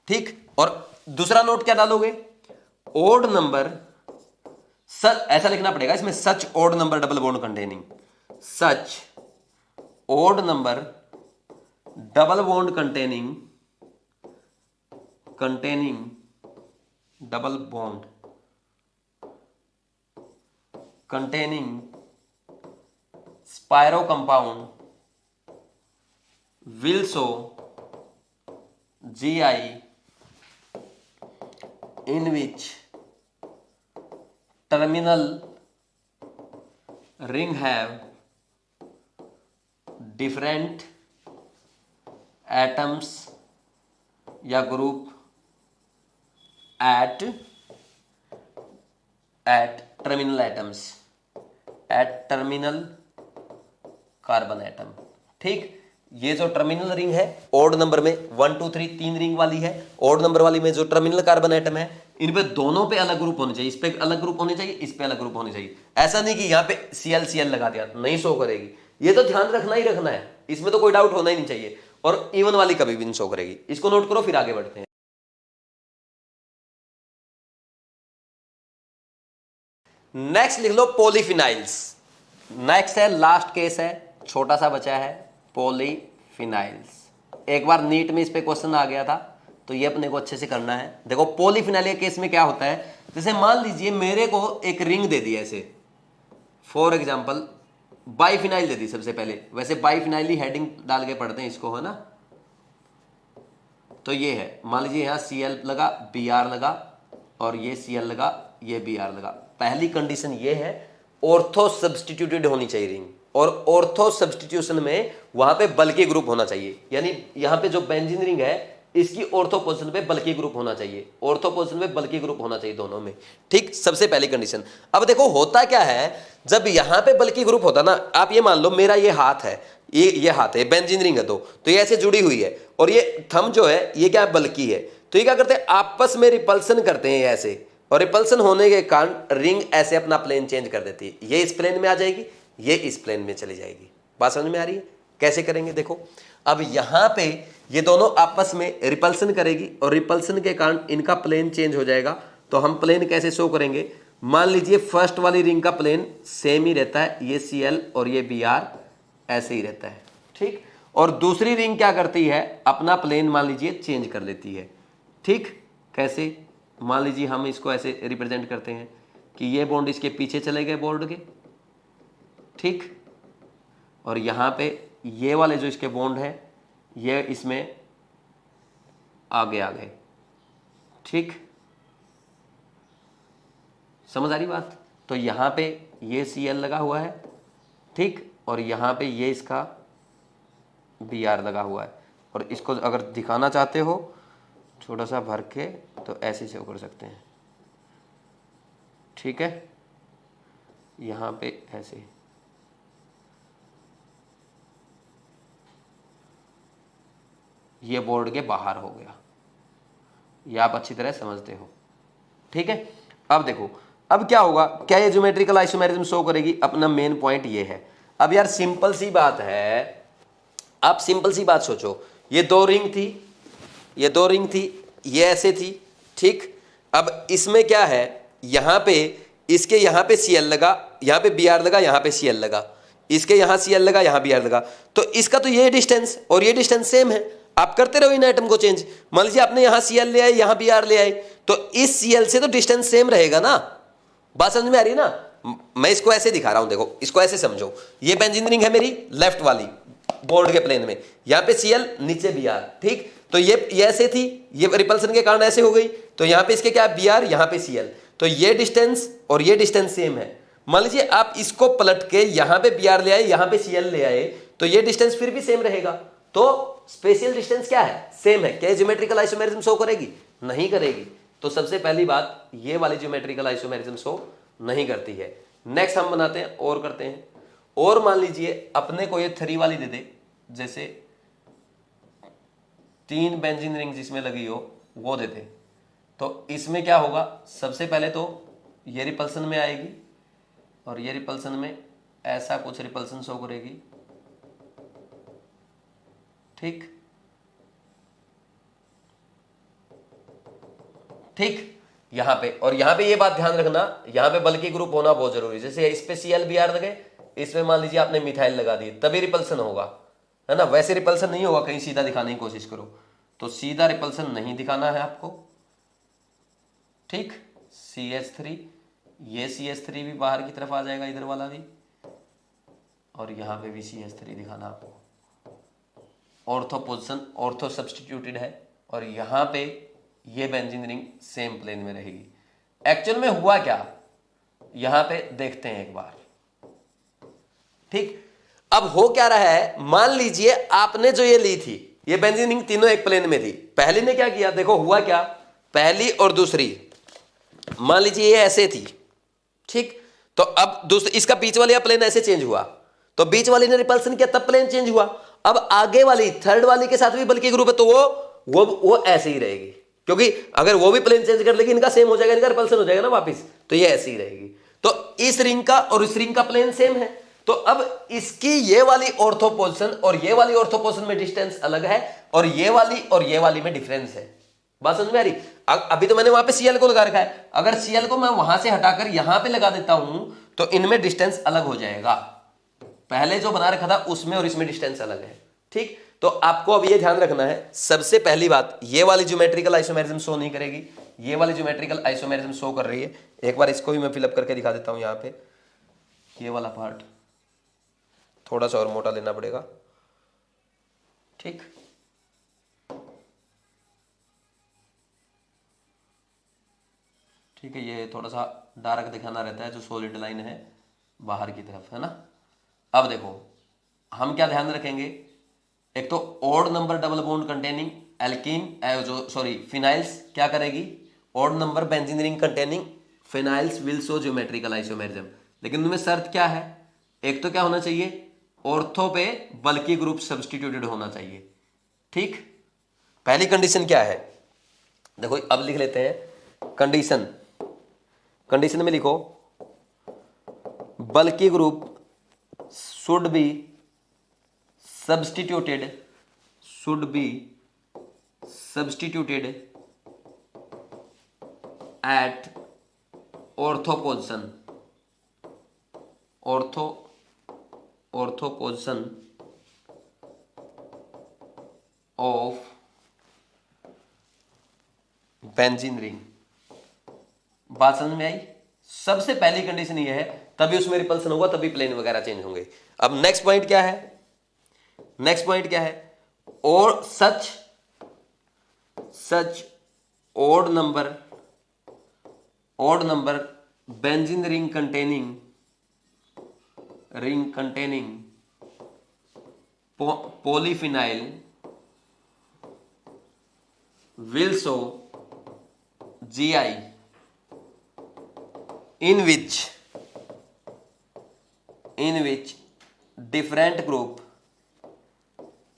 ठीक, और दूसरा नोट क्या डालोगे, ओड नंबर, ऐसा लिखना पड़ेगा इसमें, such odd number double bond containing, such odd number double bond containing double bond containing spiro compound will show GI in which terminal ring have different atoms या group at terminal atoms, at terminal carbon atom. ठीक, ये जो terminal ring है odd number में 1 2 3 3 ring वाली है, odd number वाली में जो टर्मिनल कार्बन एटम है इन पे दोनों पे अलग ग्रुप होने चाहिए, इस पे अलग ग्रुप होने चाहिए, इस पे अलग ग्रुप होने चाहिए। ऐसा नहीं कि यहाँ पे Cl लगा दिया नहीं शो करेगी, ये तो ध्यान रखना ही रखना है, इसमें तो कोई डाउट होना ही नहीं चाहिए। और इवन वाली कभी भी नहीं शो करेगी, इसको नोट करो, फिर आगे बढ़ते हैं। नेक्स्ट लिख लो पॉलीफिनाइल्स। नेक्स्ट है, लास्ट केस है, छोटा सा बचा है, पॉलीफिनाइल्स। एक बार नीट में इस पे क्वेश्चन आ गया था, तो ये अपने को अच्छे से करना है। देखो पॉलीफिनाइल के केस में क्या होता है, जैसे मान लीजिए मेरे को एक रिंग दे दी ऐसे, फॉर एग्जांपल बाइफिनाइल दे दी सबसे पहले, वैसे बाइफिनाइल ही हेडिंग डाल के पढ़ते हैं इसको, है ना। तो ये है, मान लीजिए यहाँ Cl लगा, Br लगा, और ये Cl लगा, ये Br लगा। पहली कंडीशन ये है, ऑर्थो सब्स्टिट्यूटेड होनी चाहिए रिंग, और ऑर्थो सब्स्टिट्यूशन में वहां पे बल्कि ग्रुप होना चाहिए, यानी यहां पे जो बेंजीन रिंग है इसकी ऑर्थो पोजीशन पे बल्कि ग्रुप होना चाहिए, ऑर्थो पोजीशन पे बल्कि ग्रुप होना चाहिए दोनों में। ठीक, सबसे पहली कंडीशन। अब देखो होता क्या है, जब यहां पे बल्कि ग्रुप होता ना, आप ये मान लो मेरा ये हाथ है, ये हाथ है, बेंजीन रिंग है, तो ये ऐसे जुड़ी हुई है, और ये थंब जो है ये क्या बल्कि है, तो ये क्या करते हैं आपस में रिपल्सन करते हैं ऐसे, और रिपल्सन होने के कारण रिंग ऐसे अपना प्लेन चेंज कर देती है, ये इस प्लेन में आ जाएगी, ये इस प्लेन में चली जाएगी। बात समझ में आ रही है, कैसे करेंगे देखो। अब यहां पे ये दोनों आपस में रिपल्सन करेगी, और रिपल्सन के कारण इनका प्लेन चेंज हो जाएगा। तो हम प्लेन कैसे शो करेंगे, मान लीजिए फर्स्ट वाली रिंग का प्लेन सेम ही रहता है, ये Cl और ये Br ऐसे ही रहता है। ठीक, और दूसरी रिंग क्या करती है, अपना प्लेन मान लीजिए चेंज कर लेती है। ठीक, कैसे, मान लीजिए हम इसको ऐसे रिप्रेजेंट करते हैं कि ये बॉन्ड इसके पीछे चले गए बोर्ड के, ठीक, और यहां पे ये वाले जो इसके बॉन्ड है ये इसमें आगे आ गए। ठीक, समझ आ रही बात। तो यहां पे ये Cl लगा हुआ है, ठीक, और यहां पे ये इसका Br लगा हुआ है, और इसको अगर दिखाना चाहते हो छोटा सा भर के तो ऐसे से कर सकते हैं। ठीक है, यहां पे ऐसे, ये बोर्ड के बाहर हो गया, ये आप अच्छी तरह समझते हो। ठीक है, अब देखो अब क्या होगा, क्या ये ज्योमेट्रिकल आइसोमेरिज्म शो करेगी, अपना मेन पॉइंट ये है। अब यार सिंपल सी बात है, आप सिंपल सी बात सोचो, ये दो रिंग थी, ये दो रिंग थी, ये ऐसे थी। ठीक, अब इसमें क्या है, यहां पे इसके यहां पे Cl लगा, यहां पे Br लगा, यहां पे Cl लगा, इसके यहां Cl लगा, यहां Br लगा, तो इसका तो ये डिस्टेंस और ये डिस्टेंस सेम है। आप करते रहो इन एटम को चेंज, मान लीजिए आपने यहां Cl ले आए, यहां Br ले आए, तो इस Cl से तो डिस्टेंस सेम रहेगा ना। बात समझ में आ रही है ना। मैं इसको ऐसे दिखा रहा हूं, देखो इसको ऐसे समझो, ये बेंजीन रिंग है मेरी लेफ्ट वाली बोर्ड के प्लेन में, यहां पे Cl नीचे Br। ठीक, तो ये ऐसे थी, ये रिपल्सन के कारण ऐसे हो गई, तो यहां पे इसके क्या है Br, यहां पे Cl, तो ये डिस्टेंस और ये डिस्टेंस सेम है। मान लीजिए आप इसको पलट के यहां पे Br ले आए, यहां पे Cl ले आए, तो ये डिस्टेंस फिर भी सेम रहेगा। तो स्पेशियल डिस्टेंस क्या है, सेम है। क्या ज्योमेट्रिकल आइसोमेरिज्म शो करेगी, नहीं करेगी। तो सबसे पहली बात, ये वाली ज्योमेट्रिकल आइसोमेरिज्म शो नहीं करती है। नेक्स्ट हम बनाते हैं और करते हैं, और मान लीजिए अपने को ये 3 वाली दे दे, जैसे 3 बेंजीन रिंग जिसमें लगी हो वो दे दे, तो इसमें क्या होगा, सबसे पहले तो ये रिपल्सन में आएगी और ये रिपल्सन में ऐसा कुछ रिपल्सन शो करेगी, ठीक ठीक यहां पे। और यहां पे ये बात ध्यान रखना, यहां पे बल्कि ग्रुप होना बहुत जरूरी है। जैसे इस पे ClBr लगे, इसमें मान लीजिए आपने मिथाइल लगा दी, तभी रिपल्सन होगा, है ना, वैसे रिपल्सन नहीं होगा। कहीं सीधा दिखाने की कोशिश करो तो सीधा रिपल्सन नहीं दिखाना है आपको, ठीक। CH3, ये CH3 भी बाहर की तरफ आ जाएगा, इधर वाला भी, और यहां पे भी CH3 दिखाना आपको। ऑर्थो पोजिशन, ऑर्थो सब्स्टिट्यूटेड है, और यहां पे ये बेंजीन रिंग सेम प्लेन में रहेगी। एक्चुअल में हुआ क्या, यहां पे देखते हैं एक बार, ठीक। अब हो क्या रहा है, मान लीजिए आपने जो ये ली थी, ये बेंजीन रिंग तीनों एक प्लेन में थी। पहली ने क्या किया, देखो हुआ क्या, पहली और दूसरी मान लीजिए ये ऐसे थी, ठीक। तो अब दूसरी, इसका बीच वाला प्लेन ऐसे चेंज हुआ, तो बीच वाली ने रिपल्सन किया, तब प्लेन चेंज हुआ। अब आगे वाली थर्ड वाली के साथ भी बल्कि ग्रुप है, तो वो ऐसे ही रहेगी, क्योंकि अगर वो भी प्लेन चेंज कर लेगी, इनका सेम हो जाएगा, इनका रिपल्सन हो जाएगा ना वापिस, तो ये ऐसे ही रहेगी। तो इस रिंग का और इस रिंग का प्लेन सेम है, तो अब इसकी ये वाली ऑर्थो पोजीशन और ये वाली ऑर्थो पोजीशन में डिस्टेंस अलग है, और ये वाली में डिफरेंस है। बात समझ में आ रही? अभी तो मैंने वहां पे Cl को लगा रखा है, अगर Cl को मैं वहां से हटाकर यहां पे लगा देता हूं तो इनमें डिस्टेंस अलग हो जाएगा। पहले जो बना रखा था उसमें और इसमें डिस्टेंस अलग है, ठीक। तो आपको अब ये ध्यान रखना है, सबसे पहली बात, ये वाली ज्योमेट्रिकल आइसोमेरिज्म शो नहीं करेगी, ये वाली ज्योमेट्रिकल आइसोमेरिज्म शो कर रही है। एक बार इसको भी मैं फिलअप करके दिखा देता हूं। यहां पे ये वाला पार्ट थोड़ा सा और मोटा लेना पड़ेगा, ठीक। ठीक है, ये थोड़ा सा डार्क दिखाना रहता है, जो सॉलिड लाइन है बाहर की तरफ, है ना। अब देखो हम क्या ध्यान रखेंगे, एक तो odd number double bond containing alkene, जो सॉरी फिनाइल्स क्या करेगी, odd number benzene ring containing phenyls will show geometrical isomerism. लेकिन उनमें शर्त क्या है, एक तो क्या होना चाहिए, ऑर्थो पे बल्कि ग्रुप सब्स्टिट्यूटेड होना चाहिए, ठीक। पहली कंडीशन क्या है, देखो अब लिख लेते हैं कंडीशन। कंडीशन में लिखो बल्कि group should be substituted at ortho position, ortho position of benzene ring. बात समझ में आई? सबसे पहली कंडीशन ये है, तभी उसमें रिपल्सन होगा, तभी प्लेन वगैरह चेंज होंगे। अब नेक्स्ट पॉइंट क्या है, नेक्स्ट पॉइंट क्या है, और such odd number benzene ring containing polyphenyl will show GI in which different group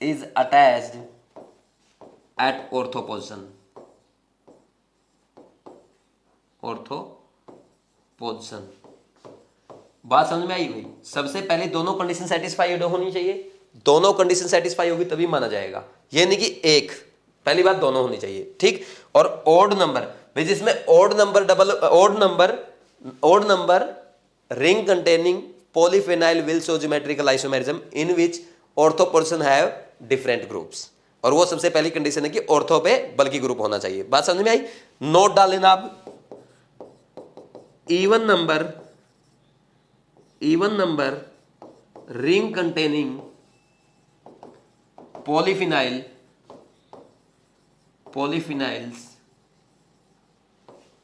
is attached at ortho position, बात समझ में आई भाई? सबसे पहले दोनों कंडीशन सेटिस्फाइड होनी चाहिए, दोनों कंडीशन सेटिस्फाई होगी तभी माना जाएगा। ये नहीं कि एक, पहली बात दोनों होनी चाहिए, ठीक। और ओड नंबर भाई, जिसमें odd number ring containing polyphenyl will show geometrical isomerism in which ortho position have different groups, और वो सबसे पहली कंडीशन है कि ऑर्थो पे बल्कि ग्रुप होना चाहिए। बात समझ में आई? नोट डाल लेना आप, even number ring containing polyphenols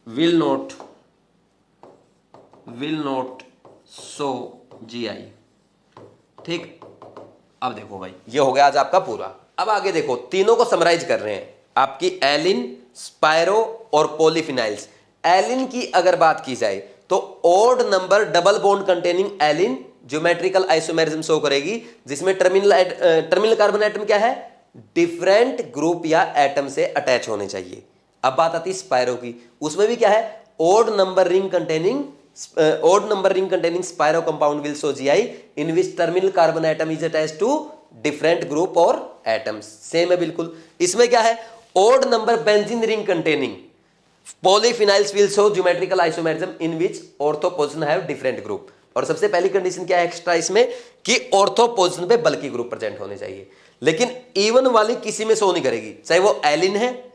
will not show GI, ठीक। अब देखो भाई, ये हो गया आज आपका पूरा। अब आगे देखो, तीनों को समराइज कर रहे हैं, आपकी एलिन, स्पायरो और पॉलीफिनाइल्स। एलिन की अगर बात की जाए तो odd number double bond containing alkene geometrical isomerism show करेगी, जिसमें टर्मिनल कार्बन एटम क्या है, डिफरेंट ग्रुप या एटम से अटैच होने चाहिए। अब बात आती है स्पायरो की, उसमें भी क्या है, odd number ring containing spiro compound will show GI in which terminal carbon atom is attach to different group और एटम्स। सेम है बिल्कुल। इसमें क्या है, odd number benzene ring containing polyphenyls will show geometrical isomerism in which ortho position have different group. और सबसे पहली condition क्या है एक्स्ट्रा इसमें, कि ऑर्थो पोजीशन पे बल्कि ग्रुप प्रेजेंट होने चाहिए। लेकिन इवन वाली किसी में शो नहीं करेगी, चाहे वो एलिन है,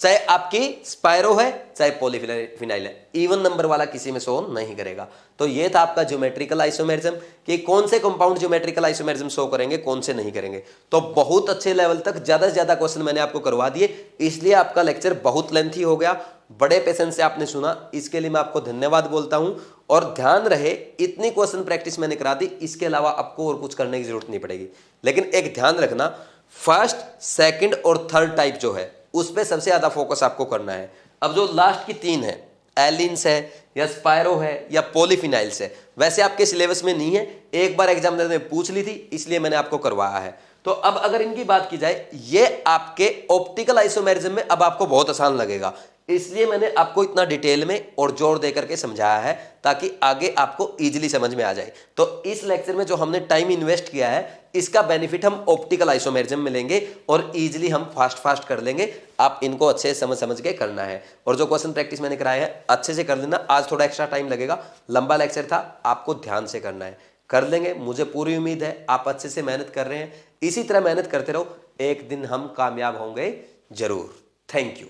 चाहे आपकी स्पायरो है, चाहे पॉलीफिनाइल है, इवन नंबर वाला किसी में शो नहीं करेगा। तो ये था आपका ज्योमेट्रिकल आइसोमेरिज्म, कि कौन से कंपाउंड ज्योमेट्रिकल आइसोमेरिज्म शो करेंगे, कौन से नहीं करेंगे। तो बहुत अच्छे लेवल तक ज्यादा से ज्यादा क्वेश्चन मैंने आपको करवा दिए, इसलिए आपका लेक्चर बहुत लेंथी हो गया। बड़े पेशेंस से आपने सुना, इसके लिए मैं आपको धन्यवाद बोलता हूं। और ध्यान रहे, इतनी क्वेश्चन प्रैक्टिस मैंने करा दी, इसके अलावा आपको और कुछ करने की जरूरत नहीं पड़ेगी। लेकिन एक ध्यान रखना, फर्स्ट, सेकंड और थर्ड टाइप जो है उस पर सबसे ज्यादा फोकस आपको करना है। अब जो लास्ट की तीन है, एलिन्स है या स्पायरो है या पॉलीफिनाइल्स है, वैसे आपके सिलेबस में नहीं है, एक बार एग्जाम में पूछ ली थी, इसलिए मैंने आपको करवाया है। तो अब अगर इनकी बात की जाए, ये आपके ऑप्टिकल आइसोमेरिज्म में अब आपको बहुत आसान लगेगा, इसलिए मैंने आपको इतना डिटेल में और जोर देकर के समझाया है, ताकि आगे आपको इजीली समझ में आ जाए। तो इस लेक्चर में जो हमने टाइम इन्वेस्ट किया है, इसका बेनिफिट हम ऑप्टिकल आइसोमेरिज्म में लेंगे और इजीली हम फास्ट कर लेंगे। आप इनको अच्छे से समझ के करना है, और जो क्वेश्चन प्रैक्टिस मैंने कराया है अच्छे से कर लेना। आज थोड़ा एक्स्ट्रा टाइम लगेगा, लंबा लेक्चर था, आपको ध्यान से करना है, कर लेंगे। मुझे पूरी उम्मीद है आप अच्छे से मेहनत कर रहे हैं, इसी तरह मेहनत करते रहो, एक दिन हम कामयाब होंगे जरूर। Thank you.